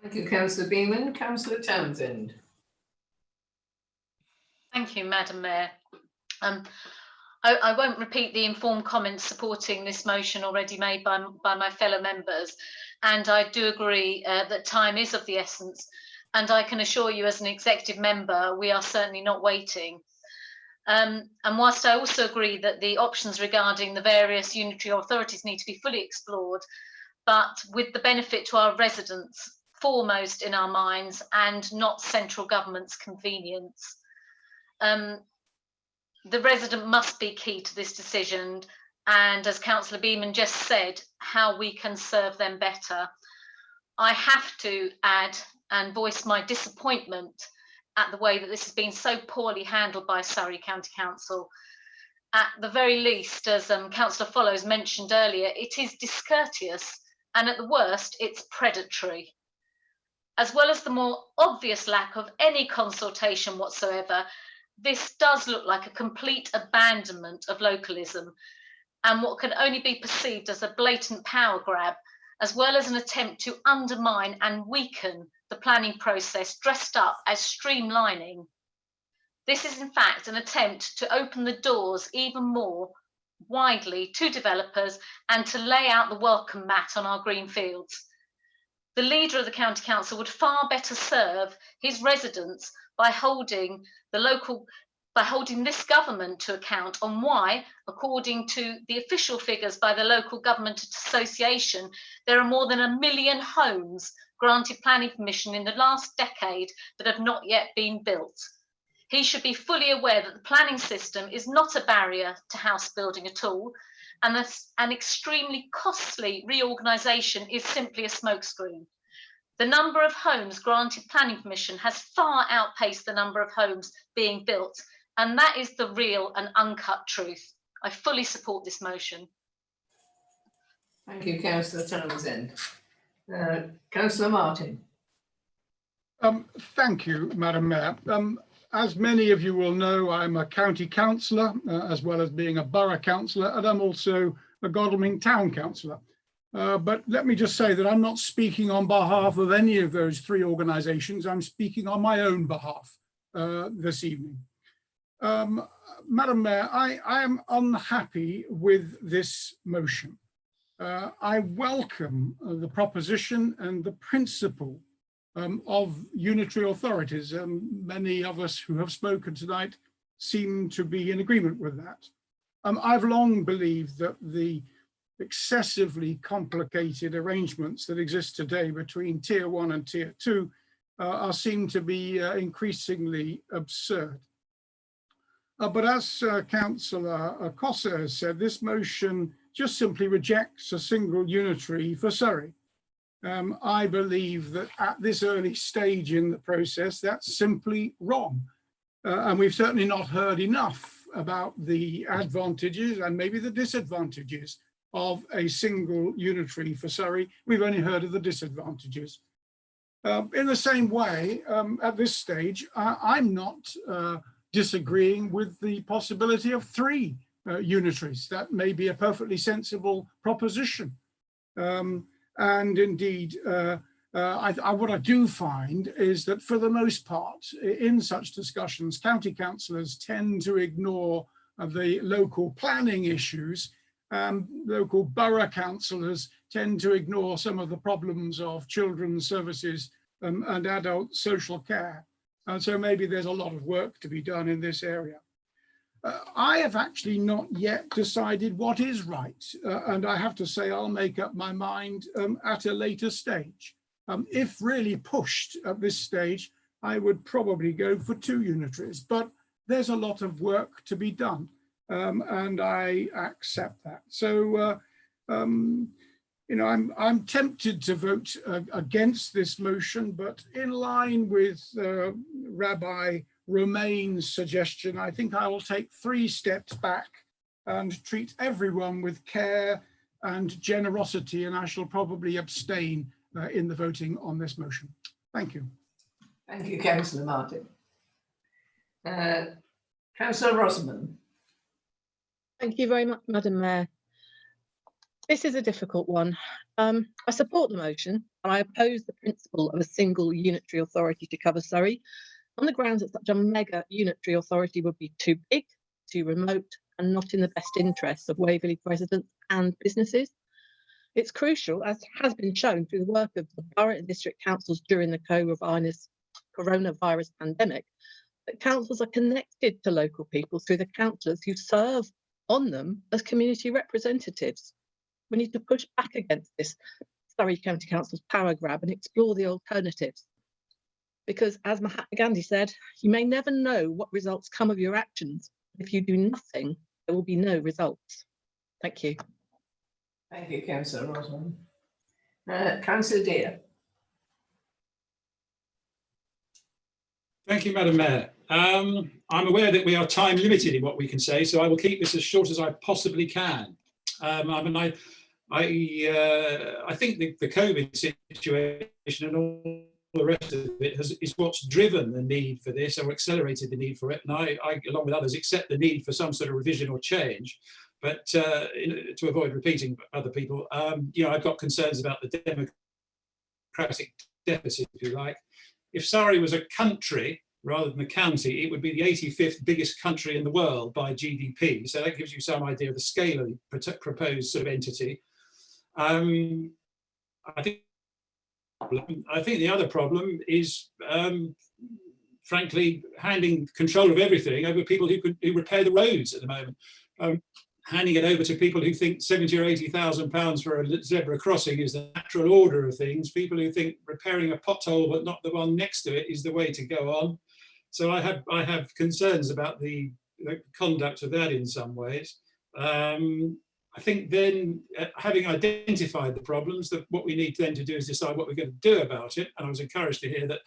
Thank you, Councillor Beeman. Councillor Townsend. Thank you, Madam Mayor. I won't repeat the informed comments supporting this motion already made by my fellow members, and I do agree that time is of the essence, and I can assure you as an executive member we are certainly not waiting. And whilst I also agree that the options regarding the various unitary authorities need to be fully explored, but with the benefit to our residents foremost in our minds and not central government's convenience. The resident must be key to this decision, and as Councillor Beeman just said, how we can serve them better. I have to add and voice my disappointment at the way that this has been so poorly handled by Surrey County Council. At the very least, as Councillor Follows mentioned earlier, it is discourteous and at the worst, it's predatory. As well as the more obvious lack of any consultation whatsoever, this does look like a complete abandonment of localism and what can only be perceived as a blatant power grab, as well as an attempt to undermine and weaken the planning process dressed up as streamlining. This is in fact an attempt to open the doors even more widely to developers and to lay out the welcome mat on our green fields. The leader of the County Council would far better serve his residents by holding this government to account on why, according to the official figures by the Local Government Association, there are more than 1 million homes granted planning permission in the last decade that have not yet been built. He should be fully aware that the planning system is not a barrier to house building at all, and that an extremely costly reorganisation is simply a smokescreen. The number of homes granted planning permission has far outpaced the number of homes being built, and that is the real and uncut truth. I fully support this motion. Thank you, Councillor Townsend. Councillor Martin. Thank you, Madam Mayor. As many of you will know, I'm a county councillor, as well as being a borough councillor, and I'm also a Godalming town councillor. But let me just say that I'm not speaking on behalf of any of those three organisations. I'm speaking on my own behalf this evening. Madam Mayor, I am unhappy with this motion. I welcome the proposition and the principle of unitary authorities. Many of us who have spoken tonight seem to be in agreement with that. I've long believed that the excessively complicated arrangements that exist today between Tier 1 and Tier 2 seem to be increasingly absurd. But as Councillor Cossa has said, this motion just simply rejects a single unitary for Surrey. I believe that at this early stage in the process, that's simply wrong. And we've certainly not heard enough about the advantages and maybe the disadvantages of a single unitary for Surrey. We've only heard of the disadvantages. In the same way, at this stage, I'm not disagreeing with the possibility of 3 unitaries. That may be a perfectly sensible proposition. And indeed, what I do find is that for the most part, in such discussions, county councillors tend to ignore the local planning issues. Local borough councillors tend to ignore some of the problems of children's services and adult social care. And so maybe there's a lot of work to be done in this area. I have actually not yet decided what is right. And I have to say I'll make up my mind at a later stage. If really pushed at this stage, I would probably go for 2 unitaries, but there's a lot of work to be done. And I accept that. So, you know, I'm tempted to vote against this motion, but in line with Rabbi Romaine's suggestion, I think I will take 3 steps back and treat everyone with care and generosity, and I shall probably abstain in the voting on this motion. Thank you. Thank you, Councillor Martin. Councillor Rosamond. Thank you very much, Madam Mayor. This is a difficult one. I support the motion and I oppose the principle of a single unitary authority to cover Surrey on the grounds that such a mega unitary authority would be too big, too remote, and not in the best interests of Waverley residents and businesses. It's crucial, as has been shown through the work of the borough and district councils during the coronavirus pandemic, that councils are connected to local people through the councillors who serve on them as community representatives. We need to push back against this Surrey County Council's power grab and explore the alternatives. Because as Mahatma Gandhi said, you may never know what results come of your actions. If you do nothing, there will be no results. Thank you. Thank you, Councillor Rosamond. Councillor Dear. Thank you, Madam Mayor. I'm aware that we are time limited in what we can say, so I will keep this as short as I possibly can. I mean, I think the COVID situation and all the rest of it is what's driven the need for this, or accelerated the need for it. And I, along with others, accept the need for some sort of revision or change. But to avoid repeating other people, you know, I've got concerns about the democratic deficit, if you like. If Surrey was a country rather than a county, it would be the 85th biggest country in the world by GDP. So that gives you some idea of the scale of the proposed sort of entity. I think the other problem is, frankly, handing control of everything over people who repair the roads at the moment. Handing it over to people who think 70 or 80,000 pounds for a zebra crossing is the natural order of things. People who think repairing a pothole but not the one next to it is the way to go on. So I have concerns about the conduct of that in some ways. I think then, having identified the problems, that what we need then to do is decide what we're going to do about it. And I was encouraged to hear that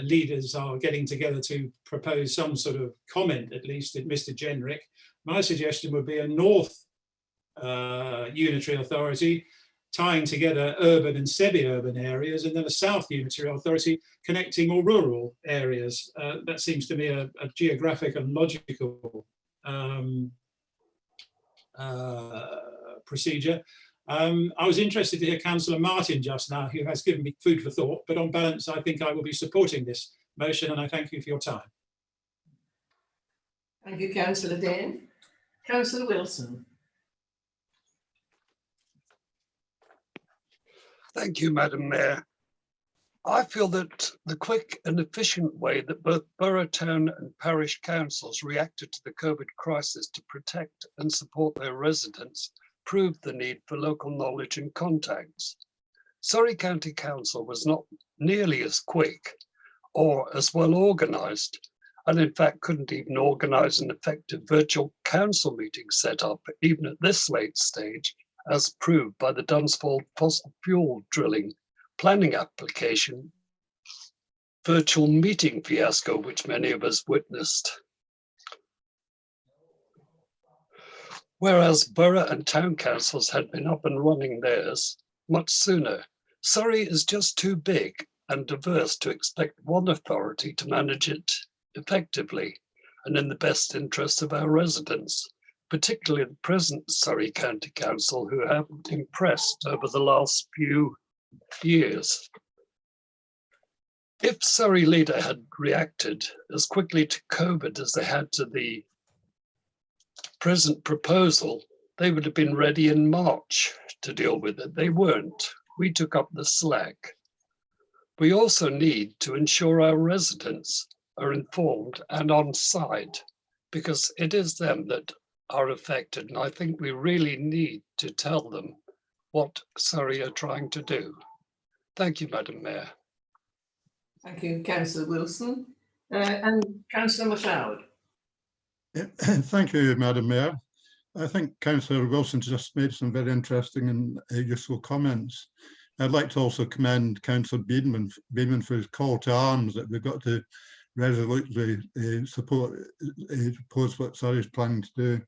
leaders are getting together to propose some sort of comment, at least at Mr. Jenrick. My suggestion would be a North unitary authority tying together urban and semi-urban areas, and then a South unitary authority connecting more rural areas. That seems to me a geographic and logical procedure. I was interested to hear Councillor Martin just now, who has given me food for thought, but on balance, I think I will be supporting this motion, and I thank you for your time. Thank you, Councillor Dean. Councillor Wilson. Thank you, Madam Mayor. I feel that the quick and efficient way that both borough, town and parish councils reacted to the COVID crisis to protect and support their residents proved the need for local knowledge and contacts. Surrey County Council was not nearly as quick or as well organised, and in fact couldn't even organise an effective virtual council meeting set up, even at this late stage, as proved by the Dunsfold fossil fuel drilling planning application virtual meeting fiasco, which many of us witnessed. Whereas borough and town councils had been up and running theirs much sooner, Surrey is just too big and diverse to expect one authority to manage it effectively and in the best interests of our residents, particularly the present Surrey County Council, who haven't impressed over the last few years. If Surrey Leader had reacted as quickly to COVID as they had to the present proposal, they would have been ready in March to deal with it. They weren't. We took up the slack. We also need to ensure our residents are informed and on side, because it is them that are affected. And I think we really need to tell them what Surrey are trying to do. Thank you, Madam Mayor. Thank you, Councillor Wilson. And Councillor MacLeod. Thank you, Madam Mayor. I think Councillor Wilson just made some very interesting and useful comments. I'd like to also commend Councillor Beedman for his call to arms that we've got to resolutely oppose what Surrey is planning to do.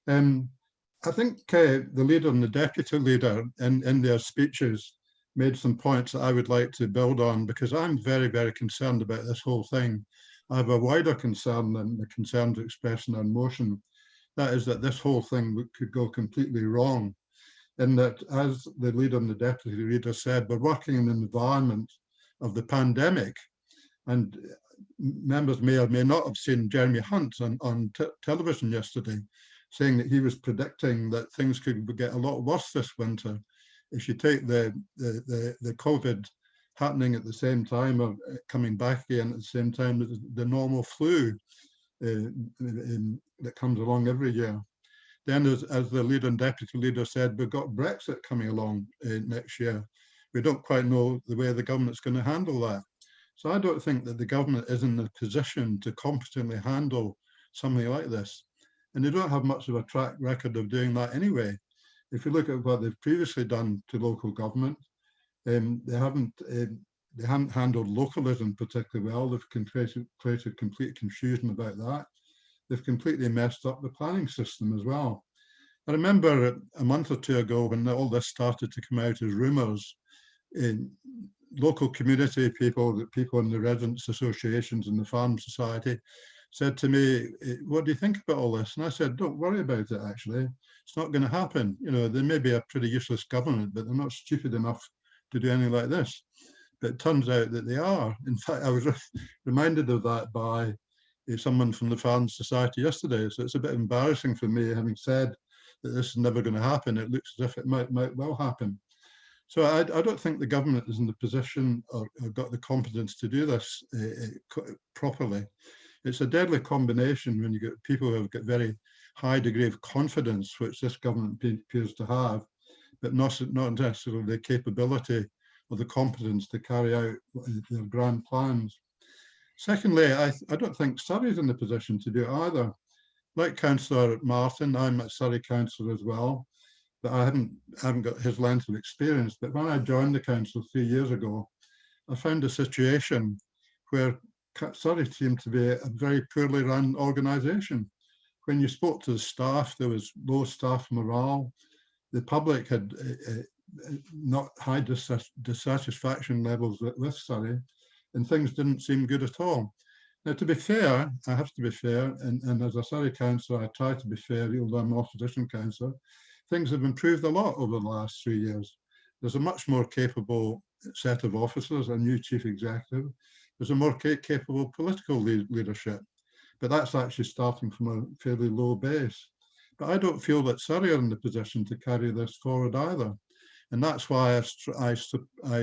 I think the leader and the deputy leader in their speeches made some points that I would like to build on, because I'm very, very concerned about this whole thing. I have a wider concern than the concerns expressed in our motion. That is that this whole thing could go completely wrong. In that, as the leader and the deputy leader said, we're working in an environment of the pandemic. And members may or may not have seen Jeremy Hunt on television yesterday, saying that he was predicting that things could get a lot worse this winter. If you take the COVID happening at the same time, or coming back again at the same time as the normal flu that comes along every year. Then, as the leader and deputy leader said, we've got Brexit coming along next year. We don't quite know the way the government's going to handle that. So I don't think that the government is in a position to competently handle something like this. And they don't have much of a track record of doing that anyway. If you look at what they've previously done to local government, they haven't handled localism particularly well. They've created complete confusion about that. They've completely messed up the planning system as well. I remember a month or two ago when all this started to come out as rumours, local community people in the residents' associations and the farm society said to me, what do you think about all this? And I said, don't worry about it, actually. It's not going to happen. You know, they may be a pretty useless government, but they're not stupid enough to do anything like this. But it turns out that they are. In fact, I was reminded of that by someone from the Farm Society yesterday. So it's a bit embarrassing for me, having said that this is never going to happen. It looks as if it might well happen. So I don't think the government is in the position or got the competence to do this properly. It's a deadly combination when you get people who have got very high degree of confidence, which this government appears to have, but not necessarily the capability or the competence to carry out their grand plans. Secondly, I don't think Surrey's in the position to do it either. Like Councillor Martin, I'm a Surrey councillor as well, but I haven't got his length of experience. But when I joined the council 3 years ago, I found a situation where Surrey seemed to be a very poorly run organisation. When you spoke to the staff, there was low staff morale. The public had not high dissatisfaction levels with Surrey, and things didn't seem good at all. Now, to be fair, I have to be fair, and as a Surrey councillor, I try to be fair, even though I'm an opposition councillor. Things have improved a lot over the last 3 years. There's a much more capable set of officers, a new chief executive. There's a more capable political leadership, but that's actually starting from a fairly low base. But I don't feel that Surrey are in the position to carry this forward either. And that's why I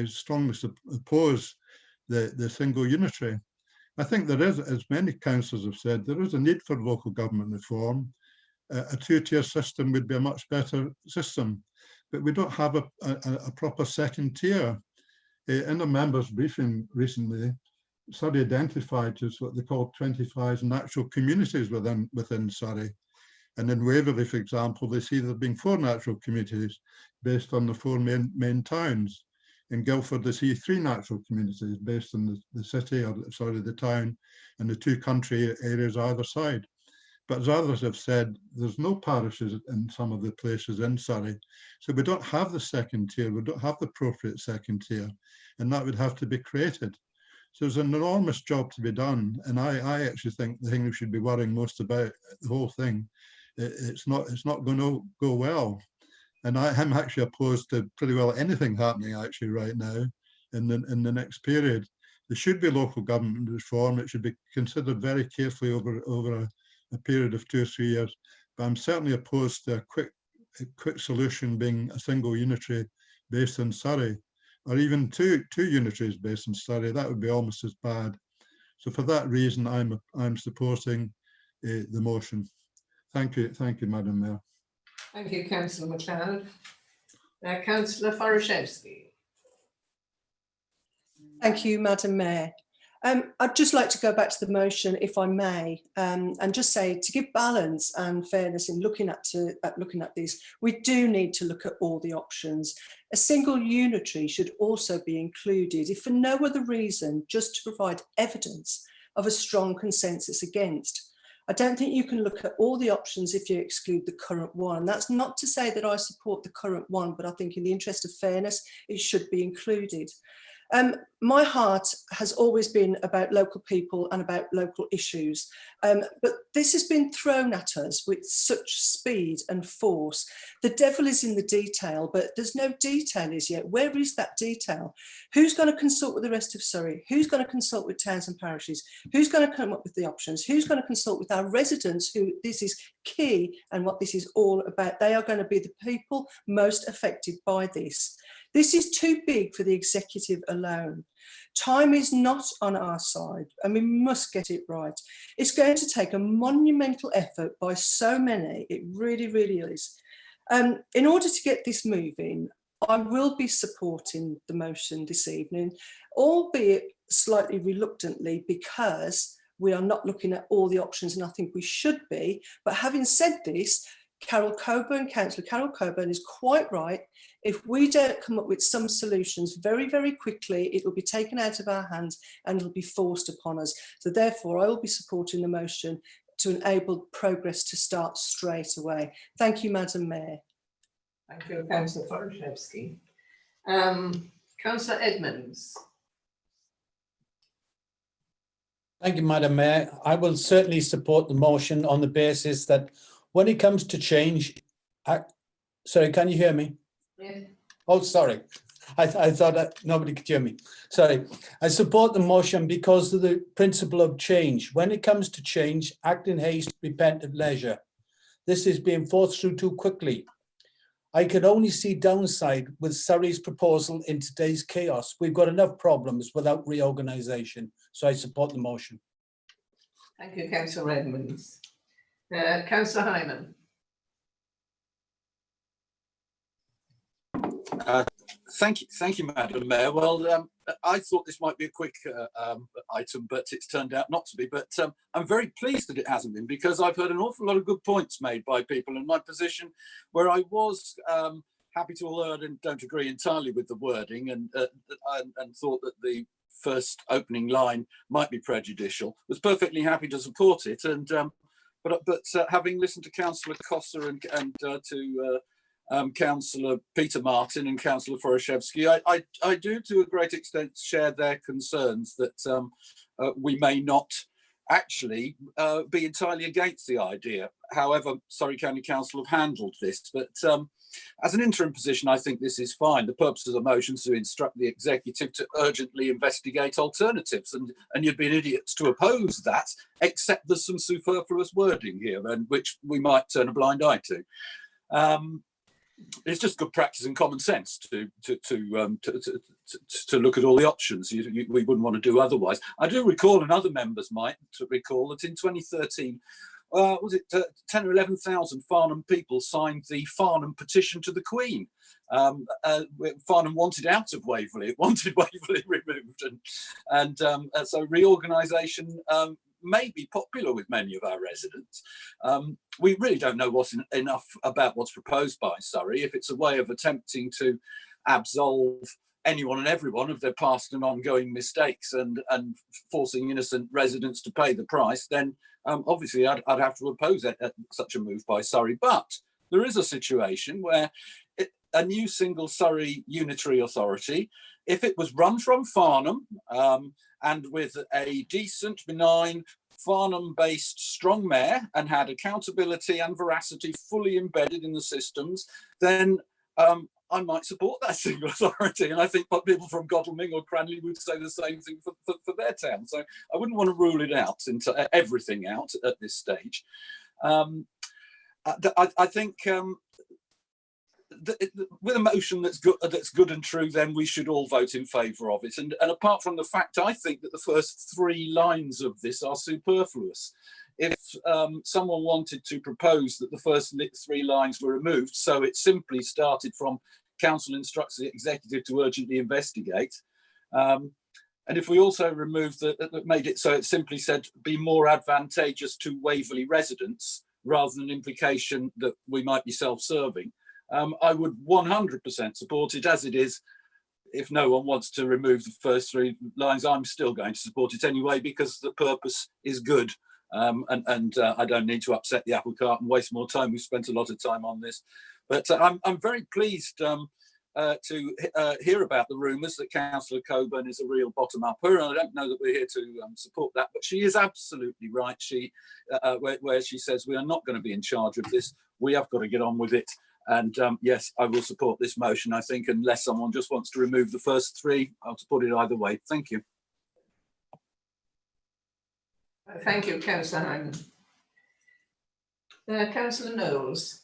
strongly oppose the single unitary. I think there is, as many councillors have said, there is a need for local government reform. A two-tier system would be a much better system, but we don't have a proper second tier. In a members' briefing recently, Surrey identified as what they call 25 natural communities within Surrey. And in Waverley, for example, they see there being 4 natural communities based on the 4 main towns. In Guildford, they see 3 natural communities based on the city, or sorry, the town, and the 2 country areas either side. But as others have said, there's no parishes in some of the places in Surrey. So we don't have the second tier, we don't have the appropriate second tier, and that would have to be created. So there's an enormous job to be done. And I actually think the thing we should be worrying most about, the whole thing, it's not going to go well. And I'm actually opposed to pretty well anything happening actually right now in the next period. There should be local government reform. It should be considered very carefully over a period of 2 or 3 years. But I'm certainly opposed to a quick solution being a single unitary based in Surrey, or even two unitaries based in Surrey. That would be almost as bad. So for that reason, I'm supporting the motion. Thank you, Madam Mayor. Thank you, Councillor MacLeod. Councillor Forashevsky. Thank you, Madam Mayor. I'd just like to go back to the motion, if I may, and just say, to give balance and fairness in looking at this, we do need to look at all the options. A single unitary should also be included, if for no other reason, just to provide evidence of a strong consensus against. I don't think you can look at all the options if you exclude the current one. That's not to say that I support the current one, but I think in the interest of fairness, it should be included. My heart has always been about local people and about local issues, but this has been thrown at us with such speed and force. The devil is in the detail, but there's no detail as yet. Where is that detail? Who's going to consult with the rest of Surrey? Who's going to consult with towns and parishes? Who's going to come up with the options? Who's going to consult with our residents, who this is key and what this is all about? They are going to be the people most affected by this. This is too big for the executive alone. Time is not on our side, and we must get it right. It's going to take a monumental effort by so many. It really, really is. In order to get this moving, I will be supporting the motion this evening, albeit slightly reluctantly, because we are not looking at all the options, and I think we should be. But having said this, Councillor Carol Coburn is quite right. If we don't come up with some solutions very, very quickly, it will be taken out of our hands and it will be forced upon us. So therefore, I will be supporting the motion to enable progress to start straight away. Thank you, Madam Mayor. Thank you, Councillor Forashevsky. Councillor Edmonds. Thank you, Madam Mayor. I will certainly support the motion on the basis that when it comes to change, sorry, can you hear me? Yeah. Oh, sorry. I thought that nobody could hear me. Sorry. I support the motion because of the principle of change. When it comes to change, act in haste, repent at leisure. This is being forced through too quickly. I can only see downside with Surrey's proposal in today's chaos. We've got enough problems without reorganisation. So I support the motion. Thank you, Councillor Edmonds. Councillor Hyman. Thank you, Madam Mayor. Well, I thought this might be a quick item, but it's turned out not to be. But I'm very pleased that it hasn't been, because I've heard an awful lot of good points made by people in my position, where I was happy to learn and don't agree entirely with the wording, and thought that the first opening line might be prejudicial. Was perfectly happy to support it, and but having listened to Councillor Costa and to Councillor Peter Martin and Councillor Forashevsky, I do to a great extent share their concerns that we may not actually be entirely against the idea. However, Surrey County Council have handled this, but as an interim position, I think this is fine. The purpose of the motion is to instruct the executive to urgently investigate alternatives, and you'd be an idiot to oppose that, except there's some superfluous wording here, and which we might turn a blind eye to. It's just good practice and common sense to look at all the options. We wouldn't want to do otherwise. I do recall, and other members might recall, that in 2013, was it 10 or 11,000 Farnham people signed the Farnham petition to the Queen. Farnham wanted out of Waverley, it wanted Waverley removed, and so reorganisation may be popular with many of our residents. We really don't know enough about what's proposed by Surrey. If it's a way of attempting to absolve anyone and everyone of their past and ongoing mistakes and forcing innocent residents to pay the price, then obviously I'd have to oppose such a move by Surrey. But there is a situation where a new single Surrey unitary authority, if it was run from Farnham and with a decent, benign, Farnham-based strong mayor and had accountability and veracity fully embedded in the systems, then I might support that single authority. And I think people from Godalming or Cranley would say the same thing for their town. So I wouldn't want to rule it out into everything out at this stage. I think with a motion that's good and true, then we should all vote in favour of it. And apart from the fact, I think that the first 3 lines of this are superfluous. If someone wanted to propose that the first 3 lines were removed, so it simply started from council instructs the executive to urgently investigate. And if we also removed made it so it simply said be more advantageous to Waverley residents rather than an implication that we might be self-serving, I would 100% support it as it is. If no one wants to remove the first 3 lines, I'm still going to support it anyway because the purpose is good. And I don't need to upset the apple cart and waste more time. We've spent a lot of time on this. But I'm very pleased to hear about the rumours that Councillor Coburn is a real bottom-upper, and I don't know that we're here to support that, but she is absolutely right. Where she says we are not going to be in charge of this, we have got to get on with it. And yes, I will support this motion, I think, unless someone just wants to remove the first 3, I'll support it either way. Thank you. Thank you, Councillor Hyman. Councillor Knowles.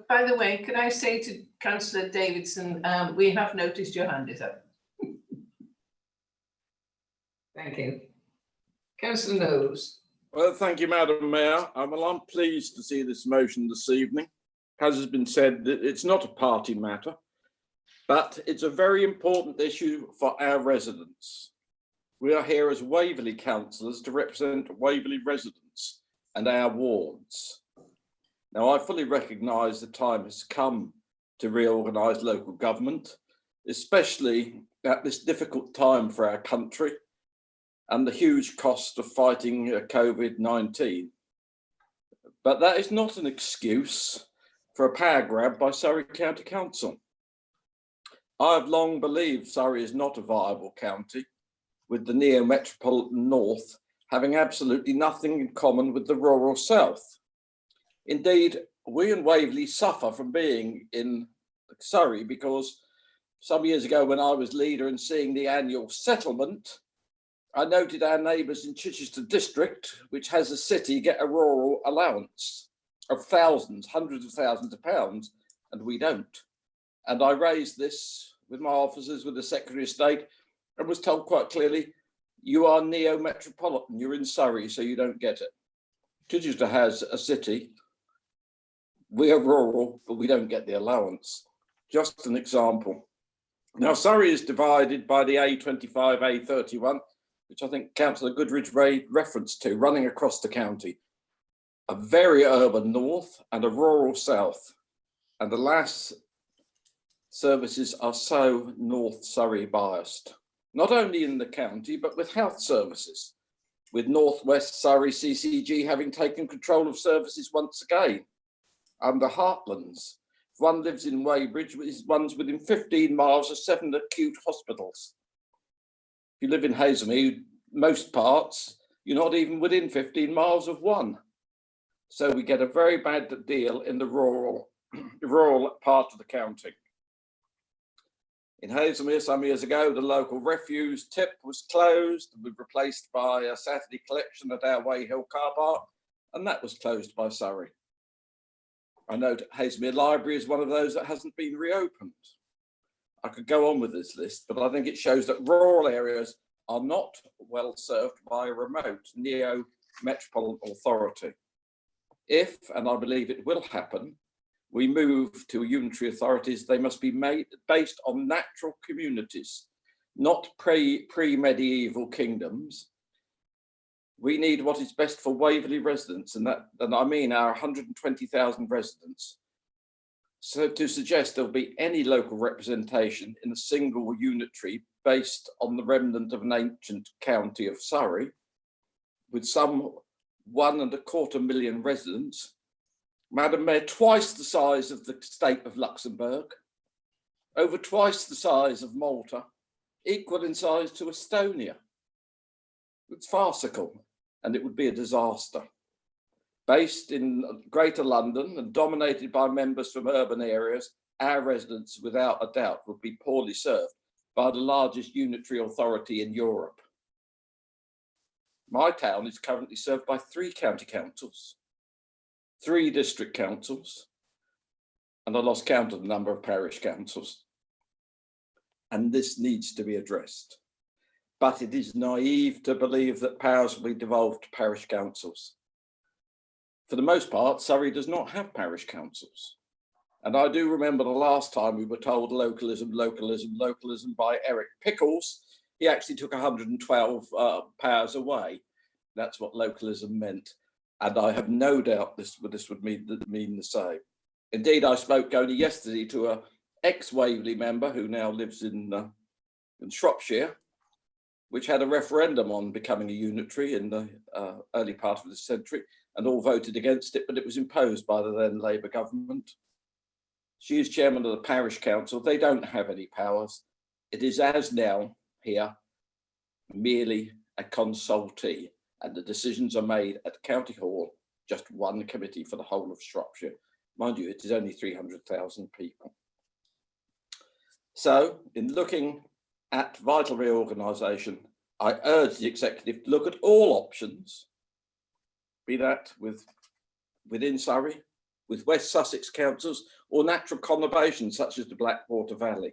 By the way, could I say to Councillor Davidson, we have noticed your hand is up. Thank you. Councillor Knowles. Well, thank you, Madam Mayor. Well, I'm pleased to see this motion this evening. As has been said, it's not a party matter, but it's a very important issue for our residents. We are here as Waverley councillors to represent Waverley residents and our wards. Now, I fully recognise the time has come to reorganise local government, especially at this difficult time for our country and the huge cost of fighting COVID-19. But that is not an excuse for a power grab by Surrey County Council. I have long believed Surrey is not a viable county, with the neo-metropolitan north having absolutely nothing in common with the rural south. Indeed, we in Waverley suffer from being in Surrey because some years ago when I was leader and seeing the annual settlement, I noted our neighbours in Chichester district, which has a city, get a rural allowance of thousands, hundreds of thousands of pounds, and we don't. And I raised this with my officers, with the Secretary of State, and was told quite clearly, you are neo-metropolitan, you're in Surrey, so you don't get it. Chichester has a city, we are rural, but we don't get the allowance. Just an example. Now, Surrey is divided by the A25, A31, which I think Councillor Goodridge made reference to, running across the county. A very urban north and a rural south. And alas, services are so North Surrey biased. Not only in the county, but with health services, with North West Surrey CCG having taken control of services once again, and the heartlands. If one lives in Weybridge, one's within 15 miles of 7 acute hospitals. If you live in Hazelmead, most parts, you're not even within 15 miles of one. So we get a very bad deal in the rural part of the county. In Hazelmere some years ago, the local refuse tip was closed and was replaced by a Saturday collection at our Way Hill car park, and that was closed by Surrey. I know Hazelmere Library is one of those that hasn't been reopened. I could go on with this list, but I think it shows that rural areas are not well served by a remote neo-metropolitan authority. If, and I believe it will happen, we move to unitary authorities, they must be made based on natural communities, not pre-medieval kingdoms. We need what is best for Waverley residents, and I mean our 120,000 residents. So to suggest there'll be any local representation in a single unitary based on the remnant of an ancient county of Surrey, with some 1.25 million residents, Madam Mayor, twice the size of the state of Luxembourg, over twice the size of Malta, equal in size to Estonia. It's farcical, and it would be a disaster. Based in Greater London and dominated by members from urban areas, our residents, without a doubt, would be poorly served by the largest unitary authority in Europe. My town is currently served by 3 county councils, 3 district councils, and I lost count of the number of parish councils. And this needs to be addressed. But it is naive to believe that powers will be devolved to parish councils. For the most part, Surrey does not have parish councils. And I do remember the last time we were told localism, localism, localism by Eric Pickles. He actually took 112 powers away. That's what localism meant. And I have no doubt this would mean the same. Indeed, I spoke only yesterday to an ex-Waverley member who now lives in Shropshire, which had a referendum on becoming a unitary in the early part of the century, and all voted against it, but it was imposed by the then Labour government. She is chairman of the parish council. They don't have any powers. It is as now here merely a consultee, and the decisions are made at County Hall, just one committee for the whole of Shropshire. Mind you, it is only 300,000 people. So in looking at vital reorganisation, I urge the executive to look at all options, be that within Surrey, with West Sussex councils, or natural conurbations such as the Blackwater Valley,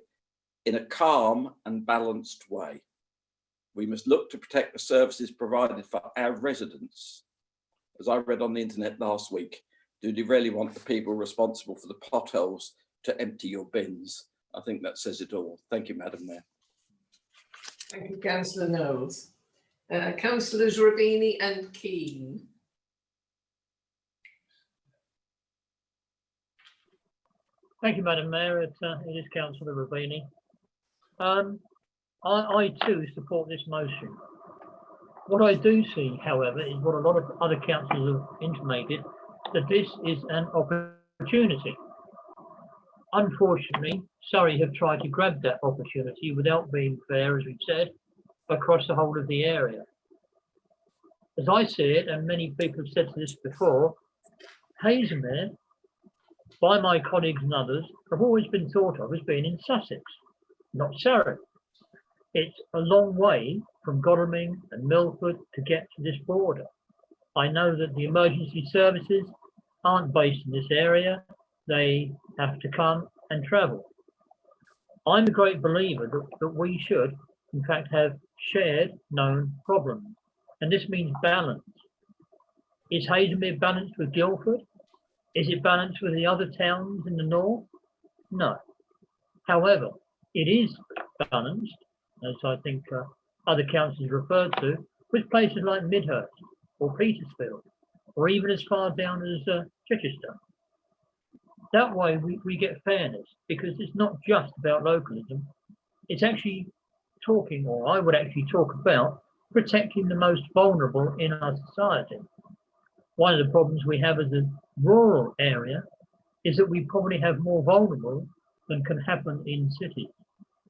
in a calm and balanced way. We must look to protect the services provided for our residents. As I read on the internet last week, do you really want the people responsible for the potholes to empty your bins? I think that says it all. Thank you, Madam Mayor. Thank you, Councillor Knowles. Councillors Ravini and Keane. Thank you, Madam Mayor. It is Councillor Ravini. I too support this motion. What I do see, however, is what a lot of other councillors have intimated, that this is an opportunity. Unfortunately, Surrey have tried to grab that opportunity without being fair, as we've said, across the whole of the area. As I see it, and many people have said this before, Haslemere, by my colleagues and others, have always been thought of as being in Sussex, not Surrey. It's a long way from Godalming and Milford to get to this border. I know that the emergency services aren't based in this area. They have to come and travel. I'm a great believer that we should, in fact, have shared known problems. And this means balance. Is Haslemere balanced with Guildford? Is it balanced with the other towns in the north? No. However, it is balanced, as I think other councils referred to, with places like Midhurst or Petersfield, or even as far down as Chichester. That way we get fairness, because it's not just about localism. It's actually talking, or I would actually talk about, protecting the most vulnerable in our society. One of the problems we have as a rural area is that we probably have more vulnerable than can happen in cities.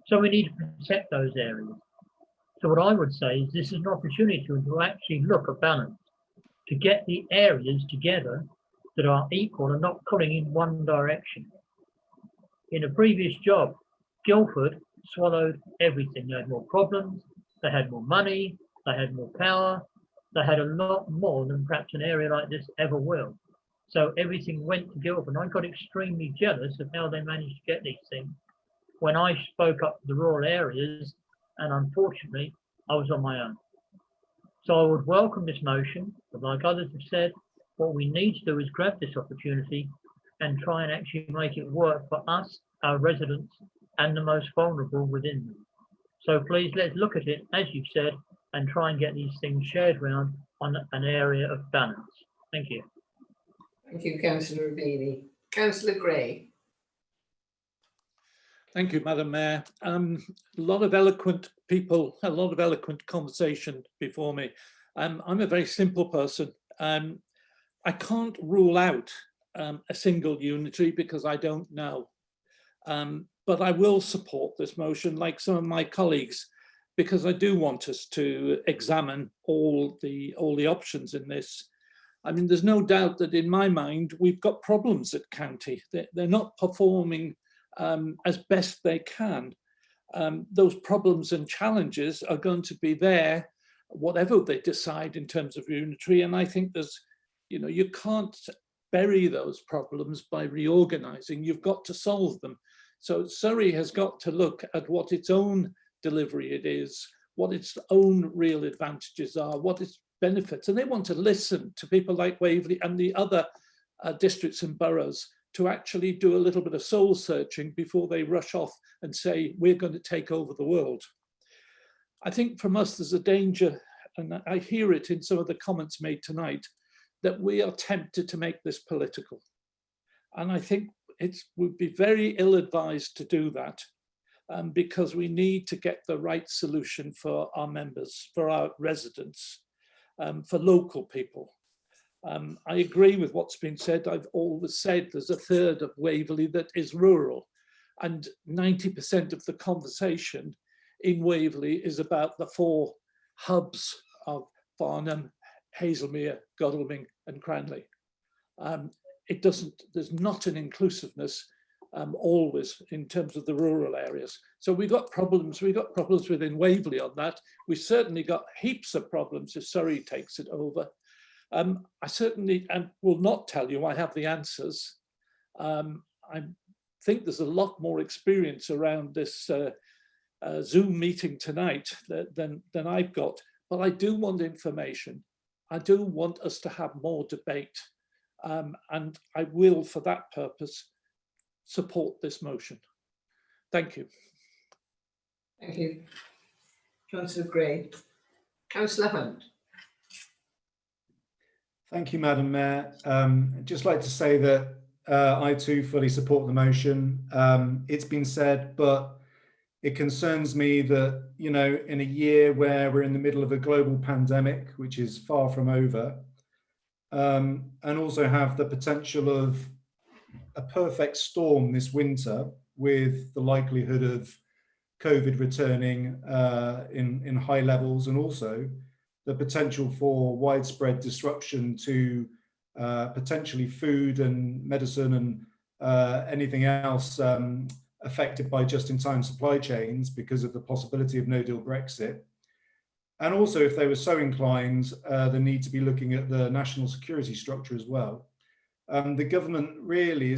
So we need to protect those areas. So what I would say is this is an opportunity to actually look at balance, to get the areas together that are equal and not pulling in one direction. In a previous job, Guildford swallowed everything. They had more problems, they had more money, they had more power, they had a lot more than perhaps an area like this ever will. So everything went to Guildford. And I got extremely jealous of how they managed to get these things when I spoke up to the rural areas, and unfortunately, I was on my own. So I would welcome this motion, but like others have said, what we need to do is grab this opportunity and try and actually make it work for us, our residents, and the most vulnerable within them. So please, let's look at it, as you've said, and try and get these things shared around on an area of balance. Thank you. Thank you, Councillor Ravini. Councillor Gray. Thank you, Madam Mayor. A lot of eloquent people, a lot of eloquent conversation before me. I'm a very simple person. I can't rule out a single unitary because I don't know. But I will support this motion like some of my colleagues, because I do want us to examine all the options in this. I mean, there's no doubt that in my mind, we've got problems at county. They're not performing as best they can. Those problems and challenges are going to be there, whatever they decide in terms of unitary. And I think there's, you can't bury those problems by reorganizing. You've got to solve them. So Surrey has got to look at what its own delivery it is, what its own real advantages are, what its benefits. And they want to listen to people like Waverley and the other districts and boroughs to actually do a little bit of soul searching before they rush off and say, we're going to take over the world. I think from us, there's a danger, and I hear it in some of the comments made tonight, that we are tempted to make this political. And I think it would be very ill-advised to do that, because we need to get the right solution for our members, for our residents, for local people. I agree with what's been said. I've always said there's a third of Waverley that is rural, and 90% of the conversation in Waverley is about the 4 hubs of Farnham, Hazelmere, Godalming and Cranley. There's not an inclusiveness always in terms of the rural areas. So we've got problems within Waverley on that. We certainly got heaps of problems if Surrey takes it over. I certainly will not tell you I have the answers. I think there's a lot more experience around this Zoom meeting tonight than I've got, but I do want information. I do want us to have more debate, and I will, for that purpose, support this motion. Thank you. Thank you. Councillor Gray. Councillor Hunt. Thank you, Madam Mayor. I'd just like to say that I too fully support the motion. It's been said, but it concerns me that, in a year where we're in the middle of a global pandemic, which is far from over, and also have the potential of a perfect storm this winter with the likelihood of COVID returning in high levels, and also the potential for widespread disruption to potentially food and medicine and anything else affected by just-in-time supply chains because of the possibility of no-deal Brexit. And also, if they were so inclined, the need to be looking at the national security structure as well. The government really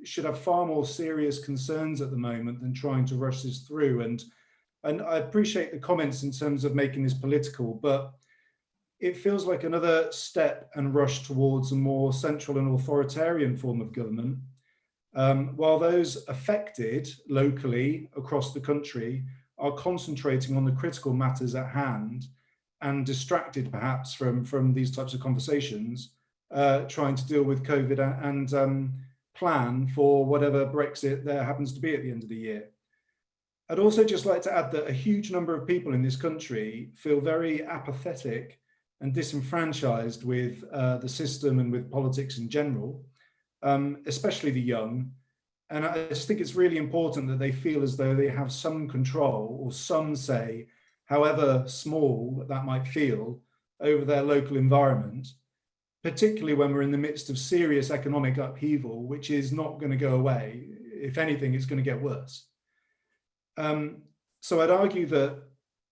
should have far more serious concerns at the moment than trying to rush this through. And I appreciate the comments in terms of making this political, but it feels like another step and rush towards a more central and authoritarian form of government, while those affected locally across the country are concentrating on the critical matters at hand and distracted perhaps from these types of conversations, trying to deal with COVID and plan for whatever Brexit there happens to be at the end of the year. I'd also just like to add that a huge number of people in this country feel very apathetic and disenfranchised with the system and with politics in general, especially the young. And I just think it's really important that they feel as though they have some control or some say, however small that might feel, over their local environment, particularly when we're in the midst of serious economic upheaval, which is not going to go away. If anything, it's going to get worse. So I'd argue that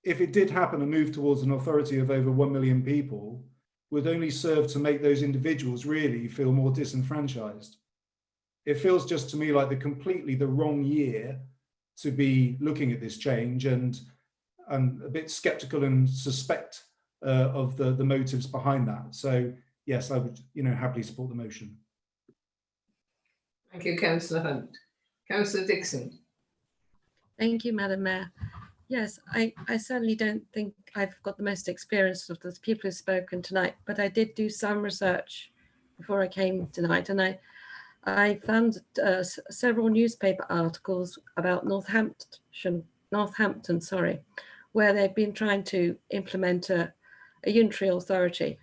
if it did happen, a move towards an authority of over 1 million people would only serve to make those individuals really feel more disenfranchised. It feels just to me like completely the wrong year to be looking at this change, and I'm a bit skeptical and suspect of the motives behind that. So yes, I would happily support the motion. Thank you, Councillor Hunt. Councillor Dixon. Thank you, Madam Mayor. Yes, I certainly don't think I've got the most experience of the people who've spoken tonight, but I did do some research before I came tonight, and I found several newspaper articles about Northampton, where they've been trying to implement a unitary authority.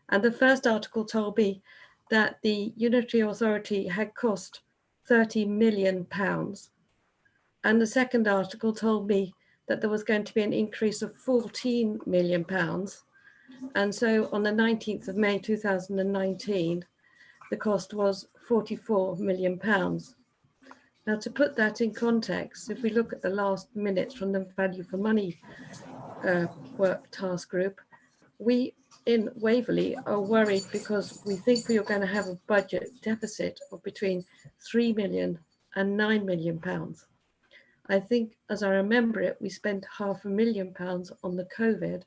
And the first article told me that the unitary authority had cost £30 million. And the second article told me that there was going to be an increase of £14 million. And so on the 19th of May 2019, the cost was £44 million. Now, to put that in context, if we look at the last minutes from the value for money work task group, we in Waverley are worried because we think we are going to have a budget deficit of between 3 million and 9 million pounds. I think, as I remember it, we spent £500,000 on the COVID,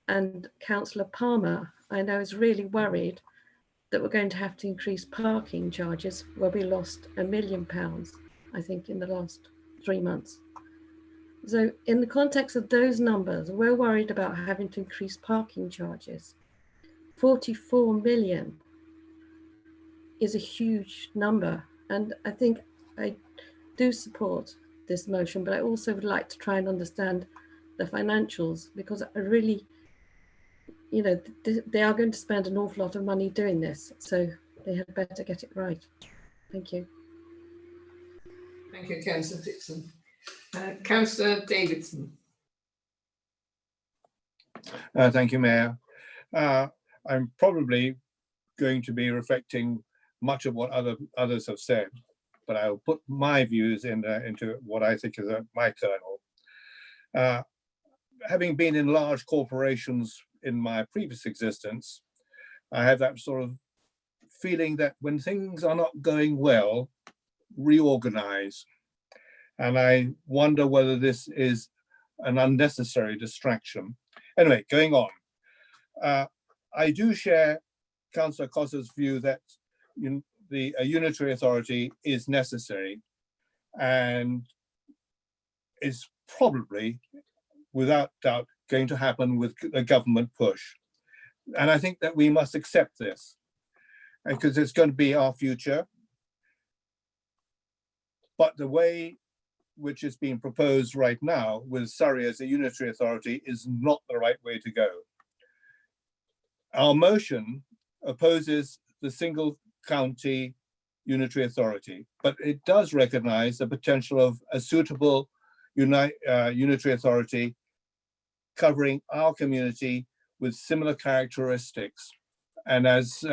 and Councillor Palmer, I know, is really worried that we're going to have to increase parking charges where we lost £1 million, I think, in the last 3 months. So in the context of those numbers, we're worried about having to increase parking charges. 44 million is a huge number. And I think I do support this motion, but I also would like to try and understand the financials, because I really, you know, they are going to spend an awful lot of money doing this. So they had better get it right. Thank you. Thank you, Councillor Dixon. Councillor Davidson. Thank you, Mayor. I'm probably going to be reflecting much of what others have said, but I'll put my views into what I think is my kernel. Having been in large corporations in my previous existence, I have that sort of feeling that when things are not going well, reorganize. And I wonder whether this is an unnecessary distraction. Anyway, going on. I do share Councillor Costa's view that a unitary authority is necessary and is probably, without doubt, going to happen with a government push. And I think that we must accept this, because it's going to be our future. But the way which is being proposed right now with Surrey as a unitary authority is not the right way to go. Our motion opposes the single county unitary authority, but it does recognize the potential of a suitable unitary authority covering our community with similar characteristics. And as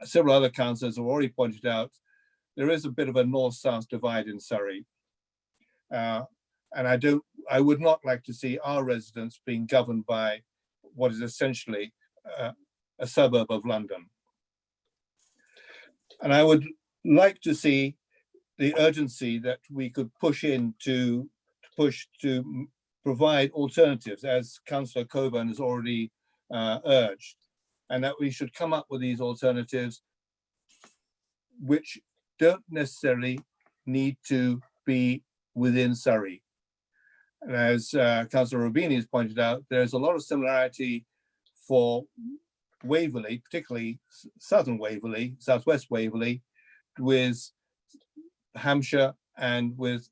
several other councillors have already pointed out, there is a bit of a north-south divide in Surrey. And I would not like to see our residents being governed by what is essentially a suburb of London. And I would like to see the urgency that we could push to provide alternatives, as Councillor Coburn has already urged, and that we should come up with these alternatives which don't necessarily need to be within Surrey. And as Councillor Rubini has pointed out, there's a lot of similarity for Waverley, particularly southern Waverley, southwest Waverley, with Hampshire and with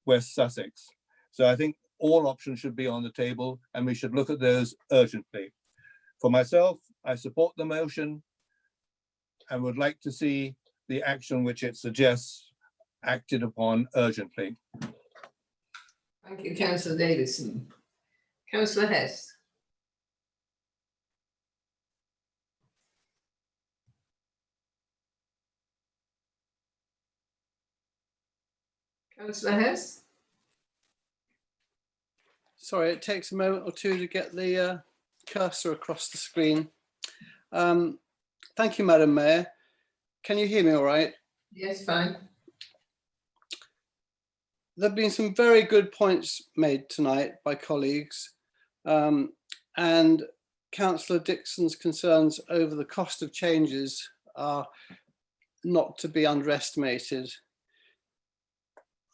West Sussex. So I think all options should be on the table and we should look at those urgently. For myself, I support the motion and would like to see the action which it suggests acted upon urgently. Thank you, Councillor Davidson. Councillor Hess. Councillor Hess. Sorry, it takes a moment or two to get the cursor across the screen. Thank you, Madam Mayor. Can you hear me all right? Yes, fine. There have been some very good points made tonight by colleagues, and Councillor Dixon's concerns over the cost of changes are not to be underestimated.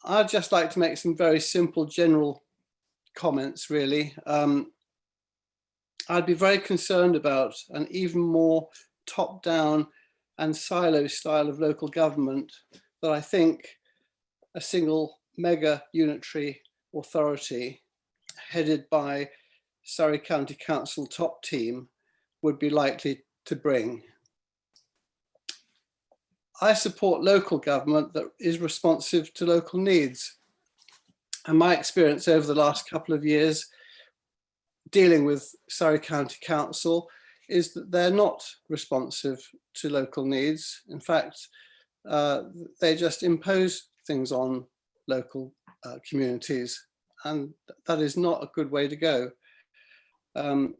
I'd just like to make some very simple general comments, really. I'd be very concerned about an even more top-down and silo style of local government that I think a single mega unitary authority headed by Surrey County Council top team would be likely to bring. I support local government that is responsive to local needs. And my experience over the last couple of years dealing with Surrey County Council is that they're not responsive to local needs. In fact, they just impose things on local communities, and that is not a good way to go. And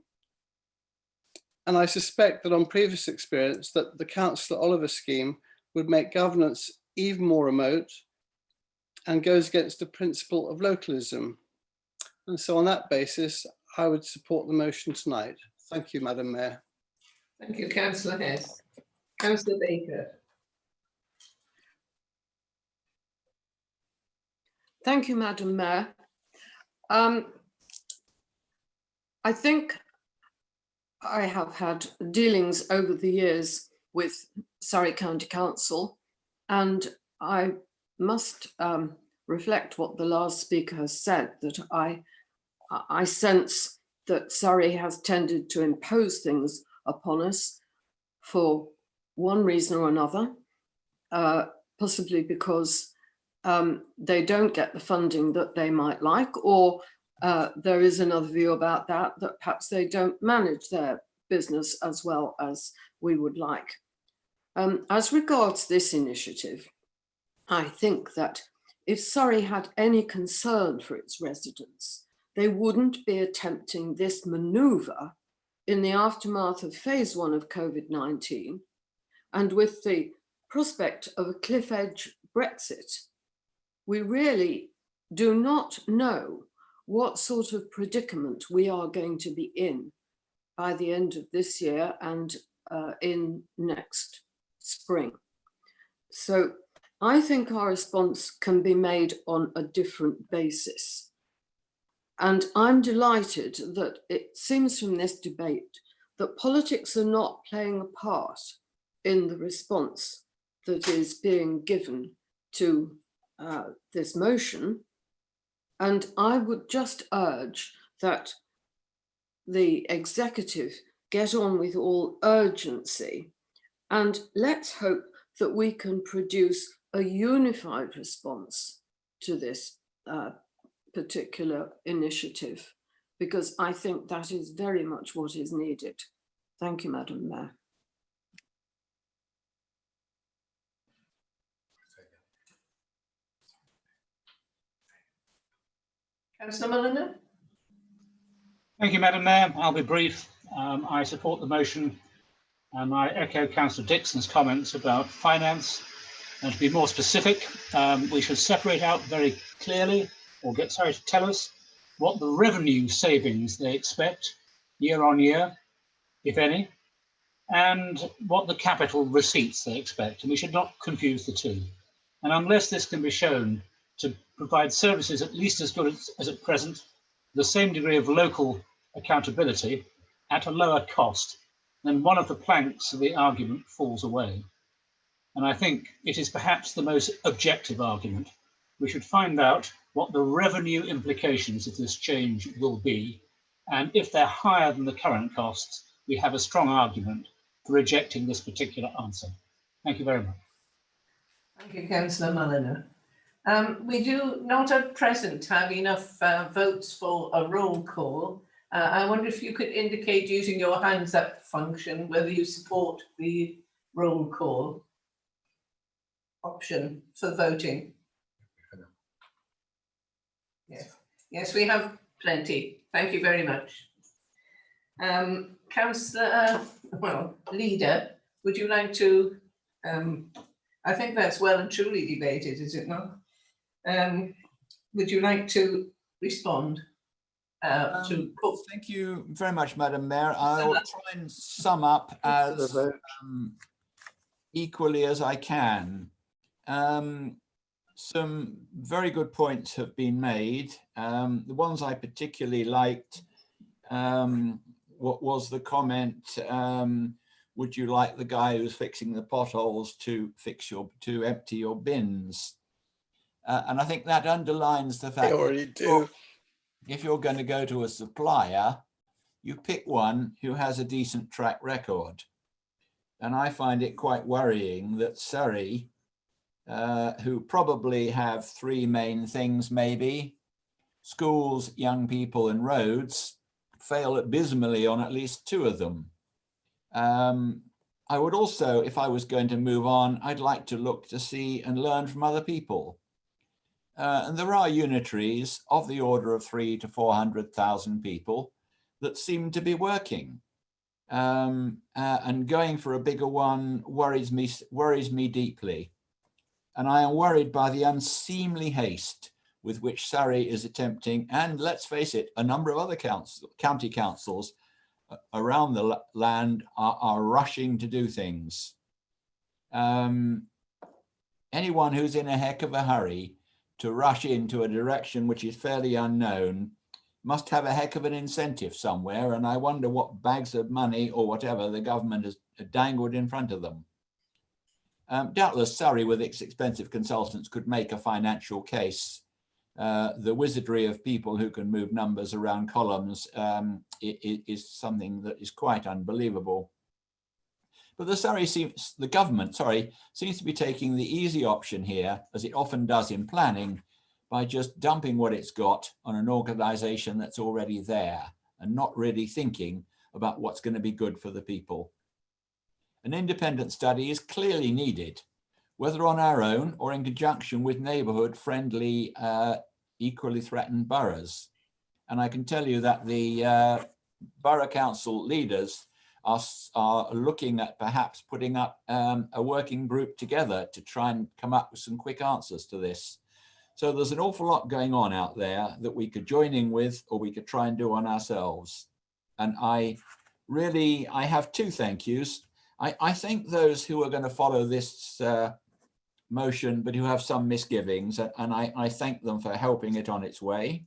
I suspect that on previous experience that the Councillor Oliver scheme would make governance even more remote and goes against the principle of localism. And so on that basis, I would support the motion tonight. Thank you, Madam Mayor. Thank you, Councillor Hess. Councillor Baker. Thank you, Madam Mayor. I think I have had dealings over the years with Surrey County Council, and I must reflect what the last speaker has said, that I sense that Surrey has tended to impose things upon us for one reason or another, possibly because they don't get the funding that they might like, or there is another view about that perhaps they don't manage their business as well as we would like. As regards this initiative, I think that if Surrey had any concern for its residents, they wouldn't be attempting this manoeuvre in the aftermath of phase 1 of COVID-19, and with the prospect of a cliff edge Brexit. We really do not know what sort of predicament we are going to be in by the end of this year and in next spring. So I think our response can be made on a different basis. And I'm delighted that it seems from this debate that politics are not playing a part in the response that is being given to this motion. And I would just urge that the executive get on with all urgency, and let's hope that we can produce a unified response to this particular initiative, because I think that is very much what is needed. Thank you, Madam Mayor. Councillor Mulliner. Thank you, Madam Mayor. I'll be brief. I support the motion, and I echo Councillor Dixon's comments about finance. And to be more specific, we should separate out very clearly, or get Surrey to tell us, what the revenue savings they expect year on year, if any, and what the capital receipts they expect. And we should not confuse the two. And unless this can be shown to provide services at least as good as at present, the same degree of local accountability at a lower cost, then one of the planks of the argument falls away. And I think it is perhaps the most objective argument. We should find out what the revenue implications of this change will be, and if they're higher than the current costs, we have a strong argument for rejecting this particular answer. Thank you very much. Thank you, Councillor Mulliner. We do not at present have enough votes for a roll call. I wonder if you could indicate using your hands up function whether you support the roll call option for voting. Yes, we have plenty. Thank you very much. Councillor, Leader, would you like to, I think that's well and truly debated, is it not? Would you like to respond to? Thank you very much, Madam Mayor. I'll try and sum up as equally as I can. Some very good points have been made. The ones I particularly liked, what was the comment, would you like the guy who's fixing the potholes to empty your bins? And I think that underlines the fact that if you're going to go to a supplier, you pick one who has a decent track record. And I find it quite worrying that Surrey, who probably have three main things maybe, schools, young people and roads, fail abysmally on at least two of them. I would also, if I was going to move on, I'd like to look to see and learn from other people. And there are unitaries of the order of 300,000 to 400,000 people that seem to be working. And going for a bigger one worries me deeply. And I am worried by the unseemly haste with which Surrey is attempting, and let's face it, a number of other county councils around the land are rushing to do things. Anyone who's in a heck of a hurry to rush into a direction which is fairly unknown must have a heck of an incentive somewhere, and I wonder what bags of money or whatever the government has dangled in front of them. Doubtless Surrey with its expensive consultants could make a financial case. The wizardry of people who can move numbers around columns is something that is quite unbelievable. But the government seems to be taking the easy option here, as it often does in planning, by just dumping what it's got on an organisation that's already there and not really thinking about what's going to be good for the people. An independent study is clearly needed, whether on our own or in conjunction with neighbourhood-friendly, equally threatened boroughs. And I can tell you that the borough council leaders are looking at perhaps putting up a working group together to try and come up with some quick answers to this. So there's an awful lot going on out there that we could join in with, or we could try and do on ourselves. And I have two thank yous. I think those who are going to follow this motion, but who have some misgivings, and I thank them for helping it on its way.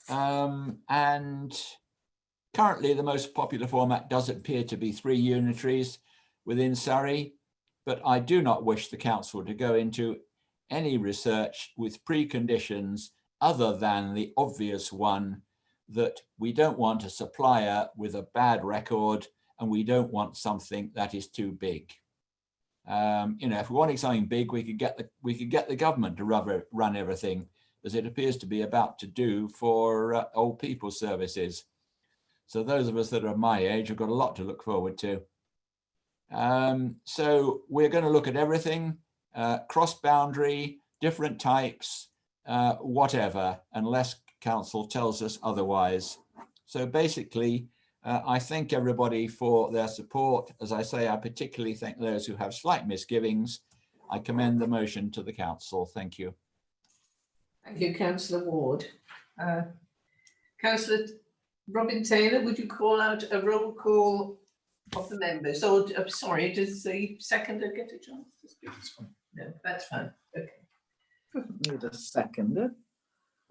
And currently the most popular format does appear to be 3 unitaries within Surrey, but I do not wish the council to go into any research with preconditions other than the obvious one that we don't want a supplier with a bad record, and we don't want something that is too big. If we wanted something big, we could get the government to run everything, as it appears to be about to do for old people's services. So those of us that are my age have got a lot to look forward to. So we're going to look at everything, cross-boundary, different types, whatever, unless council tells us otherwise. So basically, I thank everybody for their support. As I say, I particularly thank those who have slight misgivings. I commend the motion to the council. Thank you. Thank you, Councillor Ward. Councillor Robin Taylor, would you call out a roll call of the members? Or, sorry, does the seconder get a chance to speak? No, that's fine. Okay. Need a seconder.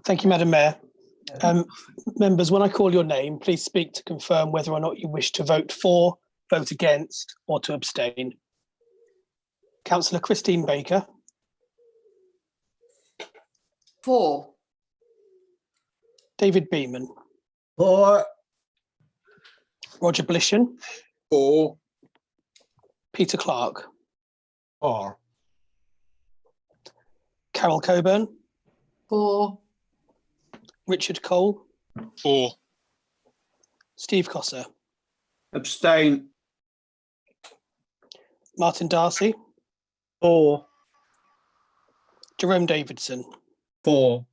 Thank you, Madam Mayor. Members, when I call your name, please speak to confirm whether or not you wish to vote for, vote against, or to abstain. Councillor Christine Baker. For. David Beeman. For. Roger Blishan. For. Peter Clark. For. Carol Coburn. For. Richard Cole. For. Steve Cosser. Abstain. Martin Darcy. For. Jerome Davidson. For.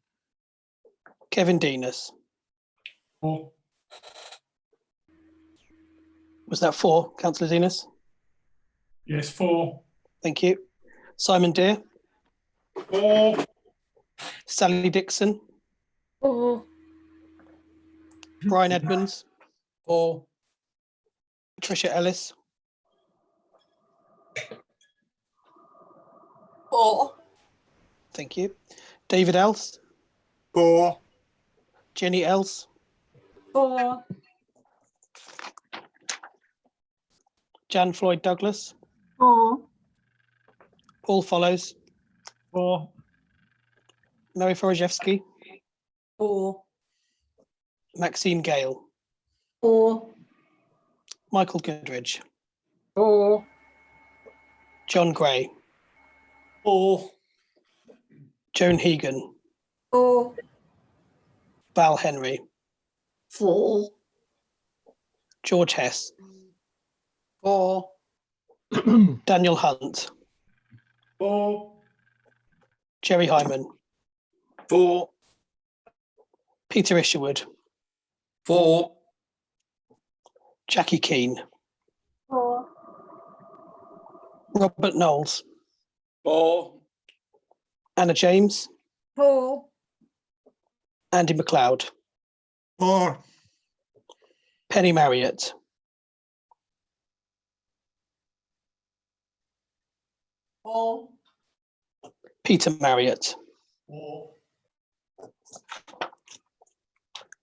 Kevin Deanus. For. Was that 4, Councillor Deanus? Yes, 4. Thank you. Simon Deere. 4. Sally Dixon. 4. Brian Edmonds. 4. Patricia Ellis. 4. Thank you. David Else. 4. Jenny Else. 4. Jan Floyd Douglas. 4. Paul Follows. 4. Mary Forojewski. 4. Maxine Gale. 4. Michael Goodridge. 4. John Gray. 4. Joan Hegan. 4. Val Henry. 4. George Hess. 4. Daniel Hunt, 4. Jerry Hyman, 4. Peter Isherwood, 4. Jackie Keane, 4. Robert Knowles, 4. Anna James, 4. Andy MacLeod, 4. Penny Marriott, 4. Peter Marriott, 4.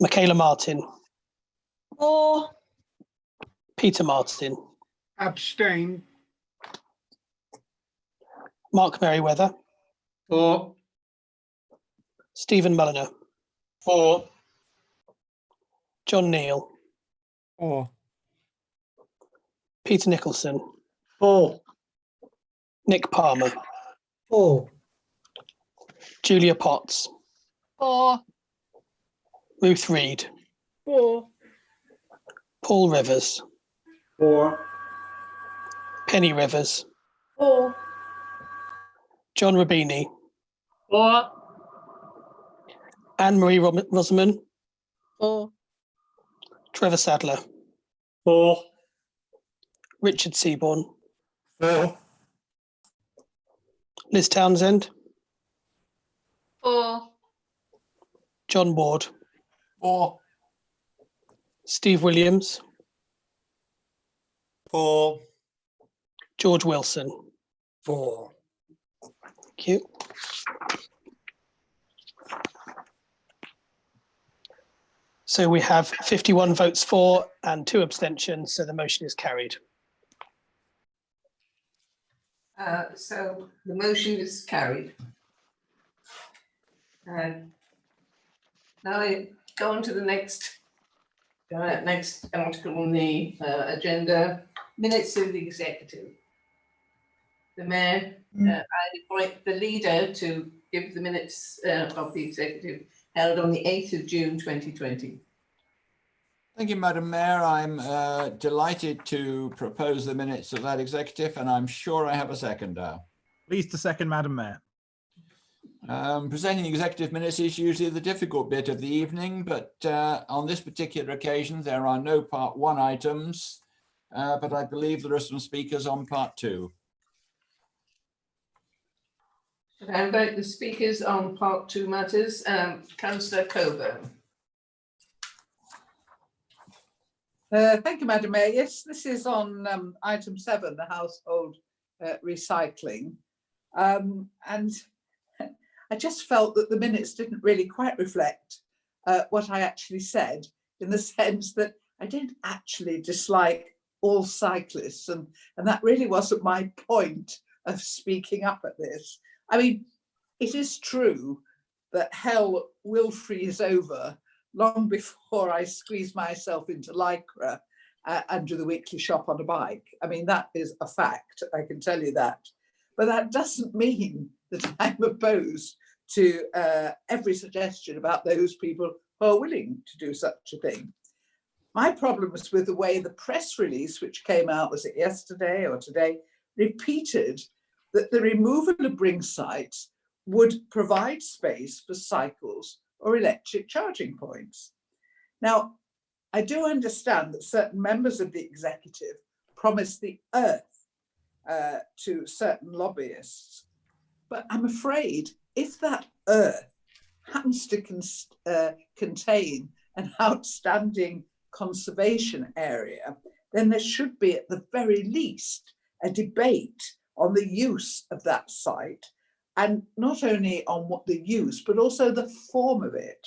Michaela Martin, 4. Peter Martin, Abstain. Mark Merriweather, 4. Stephen Mulliner, 4. John Neal, 4. Peter Nicholson, 4. Nick Palmer, 4. Julia Potts, 4. Ruth Reed, 4. Paul Rivers, 4. Penny Rivers, 4. John Rubini, 4. Anne-Marie Rosamond, 4. Trevor Sadler, 4. Richard Seaborn, 4. Liz Townsend, 4. John Ward, 4. Steve Williams, 4. George Wilson. 4. Thank you. So we have 51 votes for and 2 abstentions, so the motion is carried. So the motion is carried. Now I go on to the next article on the agenda, minutes of the executive. The mayor, I invite the leader to give the minutes of the executive held on the 8th of June 2020. Thank you, Madam Mayor. I'm delighted to propose the minutes of that executive, and I'm sure I have a seconder. Pleased to second, Madam Mayor. Presenting executive minutes is usually the difficult bit of the evening, but on this particular occasion, there are no part 1 items, but I believe there are some speakers on part 2. I invite the speakers on part 2 matters. Councillor Coburn. Thank you, Madam Mayor. Yes, this is on item 7, the household recycling. And I just felt that the minutes didn't really quite reflect what I actually said, in the sense that I don't actually dislike all cyclists. And that really wasn't my point of speaking up at this. I mean, it is true that hell will freeze over long before I squeeze myself into Lycra and do the weekly shop on a bike. I mean, that is a fact, I can tell you that. But that doesn't mean that I'm opposed to every suggestion about those people who are willing to do such a thing. My problem was with the way the press release, which came out, was it yesterday or today, repeated that the removal of bring sites would provide space for cycles or electric charging points. Now, I do understand that certain members of the executive promised the earth to certain lobbyists, but I'm afraid if that earth happens to contain an outstanding conservation area, then there should be at the very least a debate on the use of that site, and not only on what the use, but also the form of it.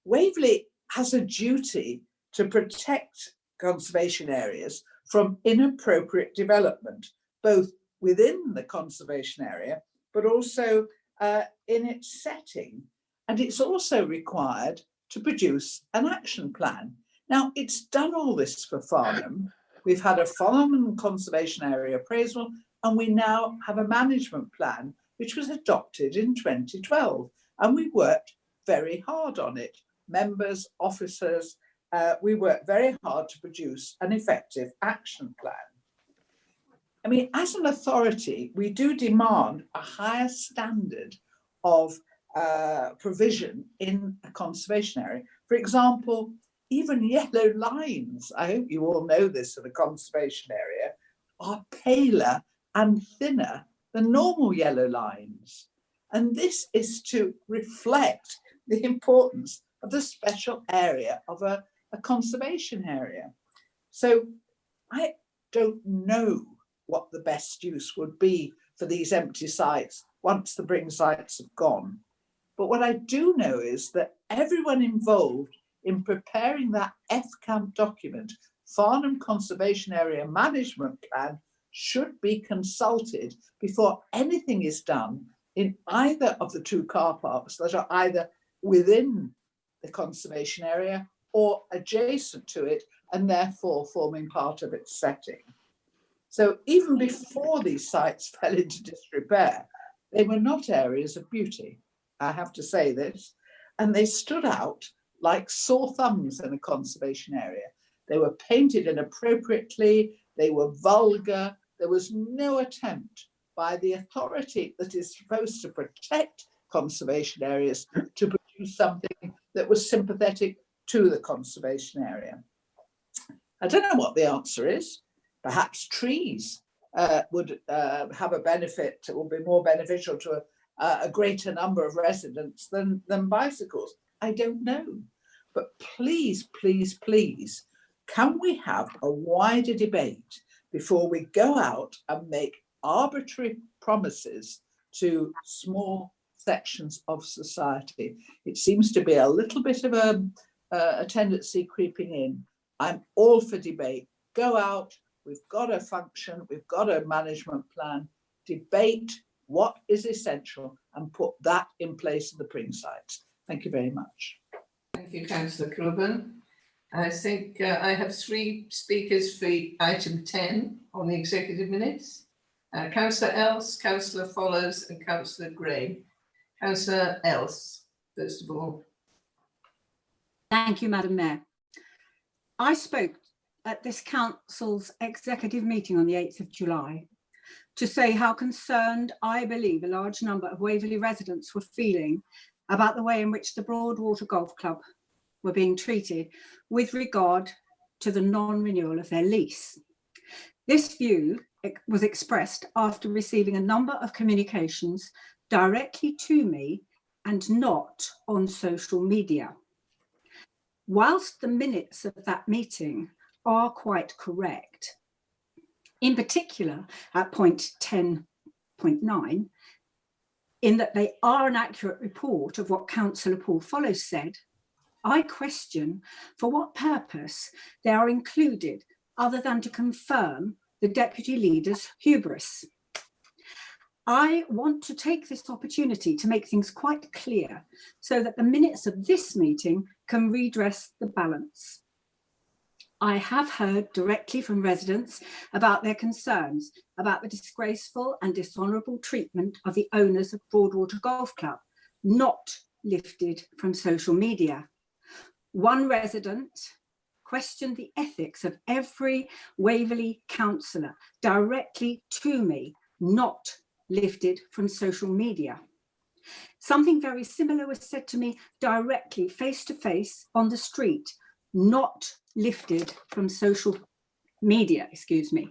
Waverley has a duty to protect conservation areas from inappropriate development, both within the conservation area, but also in its setting. And it's also required to produce an action plan. Now, it's done all this for Farnham. We've had a Farnham conservation area appraisal, and we now have a management plan, which was adopted in 2012. And we worked very hard on it. Members, officers, we worked very hard to produce an effective action plan. I mean, as an authority, we do demand a higher standard of provision in a conservation area. For example, even yellow lines, I hope you all know this in a conservation area, are paler and thinner than normal yellow lines. And this is to reflect the importance of the special area of a conservation area. So I don't know what the best use would be for these empty sites once the Bring sites have gone. But what I do know is that everyone involved in preparing that FCAMP document, Farnham Conservation Area Management Plan, should be consulted before anything is done in either of the two car parks that are either within the conservation area or adjacent to it and therefore forming part of its setting. So even before these sites fell into disrepair, they were not areas of beauty, I have to say this, and they stood out like sore thumbs in a conservation area. They were painted inappropriately, they were vulgar, there was no attempt by the authority that is supposed to protect conservation areas to produce something that was sympathetic to the conservation area. I don't know what the answer is. Perhaps trees would have a benefit, it will be more beneficial to a greater number of residents than bicycles. I don't know. But please, please, please, can we have a wider debate before we go out and make arbitrary promises to small sections of society? It seems to be a little bit of a tendency creeping in. I'm all for debate. Go out, we've got a function, we've got a management plan, debate what is essential and put that in place in the Pring sites. Thank you very much. Thank you, Councillor Crowburn. I think I have 3 speakers for item 10 on the executive minutes. Councillor Else, Councillor Follows and Councillor Gray. Councillor Else, first of all. Thank you, Madam Mayor. I spoke at this council's executive meeting on the 8th of July to say how concerned I believe a large number of Waverley residents were feeling about the way in which the Broadwater Golf Club were being treated with regard to the non-renewal of their lease. This view was expressed after receiving a number of communications directly to me and not on social media. Whilst the minutes of that meeting are quite correct, in particular at point 10.9, in that they are an accurate report of what Councillor Paul Follows said, I question for what purpose they are included other than to confirm the Deputy Leader's hubris. I want to take this opportunity to make things quite clear so that the minutes of this meeting can redress the balance. I have heard directly from residents about their concerns about the disgraceful and dishonourable treatment of the owners of Broadwater Golf Club, not lifted from social media. One resident questioned the ethics of every Waverley councillor directly to me, not lifted from social media. Something very similar was said to me directly, face to face on the street, not lifted from social media, excuse me.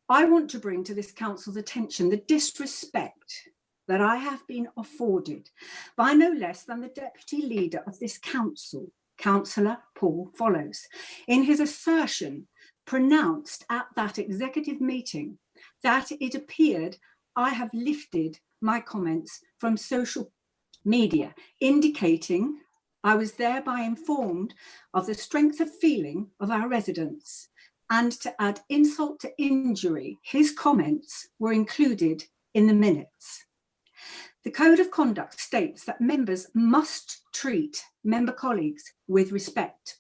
I want to bring to this council's attention the disrespect that I have been afforded by no less than the Deputy Leader of this council, Councillor Paul Follows, in his assertion pronounced at that executive meeting that it appeared I have lifted my comments from social media, indicating I was thereby informed of the strength of feeling of our residents, and to add insult to injury, his comments were included in the minutes. The Code of Conduct states that members must treat member colleagues with respect.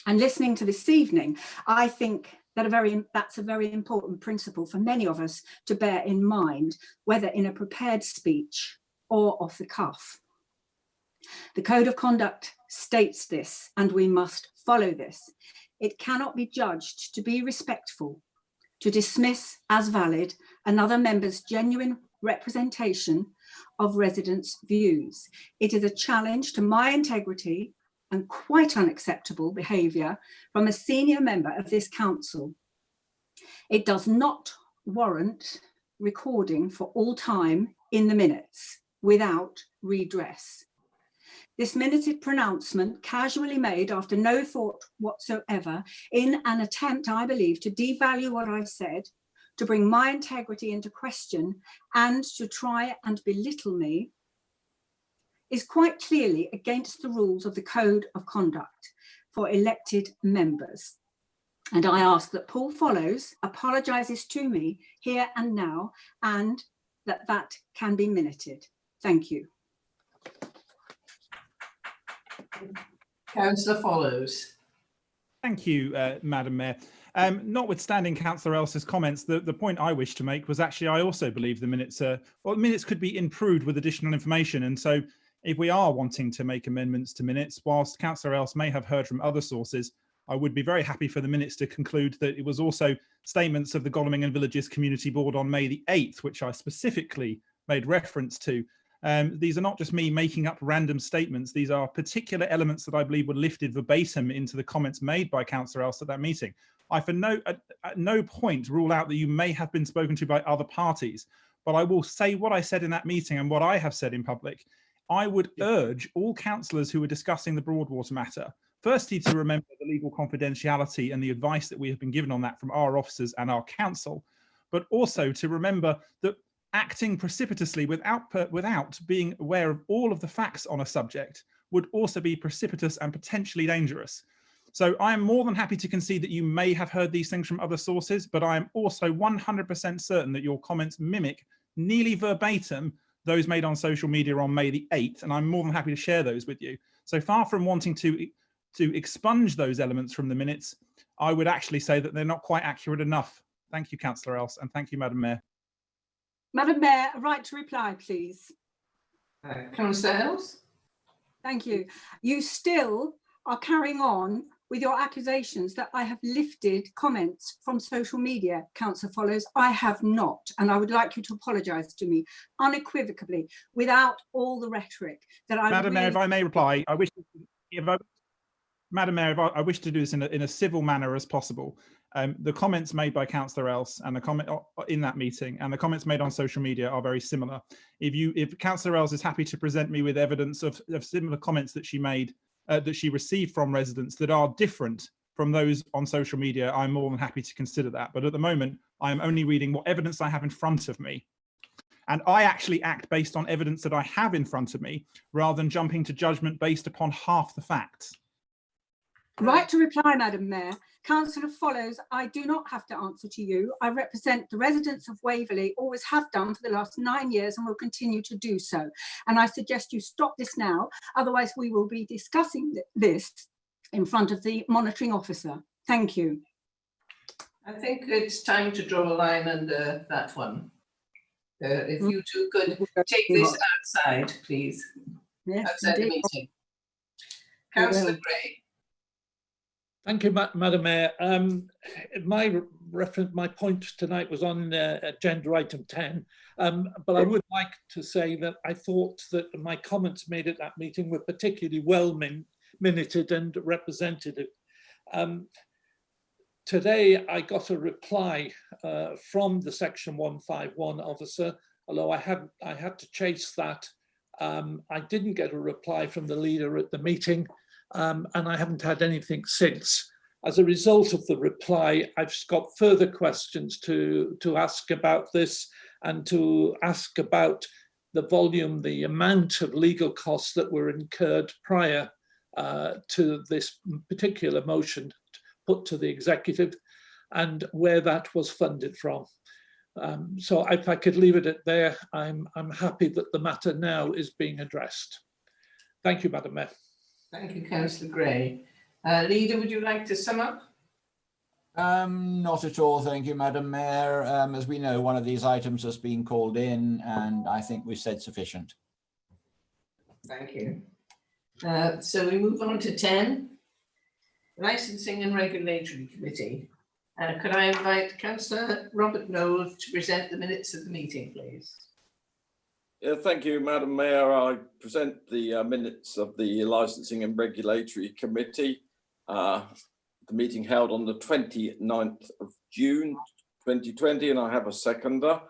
And listening to this evening, I think that that's a very important principle for many of us to bear in mind, whether in a prepared speech or off the cuff. The Code of Conduct states this, and we must follow this. It cannot be judged to be respectful to dismiss as valid another member's genuine representation of residents' views. It is a challenge to my integrity and quite unacceptable behaviour from a senior member of this council. It does not warrant recording for all time in the minutes without redress. This minuted pronouncement, casually made after no thought whatsoever, in an attempt, I believe, to devalue what I've said, to bring my integrity into question, and to try and belittle me, is quite clearly against the rules of the Code of Conduct for elected members. And I ask that Paul Follows apologises to me here and now, and that can be minuted. Thank you. Councillor Follows. Thank you, Madam Mayor. Notwithstanding Councillor Else's comments, the point I wish to make was actually I also believe the minutes minutes could be improved with additional information. And so if we are wanting to make amendments to minutes, whilst Councillor Else may have heard from other sources, I would be very happy for the minutes to conclude that it was also statements of the Godalming and Villages Community Board on May the 8th, which I specifically made reference to. These are not just me making up random statements. These are particular elements that I believe were lifted verbatim into the comments made by Councillor Else at that meeting. I at no point rule out that you may have been spoken to by other parties, but I will say what I said in that meeting and what I have said in public. I would urge all councillors who were discussing the Broadwater matter, firstly, to remember the legal confidentiality and the advice that we have been given on that from our officers and our council, but also to remember that acting precipitously without being aware of all of the facts on a subject would also be precipitous and potentially dangerous. So I am more than happy to concede that you may have heard these things from other sources, but I am also 100% certain that your comments mimic nearly verbatim those made on social media on May the 8th, and I'm more than happy to share those with you. So far from wanting to expunge those elements from the minutes, I would actually say that they're not quite accurate enough. Thank you, Councillor Else, and thank you, Madam Mayor. Madam Mayor, a right to reply, please. Councillor Else? Thank you. You still are carrying on with your accusations that I have lifted comments from social media, Councillor Follows. I have not, and I would like you to apologise to me unequivocally, without all the rhetoric that I. Madam Mayor, if I may reply, I wish. Madam Mayor, I wish to do this in a civil manner as possible. The comments made by Councillor Else and the comment in that meeting and the comments made on social media are very similar. If Councillor Else is happy to present me with evidence of similar comments that she made, that she received from residents that are different from those on social media, I'm more than happy to consider that. But at the moment, I am only reading what evidence I have in front of me. And I actually act based on evidence that I have in front of me, rather than jumping to judgment based upon half the facts. Right to reply, Madam Mayor. Councillor Follows, I do not have to answer to you. I represent the residents of Waverley, always have done for the last 9 years and will continue to do so. And I suggest you stop this now, otherwise we will be discussing this in front of the monitoring officer. Thank you. I think it's time to draw a line under that one. If you two could take this outside, please. Yes, outside the meeting. Councillor Gray. Thank you, Madam Mayor. My point tonight was on agenda item 10, but I would like to say that I thought that my comments made at that meeting were particularly well minuted and representative. Today, I got a reply from the Section 151 officer, although I had to chase that. I didn't get a reply from the leader at the meeting. And I haven't had anything since. As a result of the reply, I've got further questions to ask about this and to ask about the volume, the amount of legal costs that were incurred prior to this particular motion put to the executive and where that was funded from. So if I could leave it at there, I'm happy that the matter now is being addressed. Thank you, Madam Mayor. Thank you, Councillor Gray. Leader, would you like to sum up? Not at all, thank you, Madam Mayor. As we know, one of these items has been called in and I think we've said sufficient. Thank you. So we move on to 10, Licensing and Regulatory Committee. Could I invite Councillor Robert Knowles to present the minutes of the meeting, please? Yeah, thank you, Madam Mayor. I present the minutes of the Licensing and Regulatory Committee. The meeting held on the 29th of June 2020, and I have a seconder.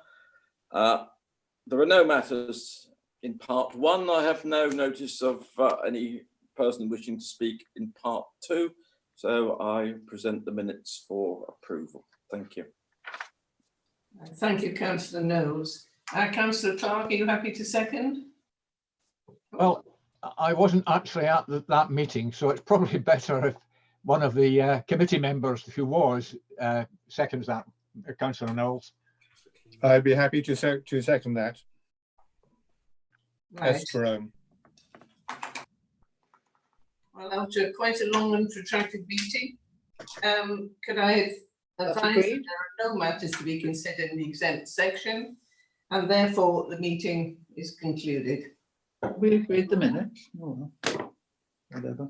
There are no matters in part 1. I have no notice of any person wishing to speak in part 2. So I present the minutes for approval. Thank you. Thank you, Councillor Knowles. Councillor Clark, are you happy to second? Well, I wasn't actually at that meeting, so it's probably better if one of the committee members who was seconds that. Councillor Knowles. I'd be happy to second that. Right. Yes, Jerome. Well, after quite a long and protracted meeting, could I advise that there are no matters to be considered in the exempt section, and therefore the meeting is concluded. We agreed the minutes. Oh, whatever.